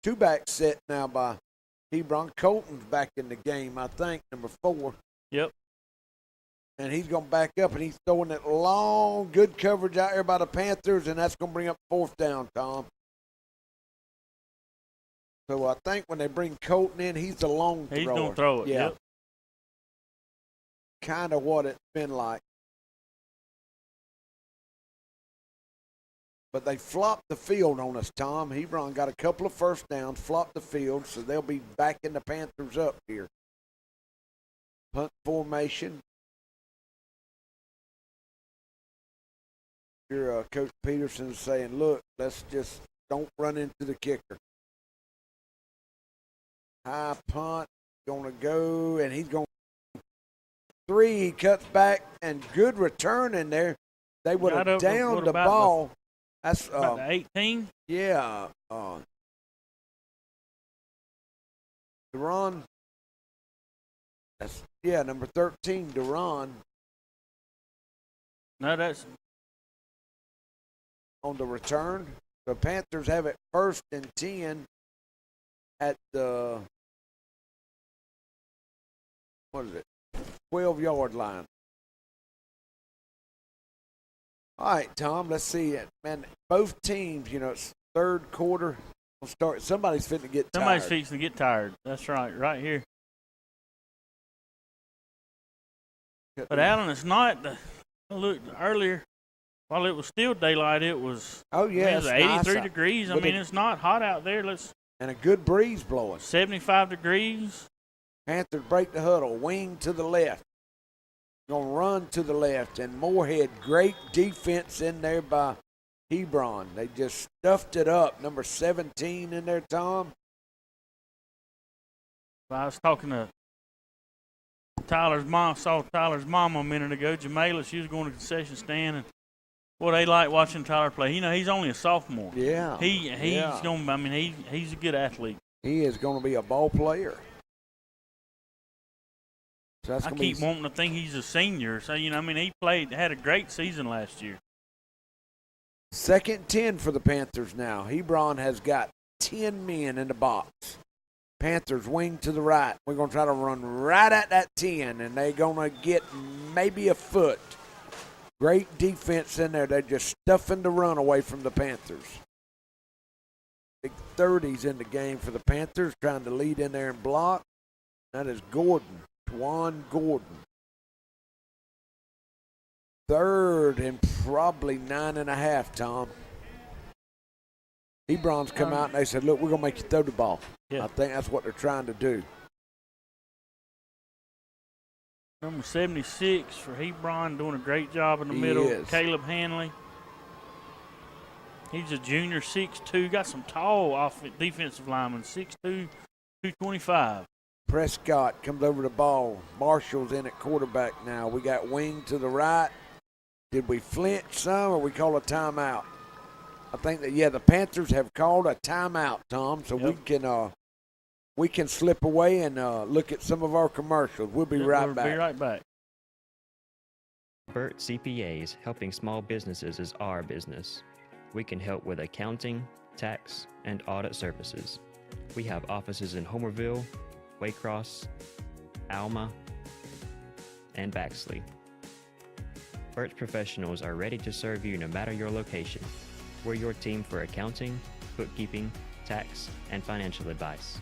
Two-back set now by Hebron. Colton's back in the game, I think, number 4. Yep. And he's going to back up, and he's throwing that long, good coverage out there by the Panthers, and that's going to bring up 4th down, Tom. So I think when they bring Colton in, he's the long thrower. He's going to throw it. Yeah. Yep. Kind of what it's been like. But they flopped the field on us, Tom. Hebron got a couple of first downs, flopped the field, so they'll be backing the Panthers up here. Punt formation. Your Coach Peterson's saying, look, let's just don't run into the kicker. High punt, going to go, and he's going to 3. He cuts back, and good return in there. They would have downed the ball. That's about the 18. Yeah. Deron. That's number 13, Deron. No, that's on the return. The Panthers have it 1st and 10 at the 12-yard line. All right, Tom, let's see it. Man, both teams, it's 3rd quarter. We'll start. Somebody's fixing to get tired. Somebody's fixing to get tired. That's right here. But Alan, it's not. Look, earlier, while it was still daylight, it was. Oh yeah, it was 83 degrees. But I mean, it's not hot out there. And a good breeze blowing. 75 degrees. Panthers break the huddle, wing to the left. Going to run to the left, and Moorhead, great defense in there by Hebron. They just stuffed it up. Number 17 in there, Tom. I was talking to Tyler's mom, saw Tyler's mom a minute ago, Jamela. She was going to the concession stand, and they like watching Tyler play. He's only a sophomore. Yeah. He's going to, I mean, he's a good athlete. He is going to be a ball player. So that's I keep wanting to think he's a senior. So, he had a great season last year. 2nd and 10 for the Panthers now. Hebron has got 10 men in the box. Panthers wing to the right. We're going to try to run right at that 10, and they're going to get maybe a foot. Great defense in there. They're just stuffing the run away from the Panthers. Big 30s in the game for the Panthers, trying to lead in there and block. That is Gordon. Juan Gordon. 3rd and probably 9.5, Tom. Hebron's come out and they said, look, we're going to make you throw the ball. Yeah. I think that's what they're trying to do. Number 76 for Hebron, doing a great job in the He middle. is. Caleb Hanley. He's a junior, 6'2", got some tall defensive linemen, 6'2", 225. Prescott comes over the ball. Marshall's in at quarterback now. We got wing to the right. Did we flinch some or we call a timeout? I think that, the Panthers have called a timeout, Tom, so we can we can slip away and look at some of our commercials. We'll be right We'll back. be right back. Burt CPAs, helping small businesses is our business. We can help with accounting, tax, and audit services. We have offices in Homerville, Waycross, Alma, and Baxley. Burt's professionals are ready to serve you no matter your location. We're your team for accounting, bookkeeping, tax, and financial advice.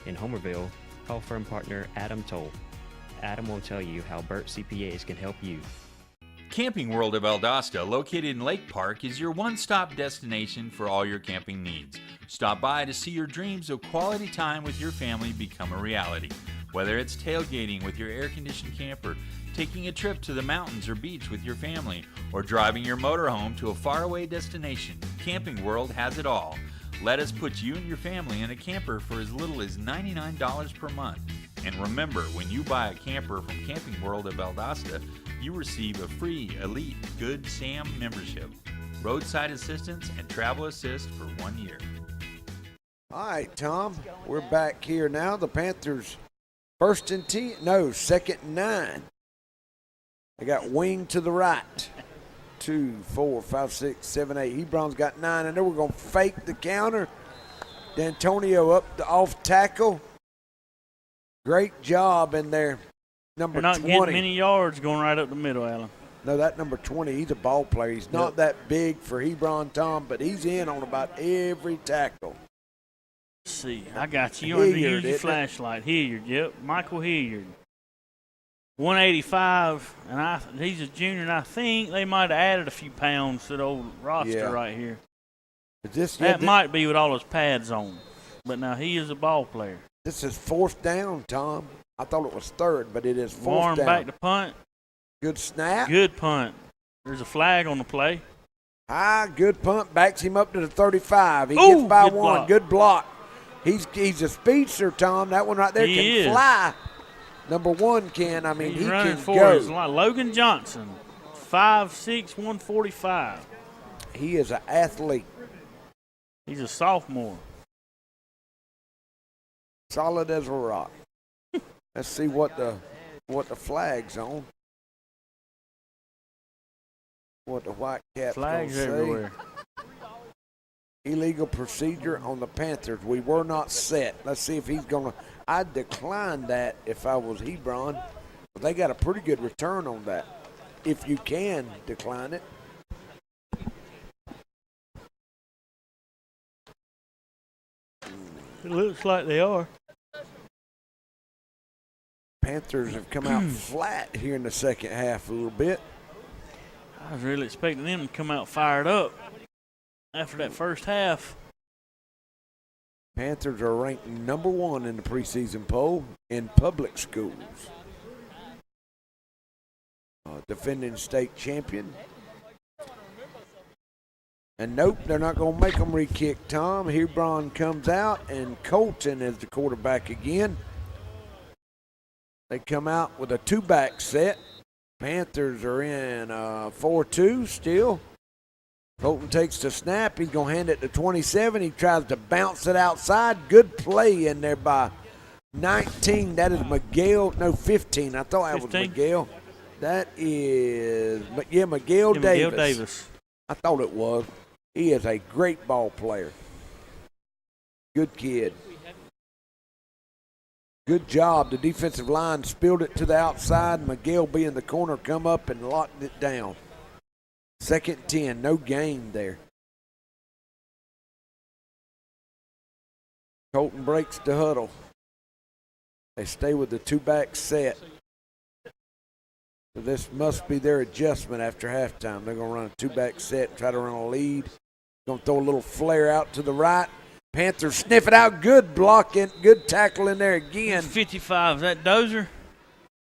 In Homerville, call firm partner Adam Toll. Adam will tell you how Burt CPAs can help you. Camping World of Valdosta, located in Lake Park, is your one-stop destination for all your camping needs. Stop by to see your dreams of quality time with your family become a reality. Whether it's tailgating with your air-conditioned camper, taking a trip to the mountains or beach with your family, or driving your motorhome to a faraway destination, Camping World has it all. Let us put you and your family in a camper for as little as $99 per month. And remember, when you buy a camper from Camping World of Valdosta, you receive a free Elite Good Sam membership, roadside assistance, and travel assist for 1 year. All right, Tom, we're back here now. The Panthers second and 9. They got wing to the right. 2, 4, 5, 6, 7, 8. Hebron's got 9, and then we're going to fake the counter. D'Antonio up the off tackle. Great job in there. Number 20. They're not getting many yards going right up the middle, Alan. No, that number 20, he's a ball player. He's not that big for Hebron, Tom, but he's in on about every tackle. Let's see, I got you. You want to use your flashlight. Hilliard, yep. Michael Hilliard. 185, and he's a junior, and I think they might have added a few pounds to the old roster right here. That might be with all his pads on, but now he is a ball player. This is 4th down, Tom. I thought it was 3rd, but it is 4th Warren down. Back to punt. Good snap. Good punt. There's a flag on the play. Good punt. Backs him up to the 35. He gets by one. Block. Good block. He's a speedster, Tom. That one right there can fly. Number 1 can. I mean, he's he running can for go. us. Logan Johnson, 5'6", 145. He is an athlete. He's a sophomore. Solid as a rock. Let's see what the flag's on. What the white cap's flags gonna say. everywhere. Illegal procedure on the Panthers. We were not set. Let's see if he's going to. I'd decline that if I was Hebron. But they got a pretty good return on that. If you can decline it. It looks like they are. Panthers have come out flat here in the second half a little bit. I was really expecting them to come out fired up after that first half. Panthers are ranked number 1 in the preseason poll in public schools. Defending state champion. And nope, they're not going to make them re-kick, Tom. Hebron comes out, and Colton is the quarterback again. They come out with a 2-back set. Panthers are in 4-2 still. Colton takes the snap. He's going to hand it to 27. He tries to bounce it outside. Good play in there by 19. That is Miguel. No, 15. I thought that 15? Was Miguel. That is, Miguel Davis. Miguel Davis. I thought it was. He is a great ball player. Good kid. Good job. The defensive line spilled it to the outside. Miguel being in the corner, come up and locked it down. 2nd and 10. No gain there. Colton breaks the huddle. They stay with the 2-back set. So this must be their adjustment after halftime. They're going to run a 2-back set and try to run a lead. Going to throw a little flare out to the right. Panthers sniff it out. Good blocking. Good tackle in there again. 55. Is that Dozer?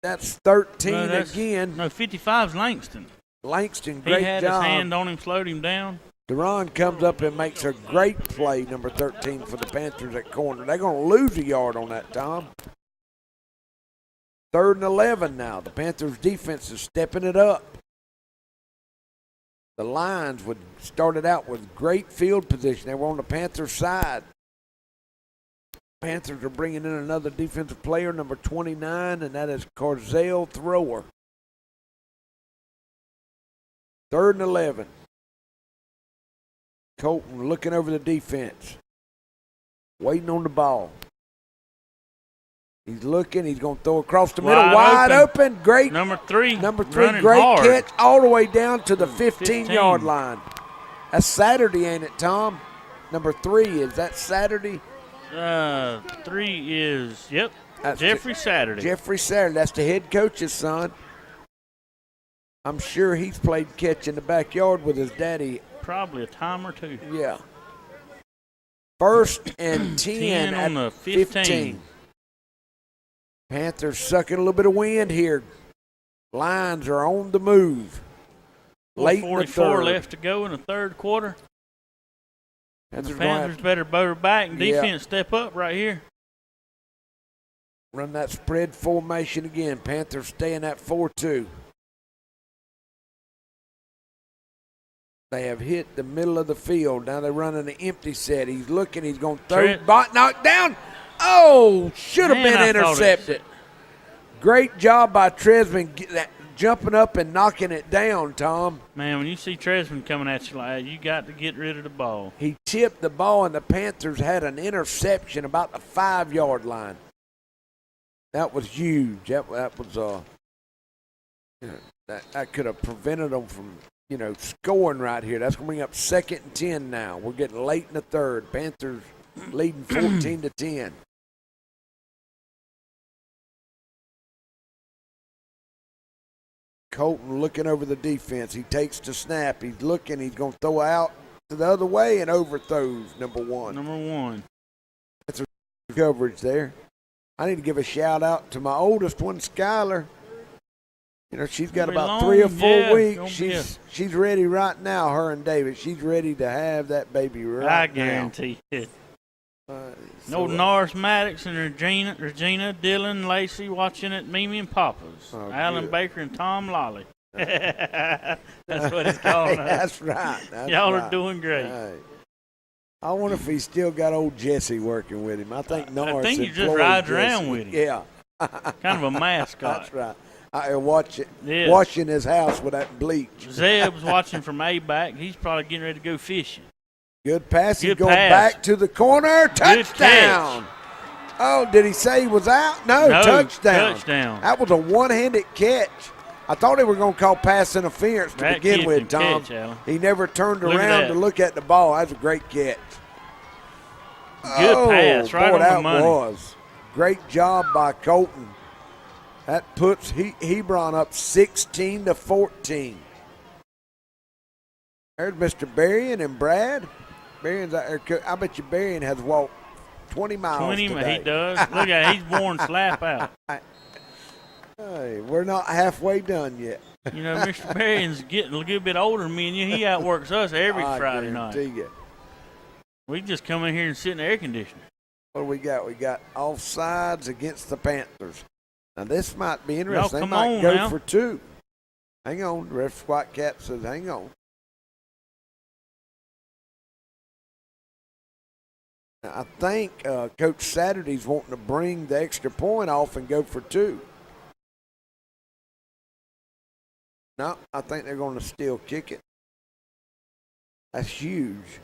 That's 13 again. No, 55's Langston. Langston, great job. He had his hand on him, slowed him down. Deron comes up and makes a great play, number 13 for the Panthers at corner. They're going to lose a yard on that, Tom. 3rd and 11 now. The Panthers defense is stepping it up. The Lions started out with great field position. They were on the Panthers side. Panthers are bringing in another defensive player, number 29, and that is Carzell Thrower. 3rd and 11. Colton looking over the defense, waiting on the ball. He's looking. He's going to throw across the middle, wide open. Great. Number three, great hard. catch all the way down to the 15-yard line. That's Saturday, ain't it, Tom? Number 3, is that Saturday? 3 is, yep, That's Jeffrey Saturday. Jeffrey Saturday. That's the head coach's son. I'm sure he's played catch in the backyard with his daddy. Probably a time or two. Yeah. 1st and 10 on at the 15. Panthers sucking a little bit of wind here. Lions are on the move. Late in the 44 third. left to go in the 3rd quarter. And the Panthers gonna Panthers better butter back and defense step up right here. Run that spread formation again. Panthers staying at 4-2. They have hit the middle of the field. Now they're running an empty set. He's looking. He's going to throw. Knocked down. Oh, should have been intercepted. Great job by Tresman jumping up and knocking it down, Tom. Man, when you see Tresman coming at you like that, you got to get rid of the ball. He tipped the ball, and the Panthers had an interception about the 5-yard line. That was huge. That was that could have prevented them from scoring right here. That's going to bring up 2nd and 10 now. We're getting late in the 3rd. Panthers leading 14-10. Colton looking over the defense. He takes the snap. He's looking. He's going to throw out to the other way and overthrows number 1. That's a coverage there. I need to give a shout out to my oldest one, Skylar. She's got about 3 or 4 weeks. She's ready right now, her and David. She's ready to have that baby right now. I guarantee it. Norris Maddox and Regina, Dylan, Lacey watching it, Mimi and Papa's. Alan Baker and Tom Lolly. That's what it's called. That's right. Y'all are doing great. Right. I wonder if he's still got old Jesse working with him. I think Norris. I think he just rides around with him. Yeah. Kind of a mascot. That's right. I watching his house with that bleach. Zeb's watching from A-back. He's probably getting ready to go fishing. Good pass. He's going back to the corner. Touchdown. Oh, did he say he was out? No, touchdown. That was a one-handed catch. I thought they were going to call pass interference to begin with, Tom. He never turned around to look at the ball. That's a great catch. Good pass, right on the money. Was. Great job by Colton. That puts Hebron up 16-14. There's Mr. Berrien and Brad. Berrien's out there. I bet you Berrien has walked 20 miles today. He does. Look at he's worn slap out. Hey, we're not halfway done yet. Mr. Berrien's getting a little bit older than me and you. He outworks us every Friday night. You. We just come in here and sit in the air conditioner. What do we got? We got offsides against the Panthers. Now, this might be interesting. They might go for 2. Hang on. The ref Squat Cap says, hang on. Now, I think Coach Saturday's wanting to bring the extra point off and go for 2. No, I think they're going to still kick it. That's huge.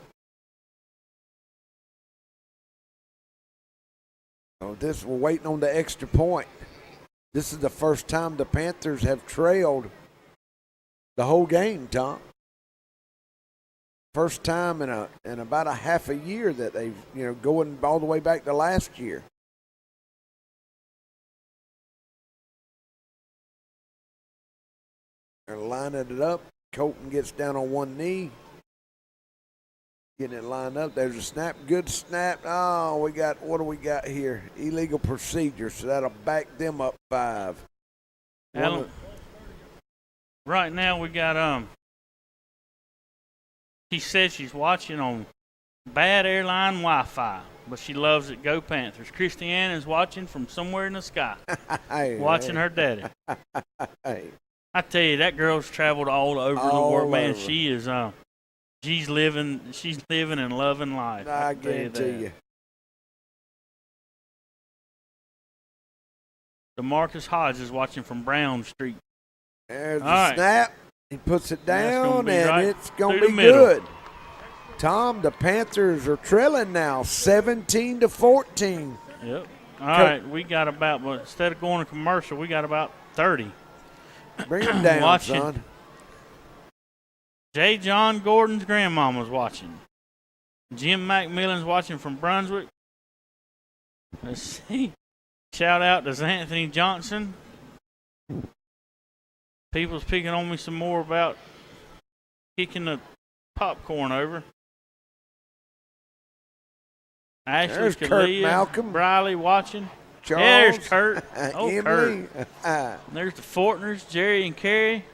So we're waiting on the extra point. This is the first time the Panthers have trailed the whole game, Tom. First time in about a half a year that they've, going all the way back to last year. They're lining it up. Colton gets down on one knee. Getting it lined up. There's a snap. Good snap. Oh, what do we got here? Illegal procedure. So that'll back them up 5. Alan, right now we got she says she's watching on bad airline Wi-Fi, but she loves it. Go Panthers. Christiane is watching from somewhere in the sky. Watching her daddy. I tell you, that girl's traveled all over the world, man. She is she's living and loving life. I guarantee you. DeMarcus Hodges watching from Brown Street. There's All the right. snap. He puts it That's gonna down, be and right it's going through to the be middle. good. Tom, the Panthers are trailing now, 17-14. Yep. All right, we got about, well, instead of going to commercial, we got about 30. Bring them down, Watching. son. J. John Gordon's grandmama's watching. Jim McMillan's watching from Brunswick. Let's see. Shout out to Anthony Johnson. People's picking on me some more about kicking the popcorn over. Ashley There's Kurt Scalia, Malcolm. Briley watching. Charles. There's Kurt. Oh, Emily. Kurt. There's the Fortners, Jerry and Carrie.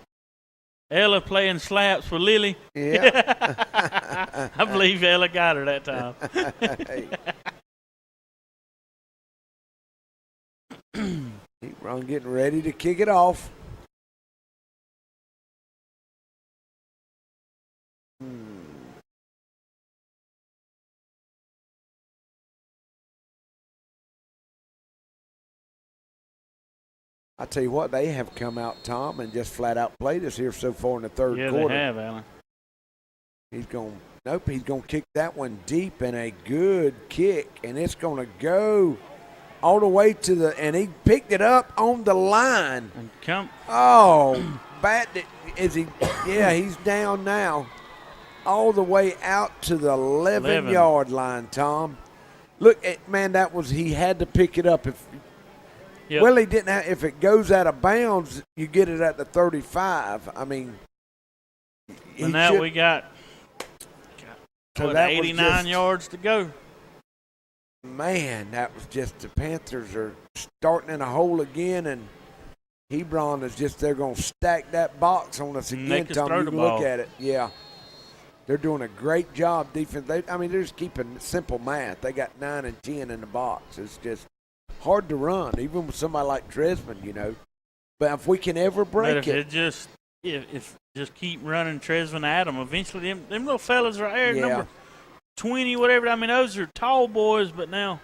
Ella playing slaps with Lily. Yeah. I believe Ella got her that time. Hebron getting ready to kick it off. I tell you what, they have come out, Tom, and just flat out played us here so far in the third Yeah, quarter. they have, Alan. He's going, nope, he's going to kick that one deep, and a good kick, and it's going to go all the way to the, and he picked it up on the line. And come. Oh, is he? Yeah, he's down now, all the way out to the 11-yard line, Tom. Look, man, he had to pick it up. Yep. Well, he didn't have, if it goes out of bounds, you get it at the 35. I mean, But now we got So what, that was 89 just- yards to go. man, that was just, the Panthers are starting in a hole again, and Hebron is just, they're going to stack that box on us And they again, can Tom. throw You the can look ball. at it. Yeah. They're doing a great job defense. They're just keeping simple math. They got 9 and 10 in the box. It's just hard to run, even with somebody like Tresman, you know. But if we can ever But break if it just just keep running Tresvant at them, eventually them little fellas right there, Yeah. number 20, whatever. I mean, those are tall boys, but now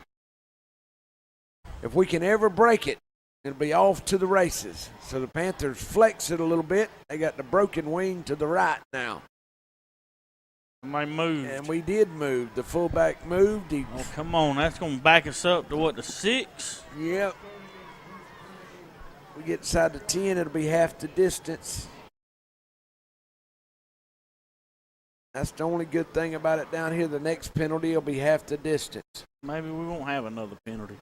if we can ever break it, it'll be off to the races. So the Panthers flex it a little bit. They got the broken wing to the right now. somebody moved. And we did move. The fullback moved. Oh, come on. That's going to back us up to, what, the 6? Yep. We get inside the 10, it'll be half the distance. That's the only good thing about it down here. The next penalty will be half the distance. Maybe we won't have another penalty.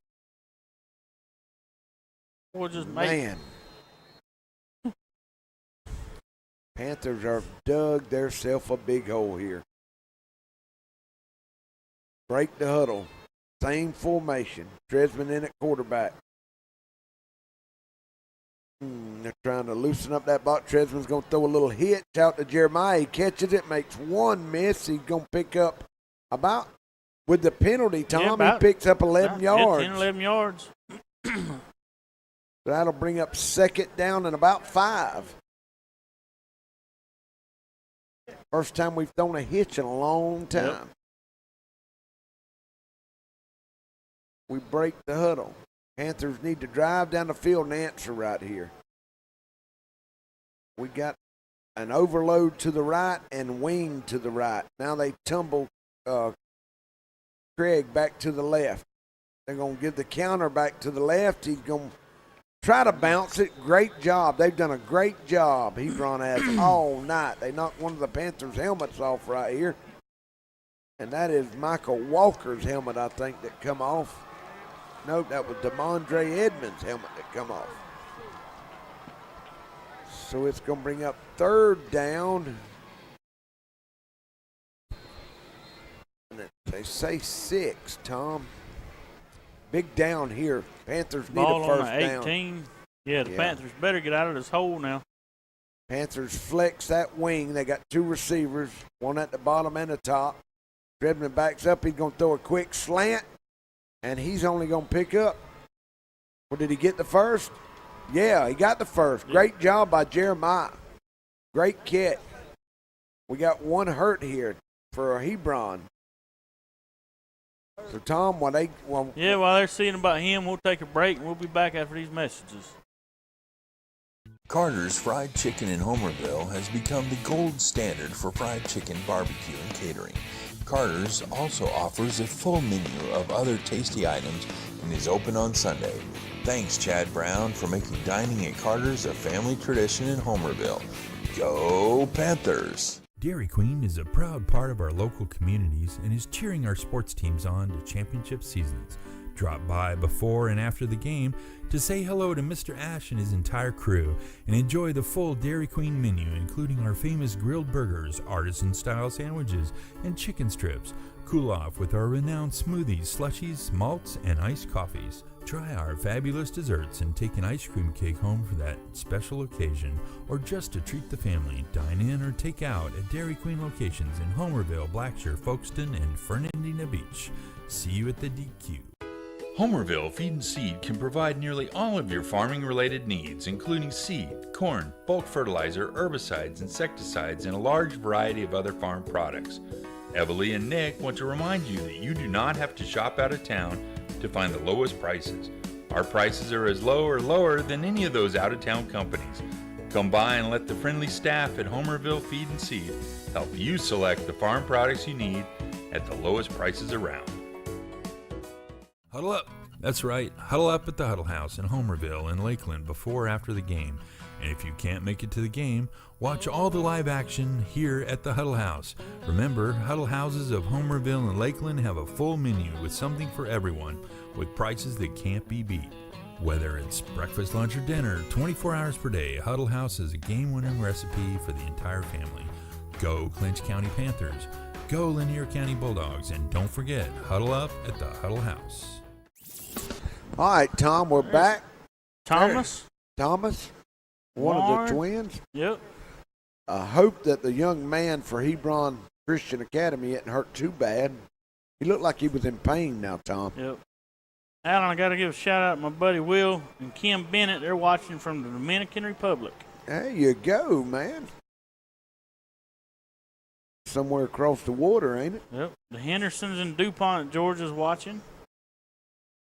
We'll just make Man. Panthers are dug theirself a big hole here. Break the huddle. Same formation. Tresman in at quarterback. They're trying to loosen up that box. Tresman's going to throw a little hitch out to Jeremiah. He catches it, makes one miss. He's going to pick up about, with the penalty, Tom, he picks up 11 yards. 10, 11 yards. That'll bring up second down and about 5. First time we've thrown a hitch in a long time. Yep. We break the huddle. Panthers need to drive down the field and answer right here. We got an overload to the right and wing to the right. Now they tumble Craig back to the left. They're going to give the counter back to the left. He's going to try to bounce it. Great job. They've done a great job. Hebron has all night. They knocked one of the Panthers' helmets off right here. And that is Michael Walker's helmet, I think, that come off. Nope, that was DeMondre Edmonds' helmet that come off. So it's going to bring up third down. And they say 6, Tom. Big down here. Panthers need Ball a first on the down. 18. Yeah, the Panthers better get out of this hole now. Panthers flex that wing. They got 2 receivers, one at the bottom and the top. Drebman backs up. He's going to throw a quick slant, and he's only going to pick up. Well, did he get the first? Yeah, he got the first. Great job by Jeremiah. Great catch. We got one hurt here for Hebron. So, Tom, while they're seeing about him, we'll take a break, and we'll be back after these messages. Carter's Fried Chicken in Homerville has become the gold standard for fried chicken barbecue and catering. Carter's also offers a full menu of other tasty items and is open on Sunday. Thanks, Chad Brown, for making dining at Carter's a family tradition in Homerville. Go Panthers! Dairy Queen is a proud part of our local communities and is cheering our sports teams on to championship seasons. Drop by before and after the game to say hello to Mr. Ash and his entire crew and enjoy the full Dairy Queen menu, including our famous grilled burgers, artisan-style sandwiches, and chicken strips. Cool off with our renowned smoothies, slushies, malts, and iced coffees. Try our fabulous desserts and take an ice cream cake home for that special occasion, or just to treat the family. Dine in or take out at Dairy Queen locations in Homerville, Blackshear, Folkestone, and Fernandina Beach. See you at the DQ. Homerville Feed and Seed can provide nearly all of your farming-related needs, including seed, corn, bulk fertilizer, herbicides, insecticides, and a large variety of other farm products. Evalie and Nick want to remind you that you do not have to shop out of town to find the lowest prices. Our prices are as low or lower than any of those out-of-town companies. Come by and let the friendly staff at Homerville Feed and Seed help you select the farm products you need at the lowest prices around. Huddle up. That's right. Huddle up at the Huddle House in Homerville and Lakeland before or after the game. And if you can't make it to the game, watch all the live action here at the Huddle House. Remember, Huddle Houses of Homerville and Lakeland have a full menu with something for everyone, with prices that can't be beat. Whether it's breakfast, lunch, or dinner, 24 hours per day, Huddle House is a game-winning recipe for the entire family. Go Clinch County Panthers. Go Lanier County Bulldogs. And don't forget, huddle up at the Huddle House. All right, Tom, we're back. Thomas, one of Warren. the twins. Yep. I hope that the young man for Hebron Christian Academy isn't hurt too bad. He looked like he was in pain now, Tom. Yep. Alan, I got to give a shout out to my buddy Will and Kim Bennett. They're watching from the Dominican Republic. There you go, man. Somewhere across the water, ain't it? Yep. The Hendersons in DuPont, Georgia's watching.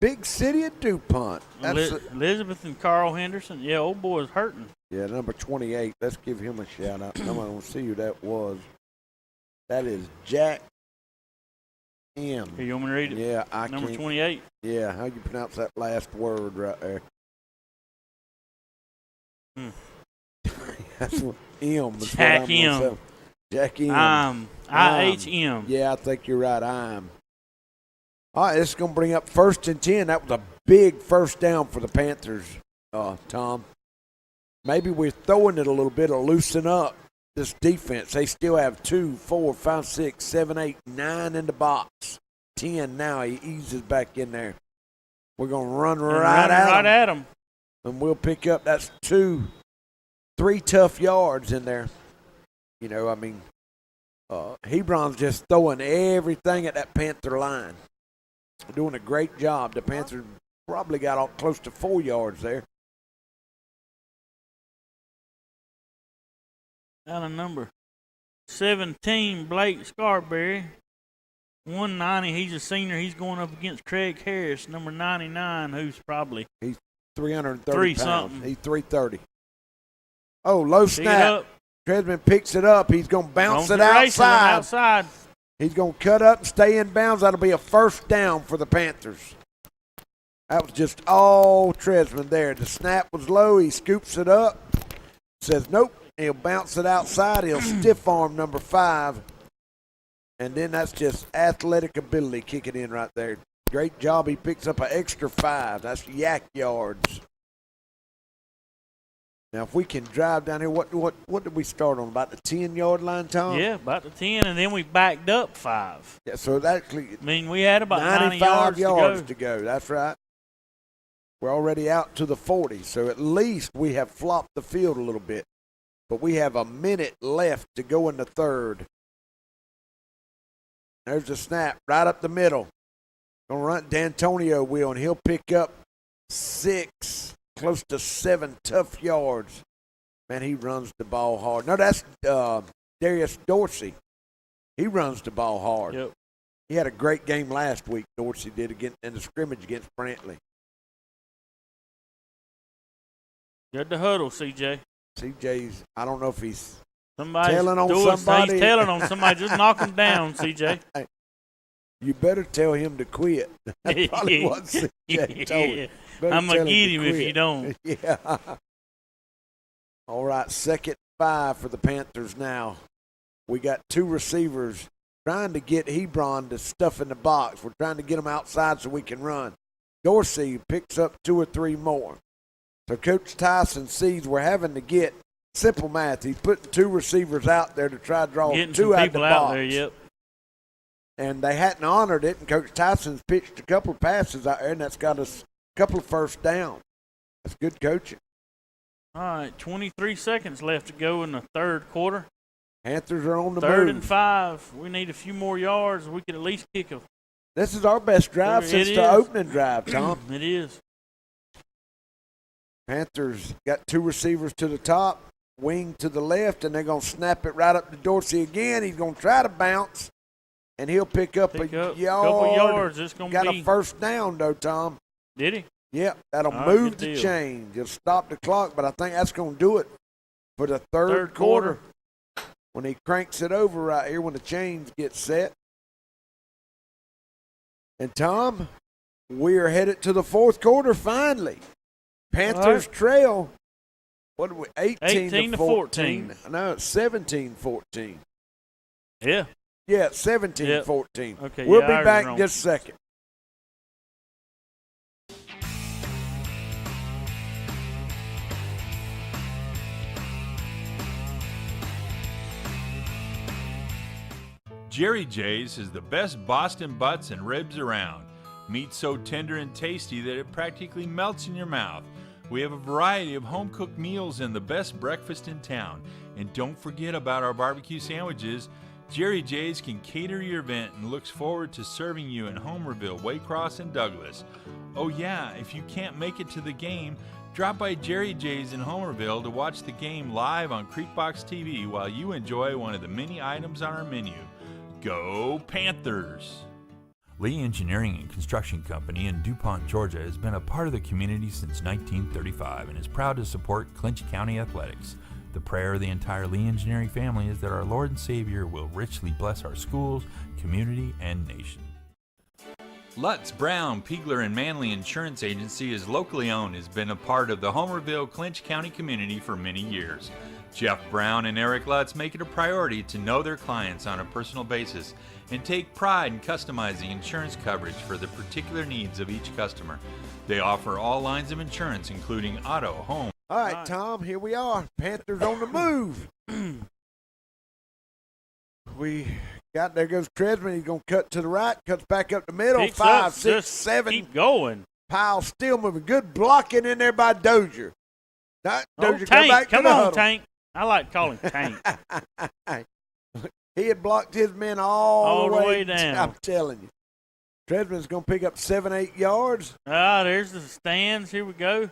Big city of DuPont. Elizabeth and Carl Henderson. Yeah, old boy's hurting. Yeah, number 28. Let's give him a shout out. I'm going to see who that was. That is Jack M. Here, you want me to read it? Yeah, I Number can't. 28. Yeah, how you pronounce that last word right there? That's what M. Is Jack what I'm gonna M. say. Jack M. I-H-M. Yeah, I think you're right. All right, this is going to bring up 1st and 10. That was a big first down for the Panthers, Tom. Maybe we're throwing it a little bit to loosen up this defense. They still have 2, 4, 5, 6, 7, 8, 9 in the box. 10 now. He eases back in there. We're going to run right at him. And we'll pick up, that's 2, 3 tough yards in there. You know, I mean, Hebron's just throwing everything at that Panther line. Doing a great job. The Panthers probably got close to 4 yards there. Out of number 17, Blake Scarberry. 190. He's a senior. He's going up against Craig Harris, number 99, who's probably he's 330 pounds. Something. He's 330. Oh, low snap. Tresman picks it up. He's going to bounce it outside. He's going to cut up and stay in bounds. That'll be a first down for the Panthers. That was just all Tresman there. The snap was low. He scoops it up. Says nope. He'll bounce it outside. He'll stiff arm number 5. And then that's just athletic ability kicking in right there. Great job. He picks up an extra 5. That's yak yards. Now, if we can drive down here, what did we start on? About the 10-yard line, Tom? Yeah, about the 10, and then we backed up 5. Yeah, so that actually, I mean, we had about 95 yards to go. That's right. We're already out to the 40, so at least we have flopped the field a little bit. But we have a minute left to go in the third. There's the snap right up the middle. Going to run D'Antonio will, and he'll pick up 6. Close to 7 tough yards. Man, he runs the ball hard. No, that's Darius Dorsey. He runs the ball hard. Yep. He had a great game last week, Dorsey did, against in the scrimmage against Brantley. Good to huddle, CJ. CJ's, I don't know if he's Somebody's telling on somebody. He's telling on somebody. Just knock him down, CJ. You better tell him to quit. That's probably what CJ told him. I'm going to get him if you don't. Yeah. All right, 2nd and 5 for the Panthers now. We got 2 receivers trying to get Hebron to stuff in the box. We're trying to get them outside so we can run. Dorsey picks up 2 or 3 more. So Coach Tyson sees we're having to get simple math. He's putting 2 receivers out there to try to draw Getting 2 out of the people box. out there, yep. And they hadn't honored it, and Coach Tyson's pitched a couple of passes out there, and that's got us a couple of first down. That's good coaching. All right, 23 seconds left to go in the 3rd quarter. Panthers are on the 3rd move. and 5. We need a few more yards. We could at least kick a. This is our best drive since the opening drive, Tom. It is. Panthers got 2 receivers to the top, wing to the left, and they're going to snap it right up to Dorsey again. He's going to try to bounce, and he'll pick up a couple yard. yards. It's gonna got be a first down, though, Tom. Did he? Yep, that'll All right, move good the deal. chain. It'll stop the clock, but I think that's going to do it for the third quarter. When he cranks it over right here, when the chains get set. And, Tom, we are headed to the 4th quarter finally. Panthers trail, what are we, 18 to 14. No, it's 17-14. Yeah. Yeah, 17-14. Okay, We'll yeah, be I was back wrong. in just a second. Jerry J's is the best Boston butts and ribs around. Meat so tender and tasty that it practically melts in your mouth. We have a variety of home-cooked meals and the best breakfast in town. And don't forget about our barbecue sandwiches. Jerry J's can cater your event and looks forward to serving you in Homerville, Waycross, and Douglas. Oh yeah, if you can't make it to the game, drop by Jerry J's in Homerville to watch the game live on CreekboxTV while you enjoy one of the many items on our menu. Go Panthers! Lee Engineering and Construction Company in DuPont, Georgia has been a part of the community since 1935 and is proud to support Clinch County athletics. The prayer of the entire Lee Engineering family is that our Lord and Savior will richly bless our schools, community, and nation. Lutz, Brown, Piegler, and Manley Insurance Agency is locally owned, has been a part of the Homerville, Clinch County community for many years. Jeff Brown and Eric Lutz make it a priority to know their clients on a personal basis and take pride in customizing insurance coverage for the particular needs of each customer. They offer all lines of insurance, including auto, home. All right, Tom, here we are. Panthers on the move. There goes Tresman. He's going to cut to the right, cuts back up the middle. Picks 5, up, 6, just 7. Keep going. Pile still moving. Good blocking in there by Dozier. Dozier, Tank. back Come to the on, huddle. Tank. I like calling Tank. He had blocked his men all the way down. I'm telling you. Tresman's going to pick up 7, 8 yards. There's the stands. Here we go.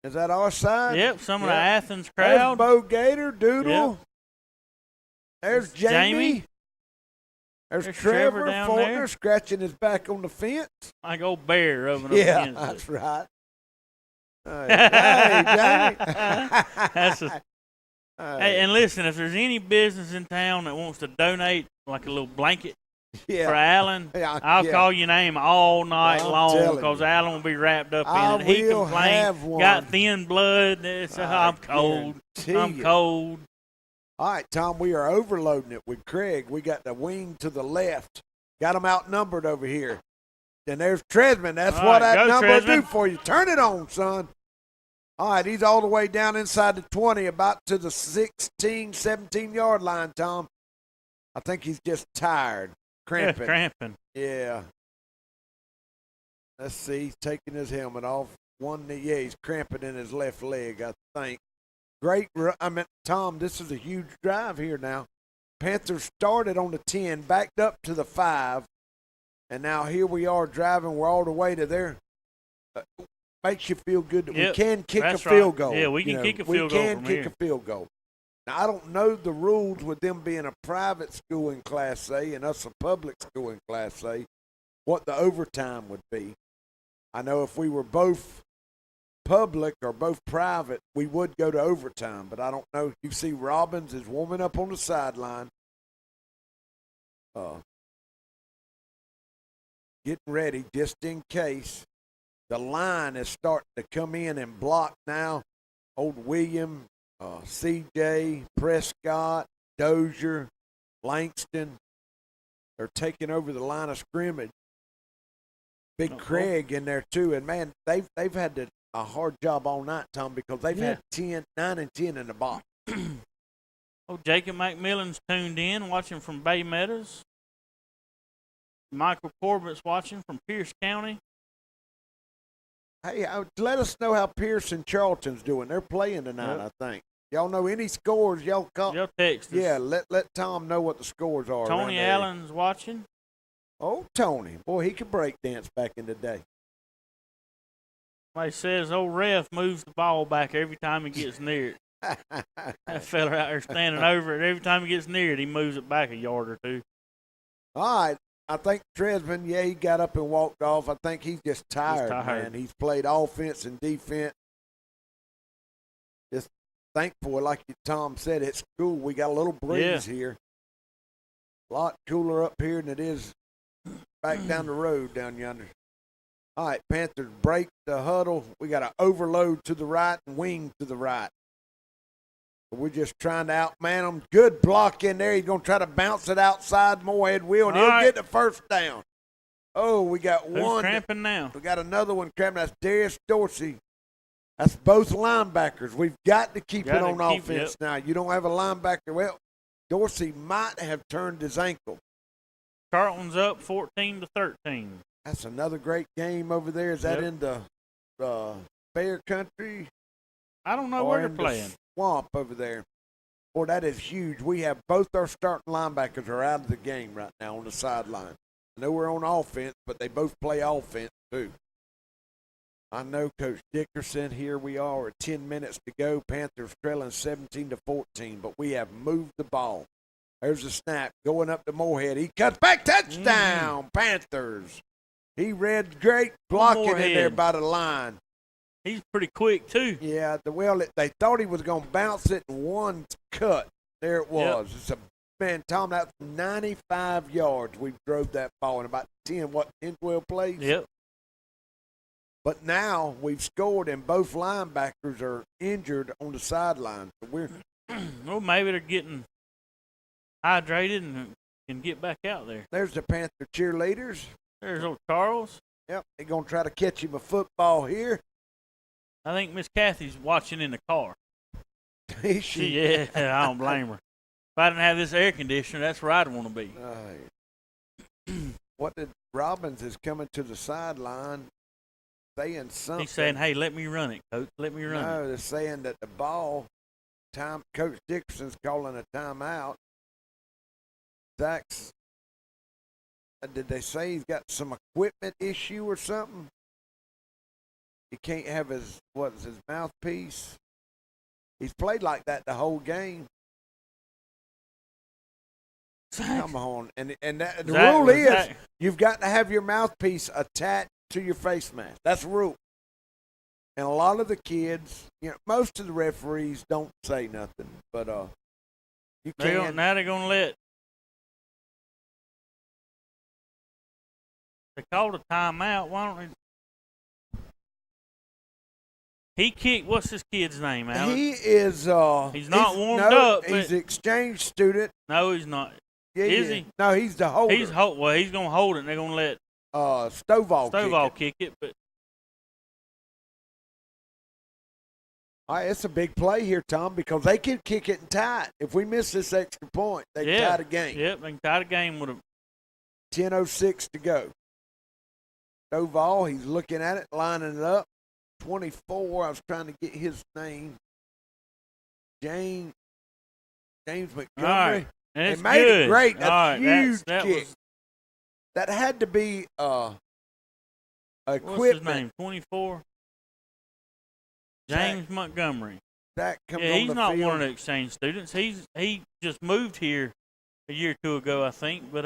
Is that our side? Yep, some of the Yep. Athens crowd. There's Bo Gator, Doodle. Yep. There's Jamie. There's Trevor down Fortner there. scratching his back on the fence. Like old Bear rubbing up Yeah, against that's it. right. Hey, Jamie. That's Hey, and listen, if there's any business in town that wants to donate like a little blanket yeah. for Alan, Yeah, I'll yeah. call your name all night I'm long telling because you. Alan will be wrapped up I in it. He will complained, have one. got thin blood. I'm cold. guarantee I'm you. cold. All right, Tom, we are overloading it with Craig. We got the wing to the left. Got them outnumbered over here. And there's Tresman. That's All what right, that go, number will Tresman. do for you. Turn it on, son. All right, he's all the way down inside the 20, about to the 16, 17-yard line, Tom. I think he's just tired, cramping. Cramping. Yeah. Let's see. He's taking his helmet off. One knee. Yeah, he's cramping in his left leg, I think. Tom, this is a huge drive here now. Panthers started on the 10, backed up to the 5, and now here we are driving. We're all the way to there. Makes you feel good that we can kick a that's field right. goal. Yeah, we can kick a field goal We can from kick here. a field goal. Now, I don't know the rules with them being a private school in Class A and us a public school in Class A, what the overtime would be. I know if we were both public or both private, we would go to overtime, but I don't know. You see Robbins is warming up on the sideline. Getting ready just in case. The line is starting to come in and block now. Old William, CJ, Prescott, Dozier, Langston. They're taking over the line of scrimmage. Big Craig in there too. And man, they've had a hard job all night, Tom, because they've had 9 and 10 in the box. Jacob McMillan's tuned in, watching from Bay Meadows. Michael Corbett's watching from Pierce County. Hey, let us know how Pierce and Charlton's doing. They're playing tonight, I think. Y'all know any scores? Y'all call. Y'all text us. Yeah, let Tom know what the scores are. Tony Allen's watching. Oh, Tony. Boy, he could break dance back in the day. Somebody says old ref moves the ball back every time he gets near it. That fella out there standing over it. Every time he gets near it, he moves it back a yard or two. All right. I think Tresman, he got up and walked off. I think he's just tired, man. He's played offense and defense. Just thankful, like Tom said, at school we got a little breeze here. A lot cooler up here than it is back down the road down yonder. All right, Panthers break the huddle. We got an overload to the right and wing to the right. We're just trying to outman them. Good block in there. He's going to try to bounce it outside Moorhead Will, and he'll get the first down. Oh, we got one. Who's cramping now? We got another one cramping. That's Darius Dorsey. That's both linebackers. We've got to keep it on offense now. You don't have a linebacker. Well, Dorsey might have turned his ankle. Carlton's up 14-13. That's another great game over there. Is that in the Fair Country? I don't know where they're playing. Swamp over there. Boy, that is huge. We have both our starting linebackers are out of the game right now on the sideline. I know we're on offense, but they both play offense too. I know Coach Dickerson, here we are at 10 minutes to go. Panthers trailing 17-14, but we have moved the ball. There's a snap going up to Moorhead. He cuts back, touchdown, Panthers. He read great blocking in there by the line. He's pretty quick, too. Yeah, they thought he was going to bounce it in one cut. There it was. Yep. Tom, that's 95 yards. We drove that ball in about 10, 12 plays? Yep. But now we've scored, and both linebackers are injured on the sideline. So we're well, maybe they're getting hydrated and can get back out there. There's the Panther cheerleaders. There's old Charles. Yep, they're going to try to catch him a football here. I think Miss Kathy's watching in the car. Yeah, I don't blame her. If I didn't have this air conditioner, that's where I'd want to be. What did Robbins is coming to the sideline saying something? He's saying, hey, let me run it, Coach. Let me run it. No, they're saying that the ball, Coach Dickerson's calling a timeout. Zach's, did they say he's got some equipment issue or something? He can't have his mouthpiece. He's played like that the whole game. Come on. And the rule is you've got to have your mouthpiece attached to your face mask. That's the rule. And a lot of the kids, most of the referees don't say nothing. But you can't. Now they're going to let. They called a timeout. Why don't they? He kicked. What's this kid's name, Alex? He is. He's not warmed up. He's an exchange student. No, he's not. Yeah, is he? No, he's the holder. He's going to hold it, and they're going to let Stovall kick it. But all right, it's a big play here, Tom, because they can kick it and tie it. If we miss this extra point, they can tie the game. Yep, they can tie the game with a 10:06 to go. Stovall, he's looking at it, lining it up. 24, I was trying to get his name. James Montgomery. All right. They made it great. That's right. huge that kick. That had to be equipment. What's his name? 24? James Montgomery. Zach comes Yeah, on he's the not field. one of the exchange students. He just moved here a year or two ago, I think. But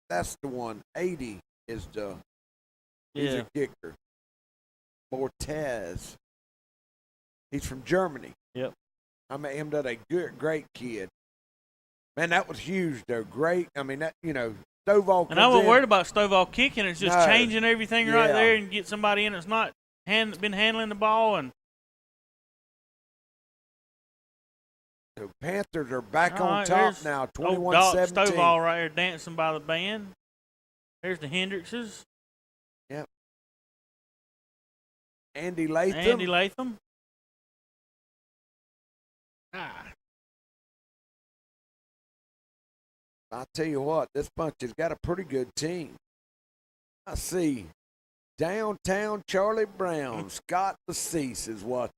That's the one. 80 is the. He's yeah, a kicker. Mortez. He's from Germany. Yep. I met him today. Great kid. Man, that was huge, though. Great. I mean, that Stovall. and I wasn't worried about Stovall kicking. It's just No. changing everything right Yeah. there and get somebody in that's not been handling the ball. And The Panthers are back all on right, top there's now, old Doc 21-17. Stovall right here dancing by the band. There's the Hendrickses. Andy Latham. Andy Latham. Ah. I'll tell you what, this bunch has got a pretty good team. I see downtown Charlie Brown, Scott LaCease is what.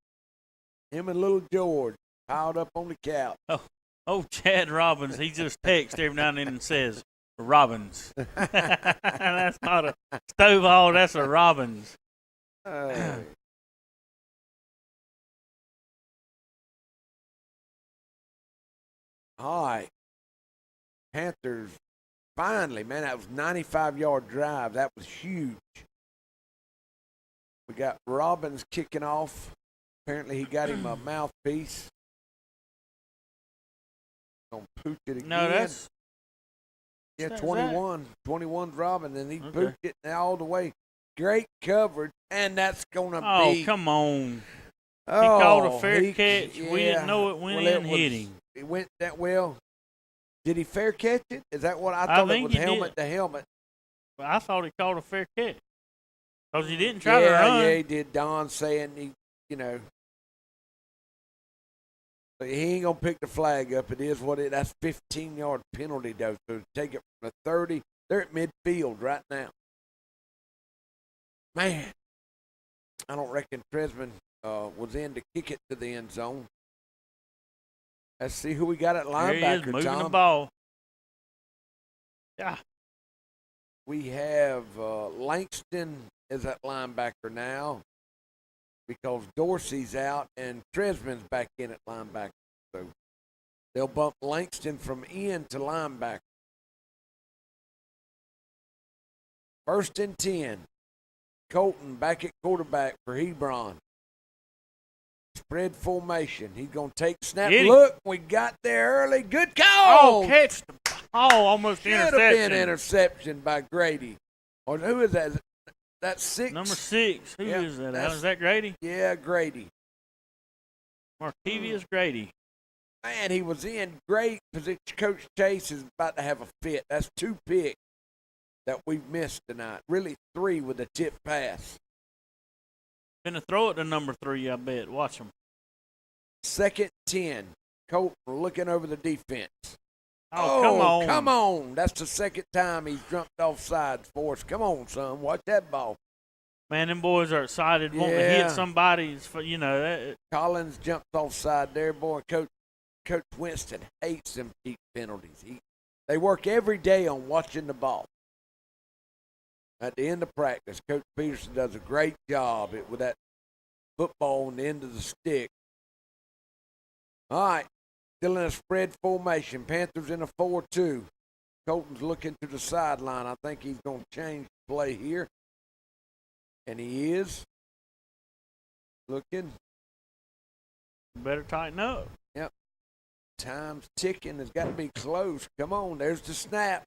Him and little George piled up on the couch. Oh, Chad Robbins. He just texts every now and then and says, Robbins. That's not a Stovall, that's a Robbins. All right. Panthers, finally, man, that was 95-yard drive. That was huge. We got Robbins kicking off. Apparently he got him a mouthpiece. Gonna pooch it again. No, that's. Yeah, that's 21. 21's Robbins, and he Okay. pooched it all the way. Great coverage, and that's going to Oh, be. come on. Oh, He called a fair catch. We didn't know it went well, in, hit him. It went that well. Did he fair catch it? Is that what I thought? think it was he helmet did. to helmet. But I thought he called a fair catch. Because he didn't try to Yeah, run. he did. Don saying but he ain't gonna pick the flag up. It is what it. That's 15-yard penalty though. So take it from the 30. They're at midfield right now. Man, I don't reckon Tresman was in to kick it to the end zone. Let's see who we got at There he is, linebacker, moving Tom. the ball. Yeah. We have Langston is at linebacker now because Dorsey's out and Tresman's back in at linebacker. So they'll bump Langston from end to linebacker. 1st and 10. Colton back at quarterback for Hebron. Spread formation. He's going to take snap. Get him. Look, we got there early. Good call. Oh, catch the ball. Almost Should have interception. been interception by Grady. Or who is that? That's 6. Number 6. Who Yeah, is that? that's- Is that Grady? Yeah, Grady. Markevius Grady. Man, he was in great position. Coach Chase is about to have a fit. That's 2 picks that we've missed tonight. Really 3 with a tip pass. Gonna throw it to number 3, I bet. Watch him. 2nd 10. Colton looking over the defense. Oh, come on. Come on. That's the 2nd time he's jumped off sides for us. Come on, son. Watch that ball. Man, them boys are excited, wanting to Yeah. hit somebody. That, Collins jumps offside there, boy. Coach Winston hates them cheap penalties. They work every day on watching the ball. At the end of practice, Coach Peterson does a great job with that football on the end of the stick. All right, still in a spread formation. Panthers in a 4-2. Colton's looking to the sideline. I think he's going to change the play here. And he is looking. better tighten up. Yep. Time's ticking. It's got to be close. Come on. There's the snap.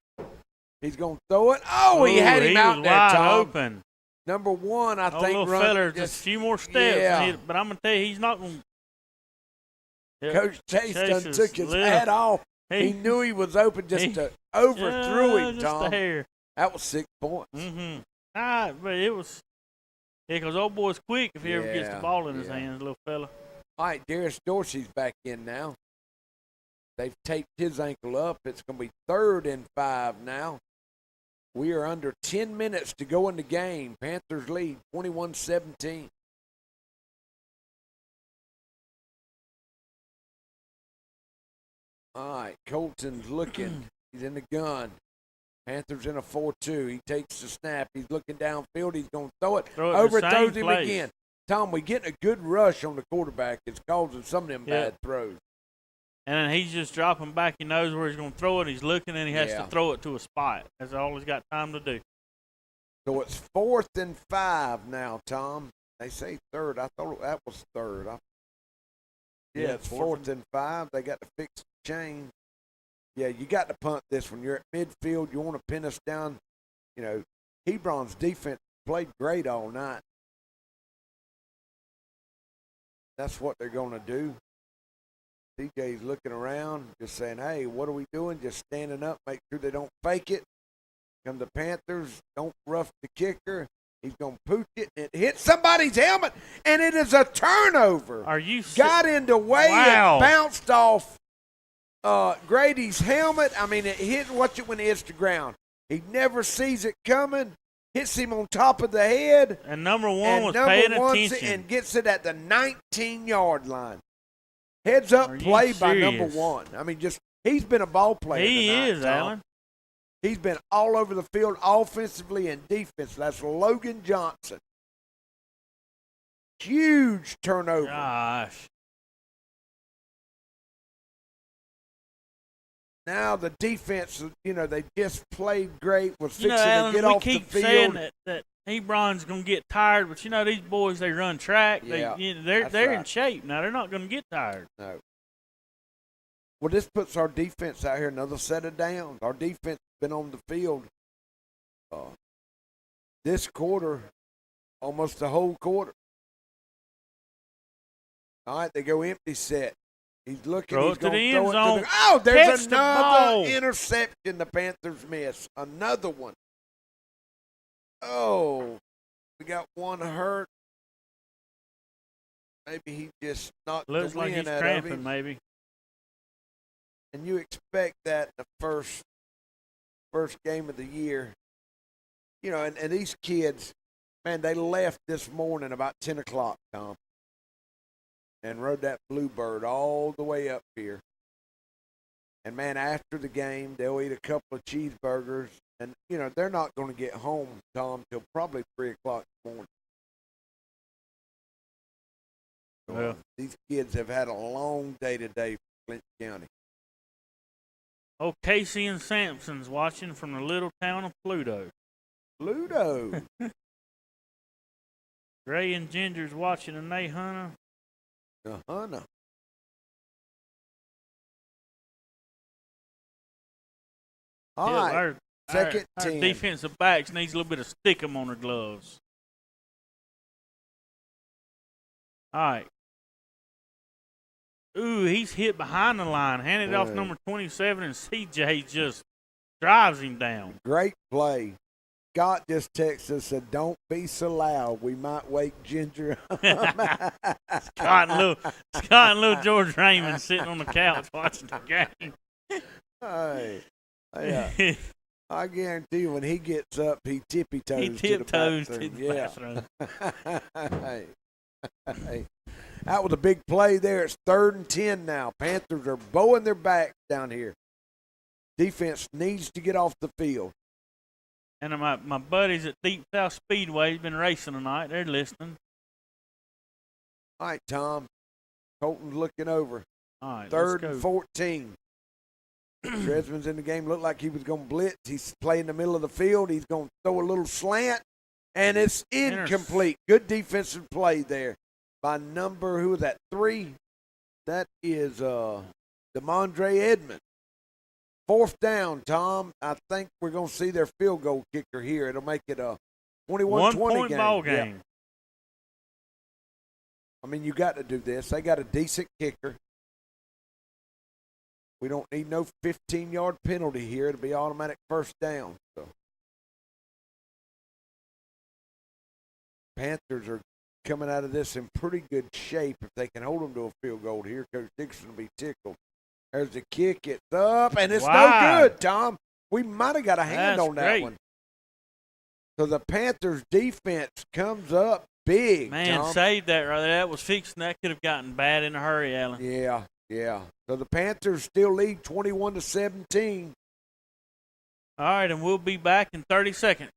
He's going to throw it. Oh, he had him he out was there, wide Tom. Open. Number 1, I Oh, think, little run. feller, just a few more steps. Yeah. But I'm going to tell you, he's not going to. Coach Chase done is took his little. hat off. He knew he was open just to overthrew him, just Tom. a hair. That was 6 points. Mm-hmm. But it was. Yeah, because old boy's quick if he ever gets the Yeah, ball in his yeah. hands, little fella. All right, Darius Dorsey's back in now. They've taped his ankle up. It's going to be 3rd and 5 now. We are under 10 minutes to go in the game. Panthers lead 21-17. All right, Colton's looking. He's in the gun. Panthers in a 4-2. He takes the snap. He's looking downfield. He's going to throw it. Throw it to the Overthrows same him place. again. Tom, we getting a good rush on the quarterback. It's causing some of them bad throws. And then he's just dropping back. He knows where he's going to throw it. He's looking, and he has to throw it to a spot. That's all he's got time to do. So it's 4th and 5 now, Tom. They say third. I thought that was third. It's 4th and 5. They got to fix the chain. Yeah, you got to punt this one. You're at midfield. You want to pin us down. You know, Hebron's defense played great all night. That's what they're going to do. DJ's looking around, just saying, hey, what are we doing? Just standing up, make sure they don't fake it. Come the Panthers, don't rough the kicker. He's going to pooch it, and it hits somebody's helmet, and it is a turnover. Are you got in the way and bounced off Grady's helmet. I mean, it hit when it hits the ground. He never sees it coming. Hits him on top of the head. And number one was paying attention. And gets it at the 19-yard line. Heads up play by number one. I mean, he's been a ball player tonight, Alan. He's been all over the field offensively and defensively. That's Logan Johnson. Huge turnover. Gosh. Now the defense, they just played great. Was fixing Alan, to get off the field. We keep saying that Hebron's going to get tired, but these boys, they run track. Yeah, they're in shape. Now, they're not going to get tired. No. Well, this puts our defense out here another set of downs. Our defense has been on the field this quarter, almost the whole quarter. All right, they go empty set. He's looking. Throw he's it to the going end to zone. There's Catch another interception the Panthers miss. Another one. Oh, we got one hurt. Maybe he just knocked the wind like he's out cramping, of him. maybe. And you expect that in the first game of the year. And these kids, man, they left this morning about 10 o'clock, Tom, and rode that Bluebird all the way up here. And, man, after the game, they'll eat a couple of cheeseburgers. And, they're not going to get home, Tom, till probably 3 o'clock in the morning. Well, these kids have had a long day today for Clinch County. Oh, Casey and Sampson's watching from the little town of Pluto. Pluto. Gray and Ginger's watching in Nahunta. Nahunta. All right. Second our 10. Defensive backs needs a little bit of stickum on their gloves. All right. Ooh, he's hit behind the line. Handed it off number 27, and CJ just drives him down. Great play. Scott just texted us, said, don't be so loud. We might wake Ginger up. Scott and little George Raymond sitting on the couch watching the game. Hey. I guarantee you when he gets up, he tippy-toes to the bathroom. bathroom. Hey. That was a big play there. It's 3rd and 10 now. Panthers are bowing their backs down here. Defense needs to get off the field. And my buddies at Deep South Speedway have been racing tonight. They're listening. All right, Tom. Colton's looking over. All right, 3rd and 14. Dresman's in the game. Looked like he was going to blitz. He's playing in the middle of the field. He's going to throw a little slant, and it's incomplete. Good defensive play there by number, who was that, 3? That is DeMondre Edmonds. 4th down, Tom. I think we're going to see their field goal kicker here. It'll make it a 21-20 1-point game. ball game. Yeah. I mean, you got to do this. They got a decent kicker. We don't need no 15-yard penalty here. It'll be automatic first down. So Panthers are coming out of this in pretty good shape if they can hold them to a field goal here. Coach Dixon will be tickled. There's the kick. It's up, and it's no good, Tom. We might have got a hand on that one. So the Panthers' defense comes up big, Man, Tom. saved that right there. That was fixing. That could have gotten bad in a hurry, Alan. Yeah. So the Panthers still lead 21-17. All right, and we'll be back in 30 seconds.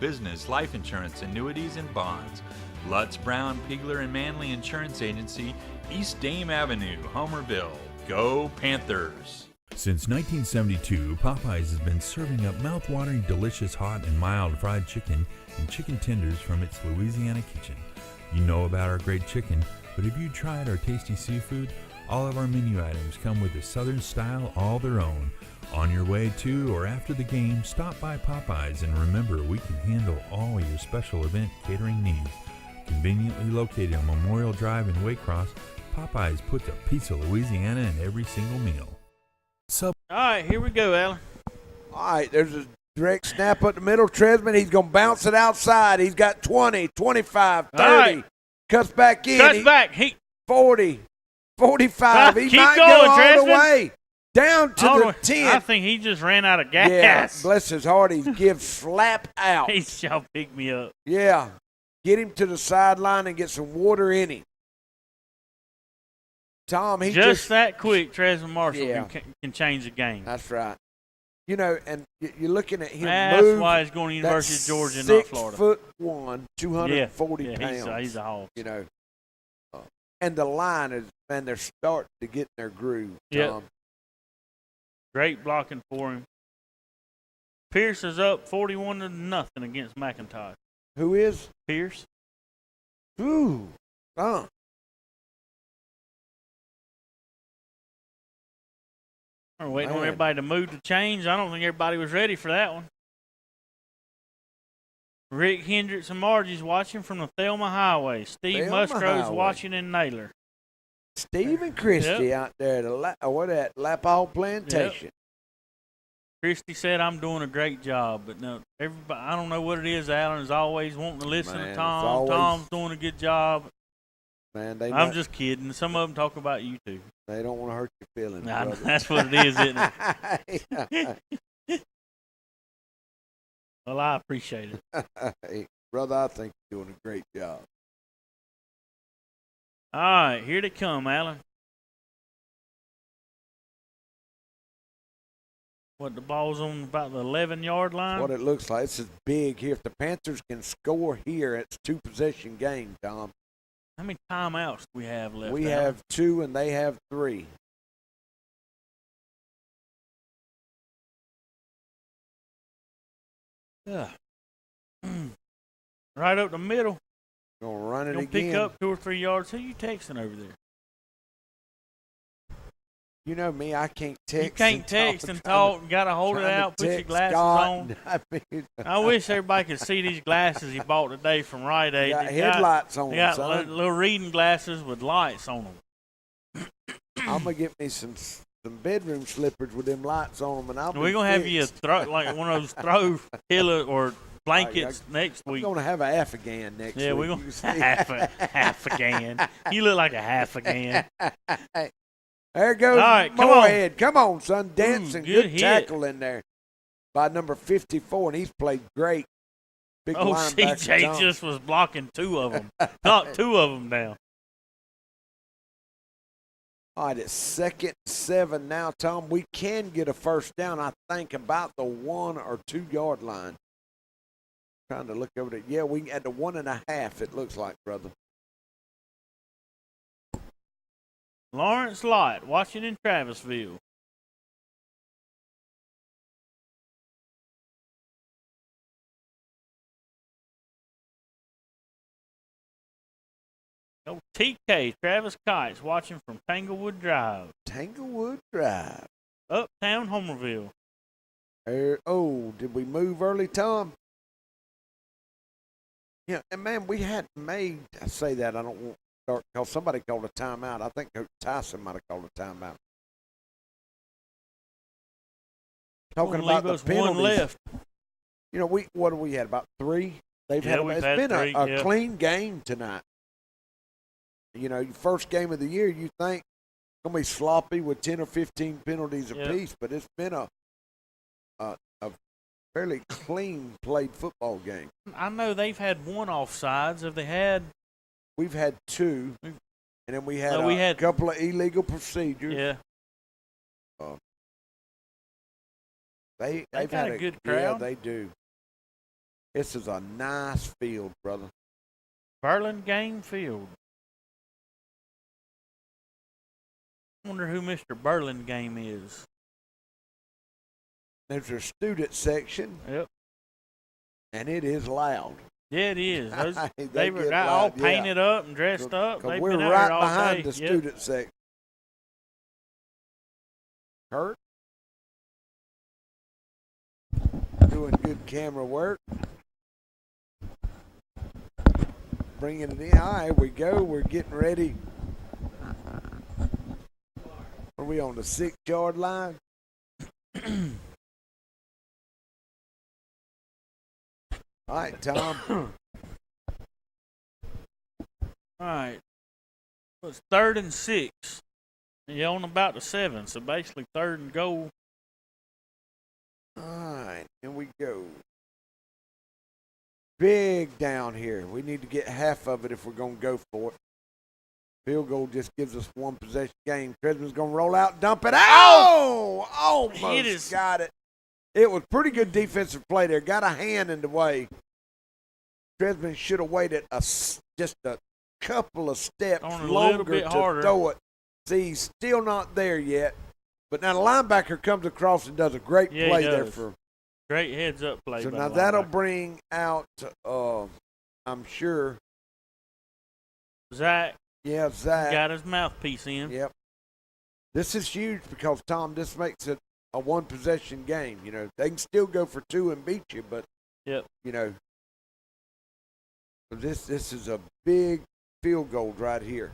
business, life insurance, annuities, and bonds. Lutz, Brown, Pigler, and Manley Insurance Agency, East Dame Avenue, Homerville. Go Panthers! Since 1972, Popeyes has been serving up mouth-watering, delicious, hot, and mild fried chicken and chicken tenders from its Louisiana kitchen. You know about our great chicken, but have you tried our tasty seafood? All of our menu items come with a Southern style all their own. On your way to or after the game, stop by Popeyes and remember we can handle all your special event catering needs. Conveniently located on Memorial Drive in Waycross, Popeyes puts a piece of Louisiana in every single meal. All right, here we go, Alan. All right, there's a direct snap up the middle. Tresman, he's going to bounce it outside. He's got 20, 25, 30. Right. Cuts back in. Cuts back. 40, 45. He Keep might going, go all Tresman. the way. Down to the 10. I think he just ran out of gas. Yeah, bless his heart. He gives slap out. He shall pick me up. Yeah. Get him to the sideline and get some water in him. Tom, he just that quick, Tresman Marshall Yeah. can change the game. That's right. You know, and you're looking at him That's move. why he's going to University of Georgia, not Florida. 6'1", 240 pounds. He's a hog. You know, and the line is, man, they're starting to get in their groove. Yep. Tom. Great blocking for him. Pierce is up 41-0 against McIntosh. Who is? Pierce. Ooh. We're waiting on Man. everybody to move to change. I don't think everybody was ready for that one. Rick Hendricks and Margie's watching from the Thelma Highway. Steve Thelma Musgrove's Highway. watching in Naylor. Steve and Christie out there at Lapall Plantation. Christy said, I'm doing a great job. But no, everybody, I don't know what it is. Alan is always wanting to listen Man, to it's Tom. always- Tom's doing a good job. Man, I'm just kidding. Some of them talk about you, too. They don't want to hurt your feelings, Nah, brother. that's what it is, isn't it? Well, I appreciate it. Hey, brother, I think you're doing a great job. All right, here they come, Alan. What, the ball's on about the 11-yard line? What it looks like. This is big here. If the Panthers can score here, it's two-possession game, Tom. How many timeouts do we have left? We Alan? have 2 and they have 3. Yeah. Right up the middle. Gonna run it Gonna again. pick up 2 or 3 yards. Who you texting over there? You know me, I can't text. You can't text and talk. Got to hold it out. Put your glasses on. I wish everybody could see these glasses he bought today from Rite Aid. Got headlights on They them, got son. little reading glasses with lights on them. I'm gonna get me some bedroom slippers with them lights on them, and I'll. We're gonna have you like one of those throw pillow or blankets next I'm week. gonna have a Afghan next week. Yeah, we're gonna half again. You look like a half again. There goes All right, come Moorhead. Come on, son. Dancing. good Good hit. tackle in there by number 54, and he's played great. Big Oh, linebacker, CJ Tom. just was blocking 2 of them. Knocked 2 of them down. All right, it's 2nd and 7 now, Tom. We can get a first down, I think, about the 1 or 2 yard line. Trying to look over there. Yeah, we at the 1.5, it looks like, brother. Lawrence Lott watching in Travisville. Oh, TK, Travis Kites watching from Tanglewood Drive. Tanglewood Drive. Uptown Homerville. Did we move early, Tom? Yeah, and man, we had made. I say that I don't want to start because somebody called a timeout. I think Coach Tyson might have called a timeout. Talking about the us penalties. one left. You know, what have we had? About 3. We've had It's 3, been a yeah. clean game tonight. You know, your first game of the year, you think it's gonna be sloppy with 10 or 15 penalties Yep. apiece, but it's been a fairly clean played football game. I know they've had 1 offsides. Have they had? We've had 2, and then we had we a had- couple of illegal procedures. Yeah. They've got had a good Yeah, crowd. they do. This is a nice field, brother. Burlingame Field. I wonder who Mr. Burlingame is. There's a student section. Yep. And it is loud. Yeah, it is. Those, They were get all loud, yeah. painted up and dressed up. They've We're been out right here all behind day. the Yep. student section. Kurt? Doing good camera work. Bringing it in. All right, here we go. We're getting ready. Are we on the 6-yard line? All right, Tom. All right. Well, it's 3rd and 6. And you're on about the 7, so basically 3rd and goal. All right, here we go. Big down here. We need to get half of it if we're going to go for it. Field goal just gives us one possession game. Tresman's going to roll out, dump it out. Oh! Almost got it. It was pretty good defensive play there. Got a hand in the way. Tresman should have waited just a couple of steps longer to throw it. See, he's still not there yet. But now the linebacker comes across and does a great play there for. Great heads up play. So now that'll bring out, I'm sure. Zach. Yeah, Zach. Got his mouthpiece in. Yep. This is huge because, Tom, this makes it a one-possession game. You know, they can still go for 2 and beat you, but, yep. You know, this is a big field goal right here.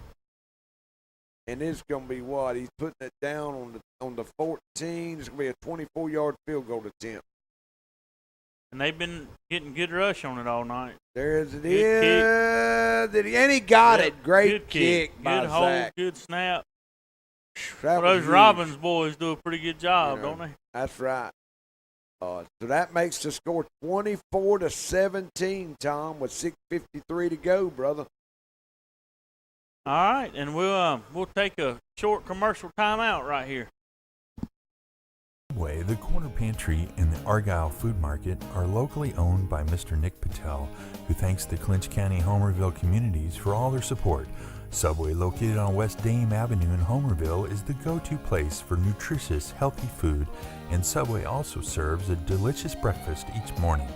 And it's going to be what? He's putting it down on the 14. It's going to be a 24-yard field goal attempt. And they've been getting good rush on it all night. There it is. And he got it. Great kick by good hold, Zach. Good snap. Well, those Robbins boys do a pretty good job, don't they? That's right. So that makes the score 24-17, Tom, with 6:53 to go, brother. All right, and we'll take a short commercial timeout right here. The Corner Pantry and the Argyle Food Market are locally owned by Mr. Nick Patel, who thanks the Clinch County Homerville communities for all their support. Subway, located on West Dame Avenue in Homerville, is the go-to place for nutritious, healthy food, and Subway also serves a delicious breakfast each morning.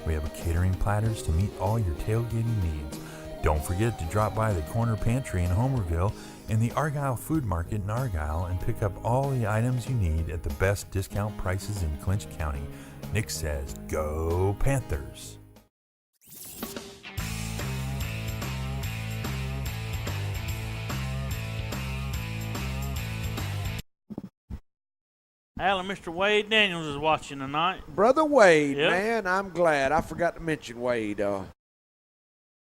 We have catering platters to meet all your tailgating needs. Don't forget to drop by the Corner Pantry in Homerville and the Argyle Food Market in Argyle and pick up all the items you need at the best discount prices in Clinch County. Nick says, go Panthers! Alan, Mr. Wade Daniels is watching tonight. Brother Wade, yep. Man, I'm glad. I forgot to mention Wade.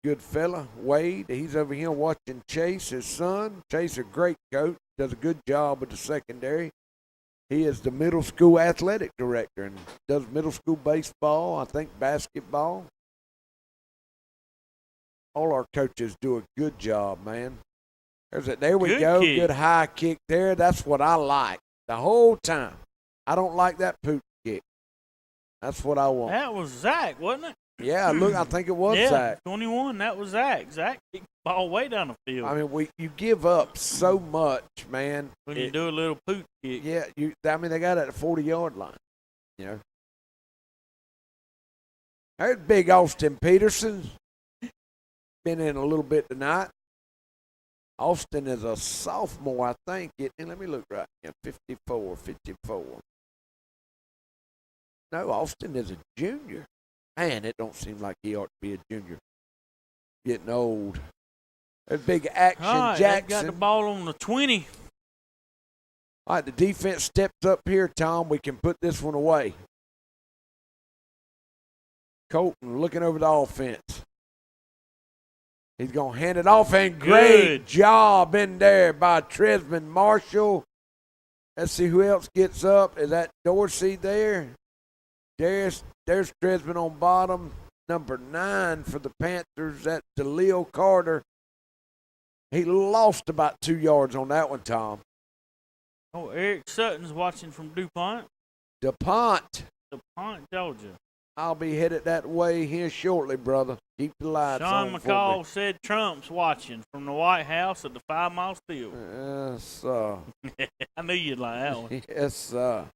Good fella, Wade. He's over here watching Chase, his son. Chase, a great coach, does a good job with the secondary. He is the middle school athletic director and does middle school baseball, I think basketball. All our coaches do a good job, man. There we go. Kick. Good high kick there. That's what I like the whole time. I don't like that poop kick. That's what I want. That was Zach, wasn't it? Yeah, look, I think it was Zach. 21, that was Zach. Zach kicked the ball way down the field. I mean, you give up so much, man. When you do a little poop kick. Yeah, they got it at the 40-yard line, you know. There's big Austin Peterson. Been in a little bit tonight. Austin is a sophomore, I think. Let me look right here. 54. No, Austin is a junior. Man, it don't seem like he ought to be a junior. Getting old. There's big Action Jackson. Got the ball on the 20. All right, the defense steps up here, Tom. We can put this one away. Colton looking over the offense. He's going to hand it off, and great job in there by Tresman Marshall. Let's see who else gets up. Is that Dorsey there? There's Tresman on bottom. Number 9 for the Panthers. That's DeLeo Carter. He lost about 2 yards on that one, Tom. Oh, Eric Sutton's watching from DuPont. DuPont, Georgia. I'll be headed that way here shortly, brother. Keep the lights Sean on McCall said Trump's watching from the White House at the 5 Mile Field. for me. Yes, sir. I knew you'd like that one. Yes, sir.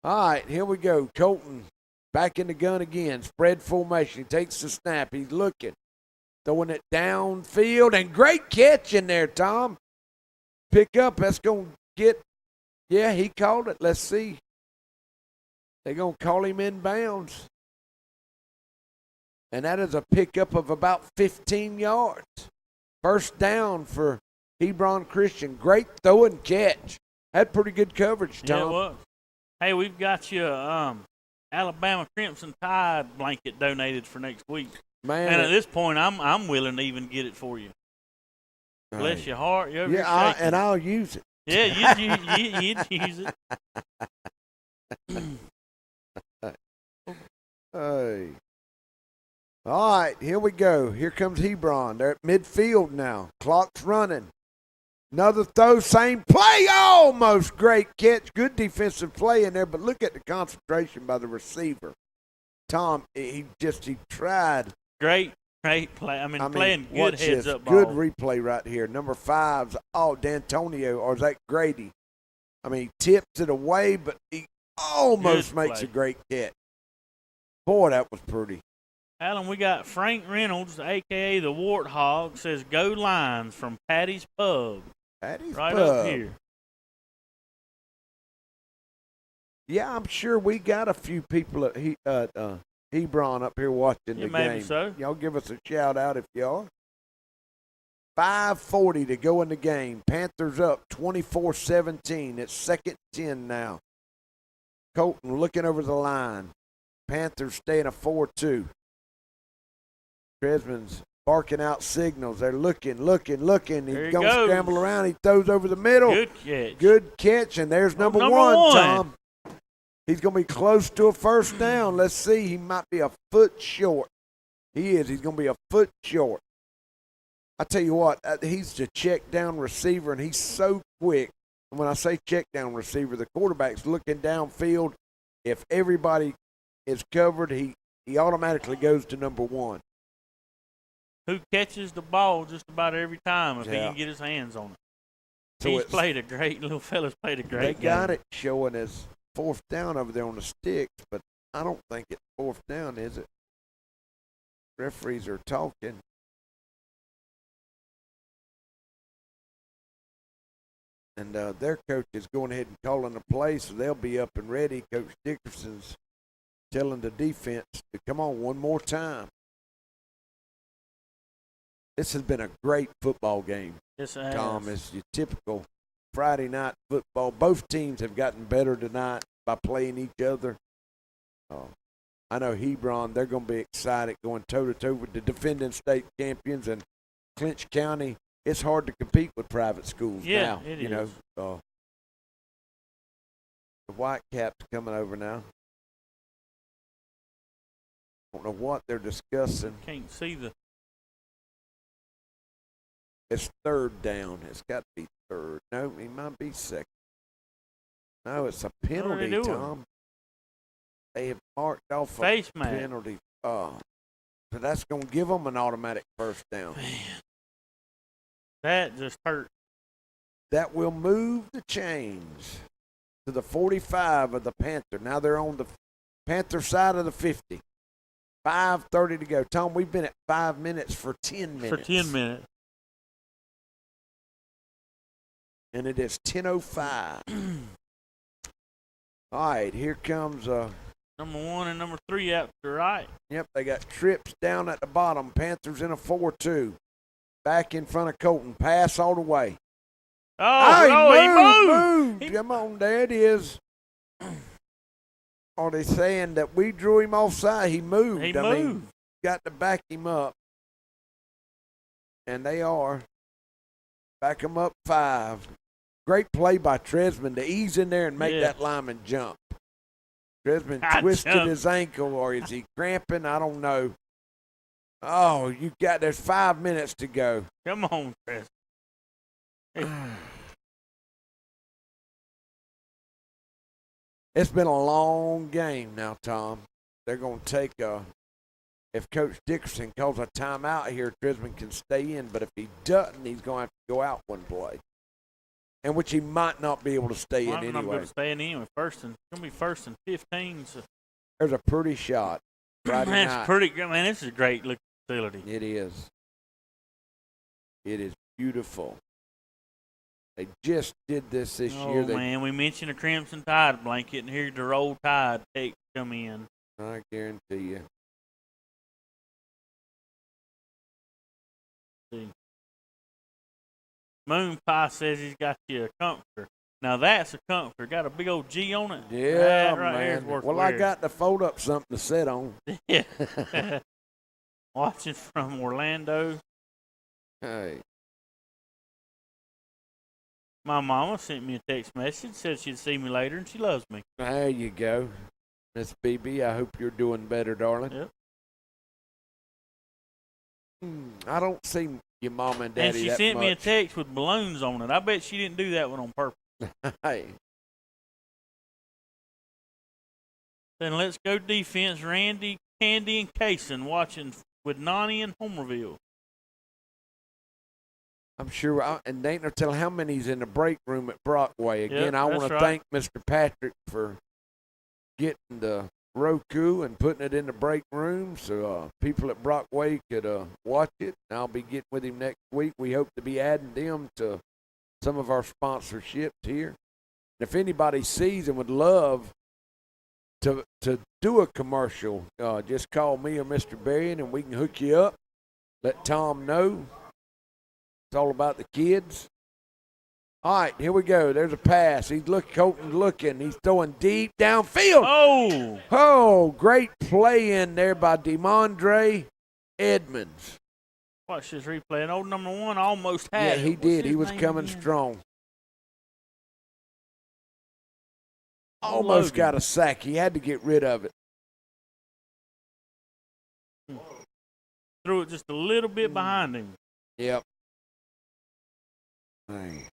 All right, here we go. Colton back in the gun again. Spread formation. He takes the snap. He's looking. Throwing it downfield. And great catch in there, Tom. Pick up. That's going to get. Yeah, he called it. Let's see. They're going to call him inbounds. And that is a pickup of about 15 yards. First down for Hebron Christian. Great throw and catch. Had pretty good coverage, Tom. Yeah, it was. Hey, we've got you Alabama Crimson Tide blanket donated for next week. Man, And at this point, I'm willing to even get it for you. Bless your heart. You're yeah, and I'll use it. Yeah, you'd use it. Hey. All right, here we go. Here comes Hebron. They're at midfield now. Clock's running. Another throw, same play. Almost great catch. Good defensive play in there, but look at the concentration by the receiver. Tom, he tried. Great play. I mean playing good watch heads this. up ball. Good replay right here. Number 5's D'Antonio, or is that Grady? I mean, he tips it away, but he almost Good makes play. a great catch. Boy, that was pretty. Alan, we got Frank Reynolds, a.k.a. the Warthog, says go Lions from Patty's Pub. Patty's Right Pub. up here. Yeah, I'm sure we got a few people at Hebron up here watching Yeah, the maybe game. so. Y'all give us a shout out if y'all. 5:40 to go in the game. Panthers up 24-17. It's 2nd and 10 now. Colton looking over the line. Panthers stay in a 4-2. Tresman's barking out signals. They're looking. There He's he going to goes. scramble around. He throws over the middle. Good catch. Good catch, and there's number number one, one. Tom. He's going to be close to a first down. Let's see. He might be a foot short. He is. He's going to be a foot short. I tell you what, he's the check down receiver, and he's so quick. And when I say check down receiver, the quarterback's looking downfield. If everybody is covered, he automatically goes to number one. Who catches the ball just about every time if he Yeah. can get his hands on it. So He's it's- played a great, little fella's played a They great got game. it showing as 4th down over there on the sticks, but I don't think it's 4th down, is it? Referees are talking. And their coach is going ahead and calling the play, so they'll be up and ready. Coach Dickerson's telling the defense to come on one more time. This has been a great football game, Yes, it has. Tom. It's your typical Friday night football. Both teams have gotten better tonight by playing each other. I know Hebron, they're going to be excited going toe-to-toe with the defending state champions, and Clinch County. It's hard to compete with private schools now. It you is. know, the Whitecaps coming over now. Don't know what they're discussing. Can't see the. It's 3rd down. It's got to be 3rd. No, it might be 2nd. No, it's a penalty, doing? Tom. They have marked off a Face mask. penalty. So that's going to give them an automatic first down. Man, that just hurt. That will move the chains to the 45 of the Panther. Now they're on the Panther side of the 50. 5:30 to go. Tom, we've been at 5 minutes for 10 minutes. For 10 minutes. And it is 10:05. All right, here comes Number 1 and number 3 out to the right. Yep, they got trips down at the bottom. Panthers in a 4-2. Back in front of Colton. Pass all the way. Oh, he moved. Come on, there it is. Are they saying that we drew him offside? He moved. He I mean, moved. got to back him up. And they are. Back him up 5. Great play by Tresman to ease in there and make Yeah. that lineman jump. Tresman I twisted jumped. his ankle, or is he cramping? I don't know. Oh, there's 5 minutes to go. Come on, Chris. It's been a long game now, Tom. they're going to take if Coach Dickerson calls a timeout here, Trisman can stay in. But if he doesn't, he's going to have to go out one play, and which he might not be able to stay in anyway. Not be able to stay in anyway. It's going to be 1st and 15. So. There's a pretty shot. Friday Man, night. it's pretty good. Man, this is a great looking facility. It is. It is beautiful. They just did this year. Oh, man, we mentioned a Crimson Tide blanket, and here's the Roll Tide take come in. I guarantee you. See. Moon Pie says he's got you a comforter. Now that's a comforter. Got a big old G on it. Yeah, that right man. Here's worth Well, wearing. I got to fold up something to sit on. Yeah. Watching from Orlando. Hey. My mama sent me a text message, said she'd see me later, and she loves me. There you go. Miss BB, I hope you're doing better, darling. Yep. I don't see your mom and daddy And she that sent much. me a text with balloons on it. I bet she didn't do that one on purpose. Hey. Then let's go defense. Randy, Candy, and Kaysen watching with Nani and Homerville. I'm sure, and they ain't no telling how many's in the break room at Brockway. Again, Yep, I want that's to right. thank Mr. Patrick for getting the Roku and putting it in the break room so people at Brockway could watch it. And I'll be getting with him next week. We hope to be adding them to some of our sponsorships here. And if anybody sees and would love to do a commercial, just call me or Mr. Berrien and we can hook you up. Let Tom know. It's all about the kids. All right, here we go. There's a pass. Colton's looking. He's throwing deep downfield. Oh, great play in there by DeMondre Edmonds. Watch this replay. And old number 1 almost had it. Yeah, he What's did. his He was name coming again? strong. Almost got a sack. He had to get rid of it. Threw it just a little bit behind him. Yep. Hey.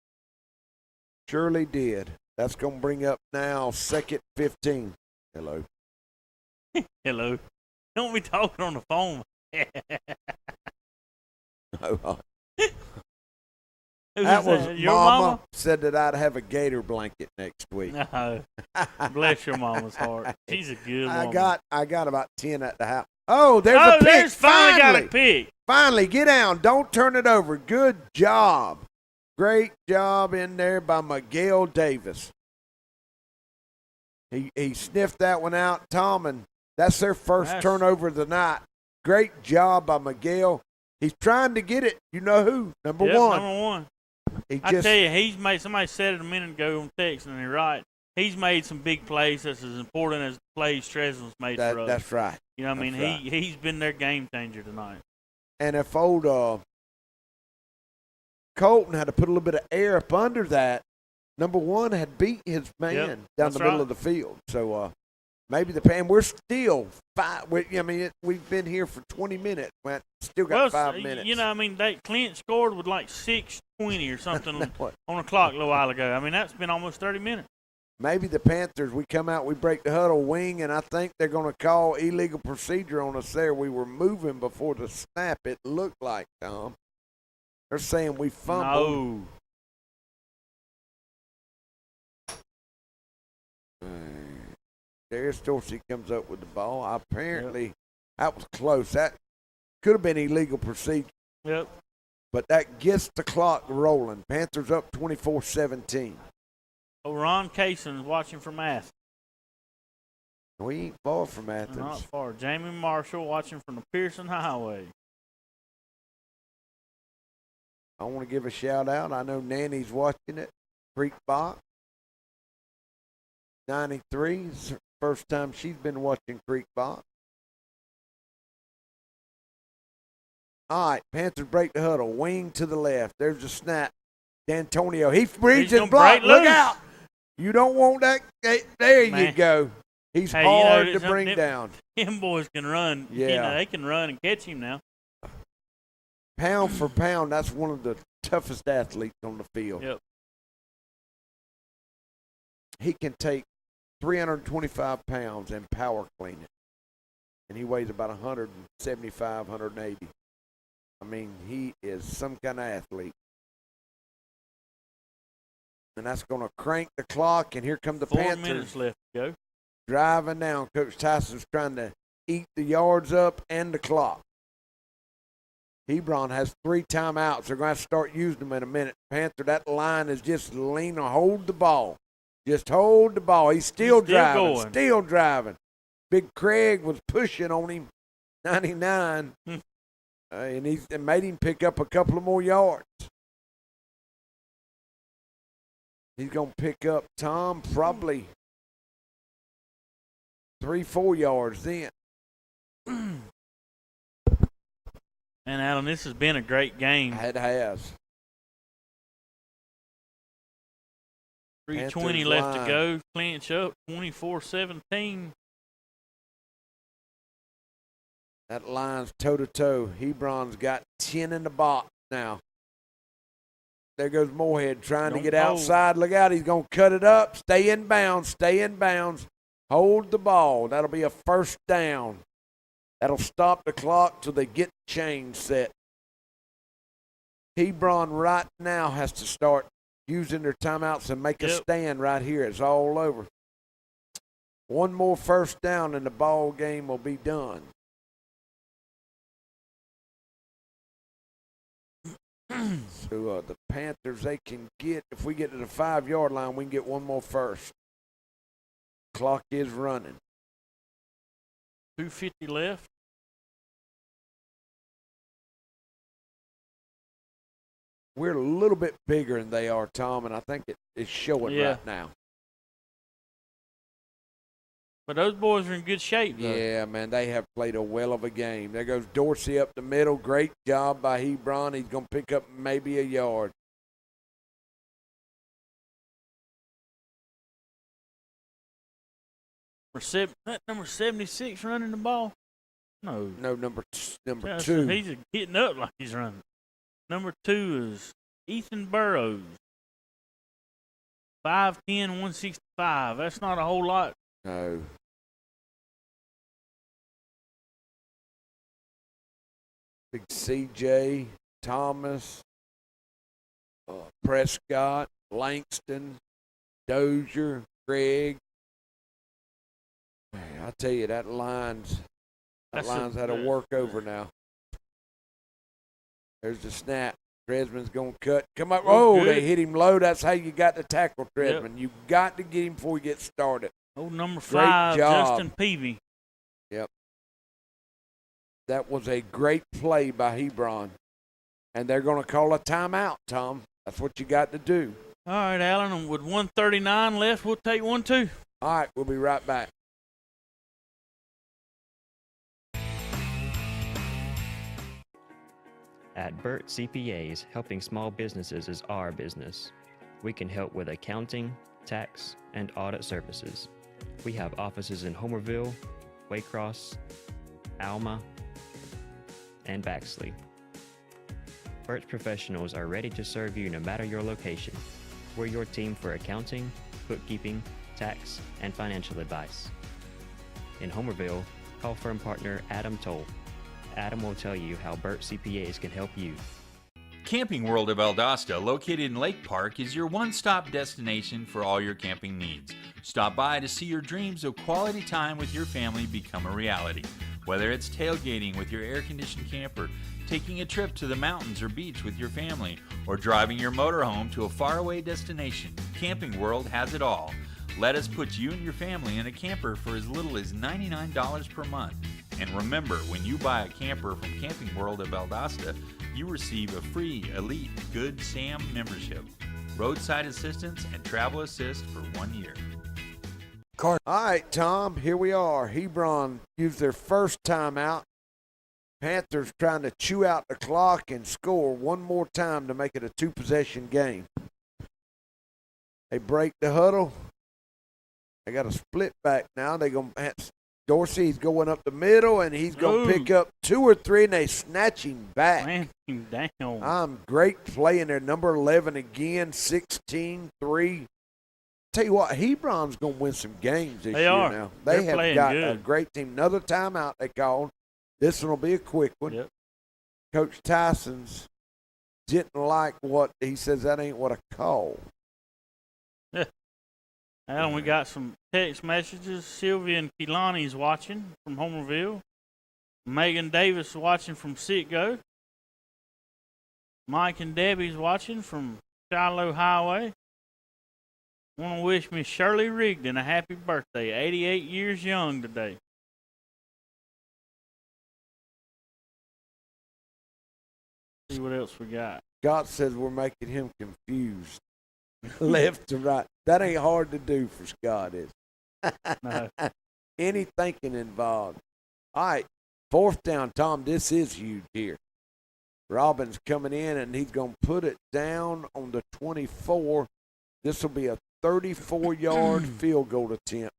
Surely did. That's going to bring up now 2nd 15. Hello. Hello. Don't be talking on the phone. That was Your mama said that I'd have a gator blanket next week. No. Bless your mama's heart. She's a good woman. I got about 10 at the house. Oh, there's a pick. There's finally got a pick. Finally, get down. Don't turn it over. Good job. Great job in there by Miguel Davis. He sniffed that one out, Tom, and that's their first turnover of the night. Great job by Miguel. He's trying to get it. You know who? Number 1. Number 1. I tell you, he's made. Somebody said it a minute ago on text, and they're right. He's made some big plays that's as important as the plays Treslin's made for us. That's right. You know what I mean? Right. He's been their game changer tonight. And if old Colton had to put a little bit of air up under that, number 1 had beat his man down the middle of the field. So maybe we're still 5. We've been here for 20 minutes. We still got 5 minutes. You know, I mean, Clinch scored with like 6:20 or something on the clock a little while ago. I mean, that's been almost 30 minutes. Maybe the Panthers, we come out, we break the huddle wing, and I think they're going to call illegal procedure on us there. We were moving before the snap, it looked like, Tom. They're saying we fumbled. No. Darius Dorsey comes up with the ball. Apparently, that was close. That could have been illegal procedure. Yep. But that gets the clock rolling. Panthers up 24-17. Oh, Ron Kaysen's watching from Athens. We ain't far from Athens. Not far. Jamie Marshall watching from the Pearson Highway. I want to give a shout out. I know Nanny's watching it. Creekbox 93. It's the first time she's been watching Creekbox. All right, Panthers break the huddle. Wing to the left. There's a snap. D'Antonio. He reads his block. Look out. You don't want that. There you go. He's hard to bring down. Them boys can run. Yeah. You know, they can run and catch him now. Pound for pound, that's one of the toughest athletes on the field. Yep. He can take 325 pounds and power clean it. and he weighs about 175, 180. I mean, he is some kind of athlete. And that's going to crank the clock, and here come the 4 Panthers. 4 minutes left to go. Driving down. Coach Tyson's trying to eat the yards up and the clock. Hebron has 3 timeouts. They're going to have to start using them in a minute. Panther, that line is just lean. Hold the ball. Just hold the ball. He's still driving. Going. Still driving. Big Craig was pushing on him, 99, and he made him pick up a couple of more yards. He's going to pick up, Tom, probably 3-4 yards then. And Alan, this has been a great game. It has. 3:20 left to go. Clinch up 24-17. That line's toe-to-toe. Hebron's got 10 in the box now. There goes Moorhead trying to get outside. Look out, he's going to cut it up. Stay in bounds, stay in bounds. Hold the ball. That'll be a first down. That'll stop the clock till they get the chain set. Hebron right now has to start using their timeouts and make a stand right here. It's all over. One more first down and the ball game will be done. So the Panthers, they can get, if we get to the 5-yard line, we can get one more first. Clock is running. 2:50 left. We're a little bit bigger than they are, Tom, and I think it's showing right now. But those boys are in good shape, though. Yeah, man, they have played a well of a game. There goes Dorsey up the middle. Great job by Hebron. He's going to pick up maybe a yard. That number 76 running the ball? No. No, number 2. He's getting up like he's running. Number 2 is Ethan Burrows. 5'10", 165. That's not a whole lot. No. Big C.J., Thomas, Prescott, Langston, Dozier, Craig. Man, I tell you, that line's had a work over now. There's the snap. Tresman's going to cut. Come up. Oh, they hit him low. That's how you got to tackle Tresman. Yep. You got to get him before you get started. Oh, number 5, Justin Peavy. Yep. That was a great play by Hebron. And they're going to call a timeout, Tom. That's what you got to do. All right, Alan, and with 1:39 left, we'll take 1-2. All right, we'll be right back. At Burt CPAs, helping small businesses is our business. We can help with accounting, tax, and audit services. We have offices in Homerville, Waycross, Alma, and Baxley. Burt's professionals are ready to serve you no matter your location. We're your team for accounting, bookkeeping, tax, and financial advice. In Homerville, call firm partner Adam Toll. Adam will tell you how Burt CPAs can help you. Camping World of Valdosta, located in Lake Park, is your one-stop destination for all your camping needs. Stop by to see your dreams of quality time with your family become a reality. Whether it's tailgating with your air-conditioned camper, taking a trip to the mountains or beach with your family, or driving your motorhome to a faraway destination, Camping World has it all. Let us put you and your family in a camper for as little as $99 per month. And remember, when you buy a camper from Camping World of Valdosta, you receive a free Elite Good Sam membership, roadside assistance, and travel assist for 1 year. All right, Tom, here we are. Hebron used their first timeout. Panthers trying to chew out the clock and score one more time to make it a 2-possession game. They break the huddle. They got a split back now. They're going to Dorsey's going up the middle, and he's going to pick up 2 or 3, and they snatch him back. Slam him down. Great play in there. Number 11 again, 16-3. tell you what, Hebron's going to win some games this They year are. now. They're They have playing got a good. great team. Another timeout they called. This one will be a quick one. Yep. Coach Tyson's didn't like what he says that ain't what I call. Alan, we got some text messages. Sylvia and Keelani's watching from Homerville. Megan Davis watching from Sitgo. Mike and Debbie's watching from Shiloh Highway. Want to wish Miss Shirley Rigdon a happy birthday. 88 years young today. See what else we got. God says we're making him confused. Left to right. That ain't hard to do for Scott, is it? No. Any thinking involved. All right, 4th down, Tom. This is huge here. Robbins coming in, and he's going to put it down on the 24. This will be a 34-yard field goal attempt.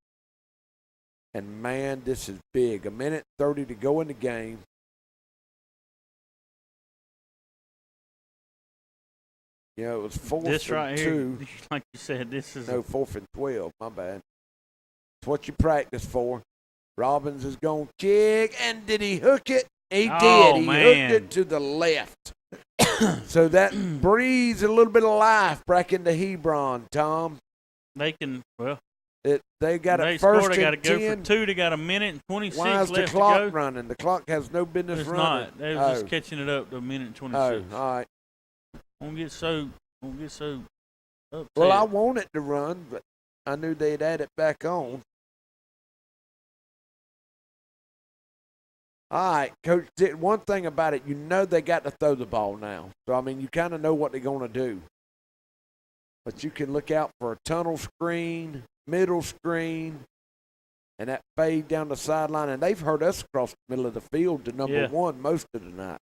And, man, this is big. 1:30 to go in the game. You know, it was 4th This and right 2. here, like you said, this is No, 4th and 12. My bad. It's what you practice for. Robbins is going to kick, and did he hook it? He Oh, did. He man. hooked it to the left. So that breathes a little bit of life back into Hebron, Tom. they can, well, They got they it first scored. They got to and go 10. for 2. They got 1:26 Why is left the clock to go. running? The clock has no business It's running. not. They was just catching it up to 1:26. Oh, all right. Don't get so upset. Well, I want it to run, but I knew they'd add it back on. All right, Coach, one thing about it, you know they got to throw the ball now. So, I mean, you kind of know what they're going to do. But you can look out for a tunnel screen, middle screen, and that fade down the sideline. And they've heard us across the middle of the field to number 1 most of the night.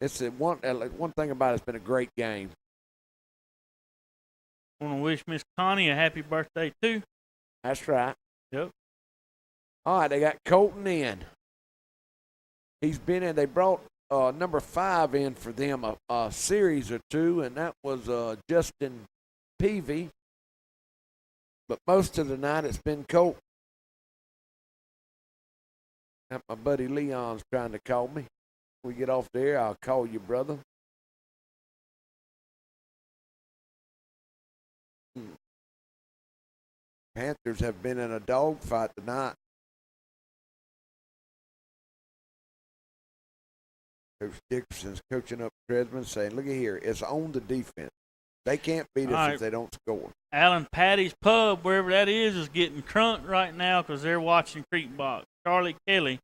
It's one thing about it's been a great game. Want to wish Miss Connie a happy birthday, too. That's right. Yep. All right, they got Colton in. He's been in. They brought number 5 in for them a series or two, and that was Justin Peavy. But most of the night it's been Colton. My buddy Leon's trying to call me. We get off there, I'll call you, brother. Panthers have been in a dogfight tonight. Coach Dickerson's coaching up Tresman, saying, look at here, it's on the defense. They can't beat us if they don't score. Alan Patty's Pub, wherever that is getting crunked right now because they're watching Creekbox. Charlie Kelly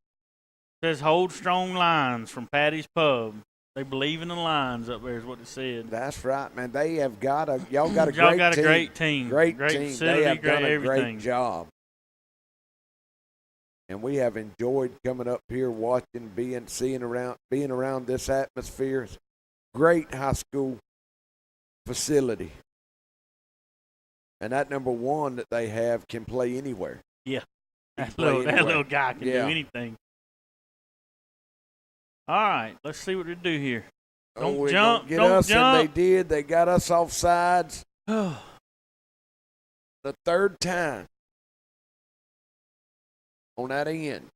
says, hold strong lines from Patty's Pub. They believe in the lines up there is what it said. That's right, man. They have got y'all got a great team. Y'all got a great team. Great team. Facility, they have done a everything. great job. And we have enjoyed coming up here, watching, being around this atmosphere. It's great high school facility. And that number 1 that they have can play anywhere. Yeah. He That can play little anywhere. guy can do anything. All right, let's see what they do here. Don't jump. Get Don't us, jump. and they did. They got us off sides. The 3rd time on that end.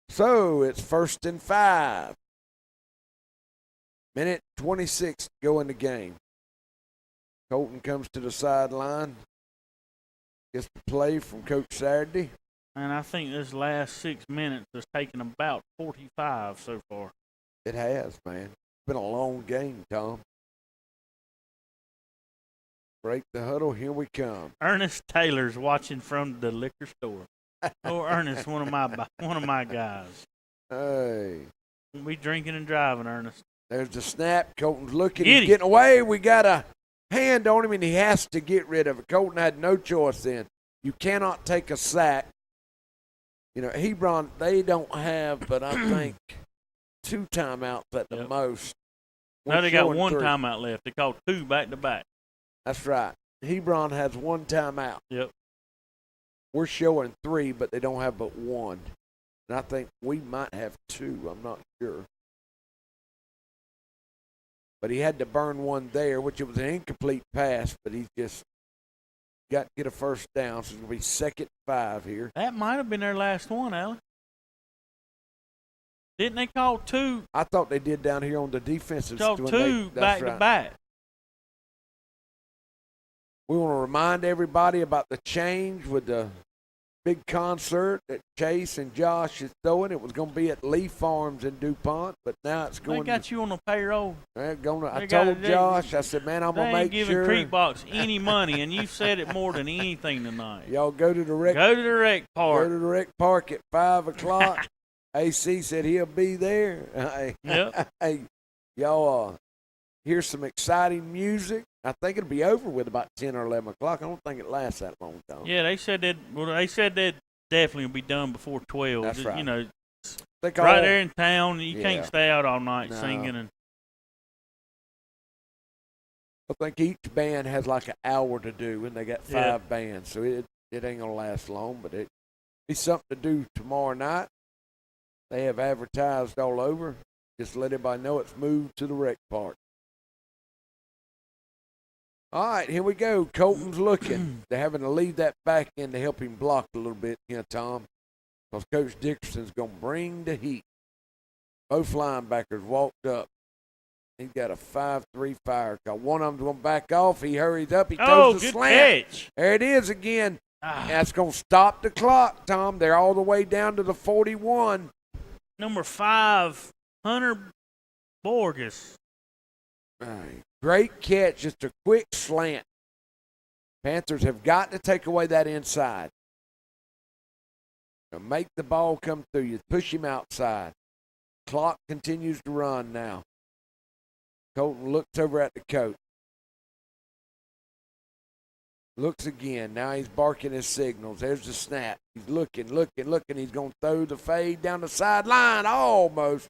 So it's 1st and 5. 1:26 to go in the game. Colton comes to the sideline. Gets the play from Coach Saturday. And I think this last 6 minutes has taken about 45 so far. It has, man. It's been a long game, Tom. Break the huddle. Here we come. Ernest Taylor's watching from the liquor store. Oh, Ernest, one of my guys. Hey. We drinking and driving, Ernest. There's the snap. Colton's looking. Get He's him. getting away. We got a hand on him, and he has to get rid of it. Colton had no choice then. You cannot take a sack. You know, Hebron, they don't have, but I think 2 timeouts at the most. Now We're they got showing 1 3. timeout left. They called 2 back-to-back. That's right. Hebron has 1 timeout. Yep. We're showing 3, but they don't have but 1. And I think we might have 2. I'm not sure. but he had to burn one there, which it was an incomplete pass, but he just got to get a first down, so it's going to be 2nd and 5 here. That might have been their last one, Alan. Didn't they call 2? I thought they did down here on the defensive. Call 2 back to back. We want to remind everybody about the change with the big concert that Chase and Josh is throwing. It was going to be at Lee Farms in DuPont, but now it's going. They got you on the payroll. I told Josh, I said, man, I'm going to make sure. They ain't giving Creekbox any money, and you've said it more than anything tonight. Y'all go to the rec. Go to the rec park. Go to the rec park at 5 o'clock. AC said he'll be there. Yep. Hey, y'all hear some exciting music. I think it'll be over with about 10 or 11 o'clock. I don't think it lasts that long, Tom. Yeah, they said that. Well, they said that definitely will be done before 12. That's right. You know, Right there in town, you can't stay out all night singing. And I think each band has like an hour to do, and they got 5 bands, so it ain't gonna last long. But it be something to do tomorrow night. They have advertised all over. Just let everybody know it's moved to the rec park. All right, here we go. Colton's looking. They're having to leave that back in to help him block a little bit here, Tom, because Coach Dickerson's going to bring the heat. Both linebackers walked up. He's got a 5-3 fire call. One of them's going to back off. He hurries up. He throws the slant. Catch. There it is again. That's going to stop the clock, Tom. They're all the way down to the 41. Number 5, Hunter Borges. All right. Great catch, just a quick slant. Panthers have got to take away that inside. Now make the ball come through you. Push him outside. Clock continues to run now. Colton looks over at the coach. Looks again. Now he's barking his signals. There's the snap. He's looking. He's going to throw the fade down the sideline. Almost.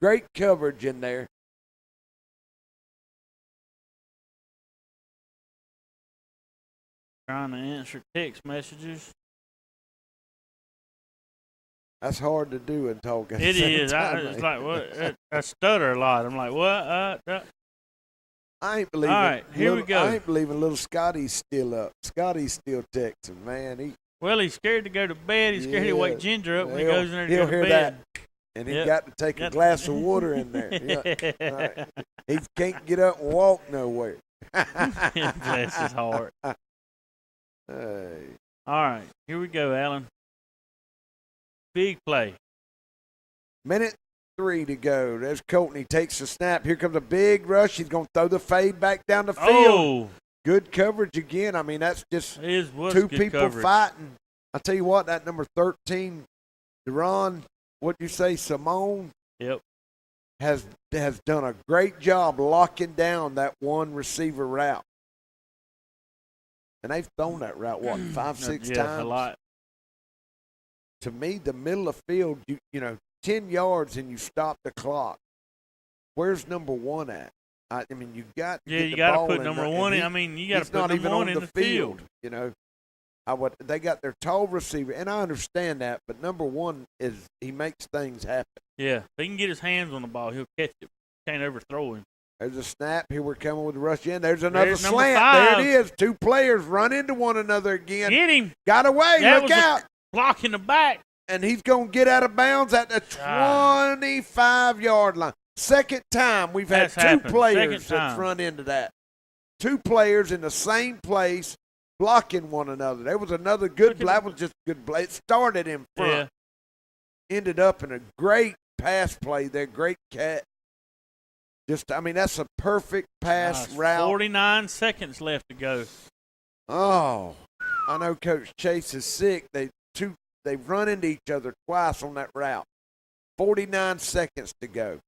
Great coverage in there. Trying to answer text messages. That's hard to do and talk at It the same is. time, It's like what? I stutter a lot. I'm like, what? I ain't believing. All right, here we go. I ain't believing little Scotty's still up. Scotty's still texting, man. Well, he's scared to go to bed. He's scared to wake Ginger up when he goes in there to he'll go to hear bed. That. And he got to take a glass of water in there. Yeah. Right. He can't get up and walk nowhere. Bless his heart. Hey. All right, here we go, Alan. Big play. Minute 3 to go. There's Colton. He takes the snap. Here comes a big rush. He's going to throw the fade back down the field. Oh. Good coverage again. I mean, that's just was two good people coverage. fighting. I tell you what, that number 13, Deron, what'd you say, Simone? Yep. Has done a great job locking down that one receiver route. And they've thrown that route, what, 5-6 times? A lot. To me, the middle of the field, you know, 10 yards and you stop the clock. Where's number 1 at? I mean, you got to get you the got ball to put in number there, 1 in. I mean, you got to put number 1 in the field. You know, they got their tall receiver, and I understand that, but number 1 is he makes things happen. Yeah, if he can get his hands on the ball, he'll catch it. Can't overthrow him. There's a snap. Here we're coming with the rush in. There's another There's number slant. 5. There it is. 2 players run into one another again. Get him. Got away. That Look was out. Block in the back. And he's going to get out of bounds at the 25-yard line. Second time we've had That's 2 players Second that's time. run into that. 2 players in the same place blocking one another. There was another good play. That was just a good play. It started in front. Yeah. Ended up in a great pass play there. Great catch. Just, I mean, that's a perfect pass route. 49 seconds left to go. Oh, I know Coach Chase is sick. They've run into each other twice on that route. 49 seconds to go.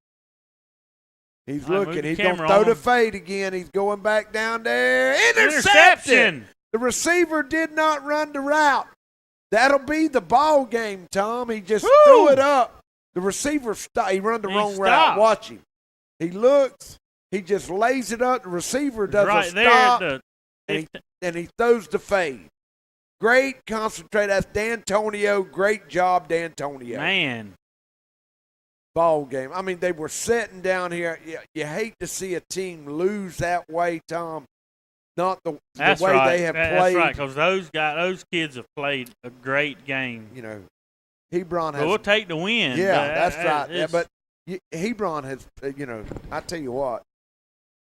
He's looking. He's going to throw the fade again. He's going back down there. Interception! The receiver did not run the route. That'll be the ball game, Tom. He just threw it up. The receiver stopped. He run the wrong route. Watch him. He looks. He just lays it up. The receiver does a stop. And he throws the fade. Great concentrate. That's D'Antonio. Great job, D'Antonio. Man. ball game. I mean, they were sitting down here. You hate to see a team lose that way, Tom. Not the way they have played. That's right, because those kids have played a great game. You know, Hebron has. We'll take the win. Yeah, that's right. Yeah, but Hebron has. I tell you what,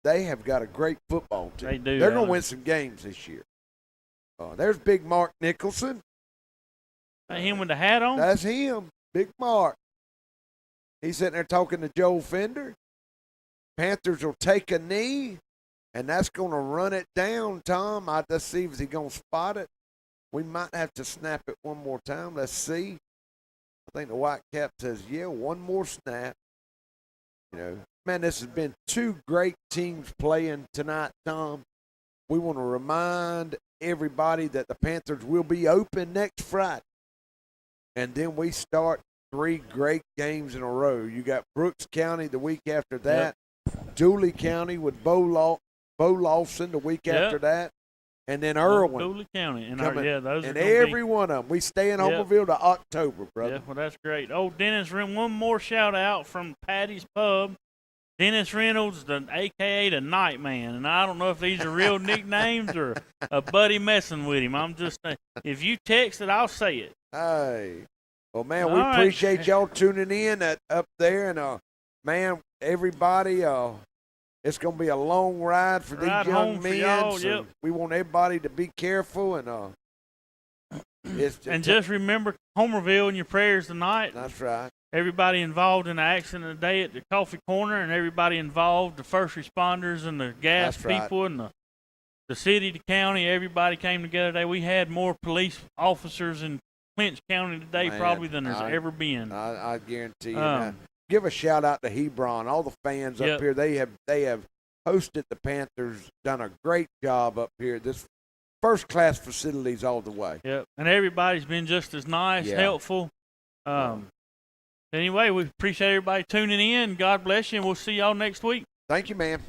they have got a great football team. They do. They're going to win some games this year. There's Big Mark Nicholson. Him with the hat on? That's him, Big Mark. He's sitting there talking to Joe Fender. Panthers will take a knee, and that's going to run it down, Tom. Let's see if he's going to spot it. We might have to snap it one more time. Let's see. I think the white cap says, yeah, one more snap. Man, this has been two great teams playing tonight, Tom. We want to remind everybody that the Panthers will be open next Friday. And then we start 3 great games in a row. You got Brooks County the week after that, Dooley County with Bo Lawson the week after that, and then Irwin. Dooley County. Those and every one of them. We stay in Homerville to October, brother. Yeah, well, that's great. Oh, Dennis, one more shout out from Patty's Pub. Dennis Reynolds, a.k.a. the Night Man. And I don't know if these are real nicknames or a buddy messing with him. I'm just saying, if you text it, I'll say it. Hey. Well, man, we appreciate y'all tuning in up there. And, man, everybody, it's going to be a long ride for these young men. So we want everybody to be careful. And just remember Homerville in your prayers tonight. That's right. Everybody involved in the accident today at the coffee corner, and everybody involved, the first responders and the gas people and the city, the county, everybody came together today. We had more police officers in Clinch County today probably than there's ever been. I guarantee you. Give a shout out to Hebron, all the fans up here. They have hosted the Panthers, done a great job up here. This first-class facilities all the way. Yep, and everybody's been just as nice, helpful. Anyway, we appreciate everybody tuning in. God bless you, and we'll see y'all next week. Thank you, man.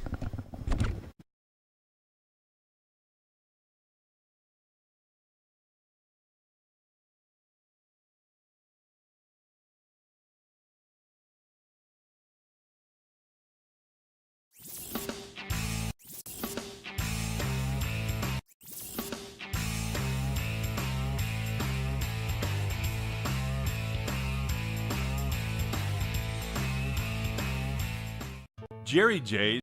Jerry J's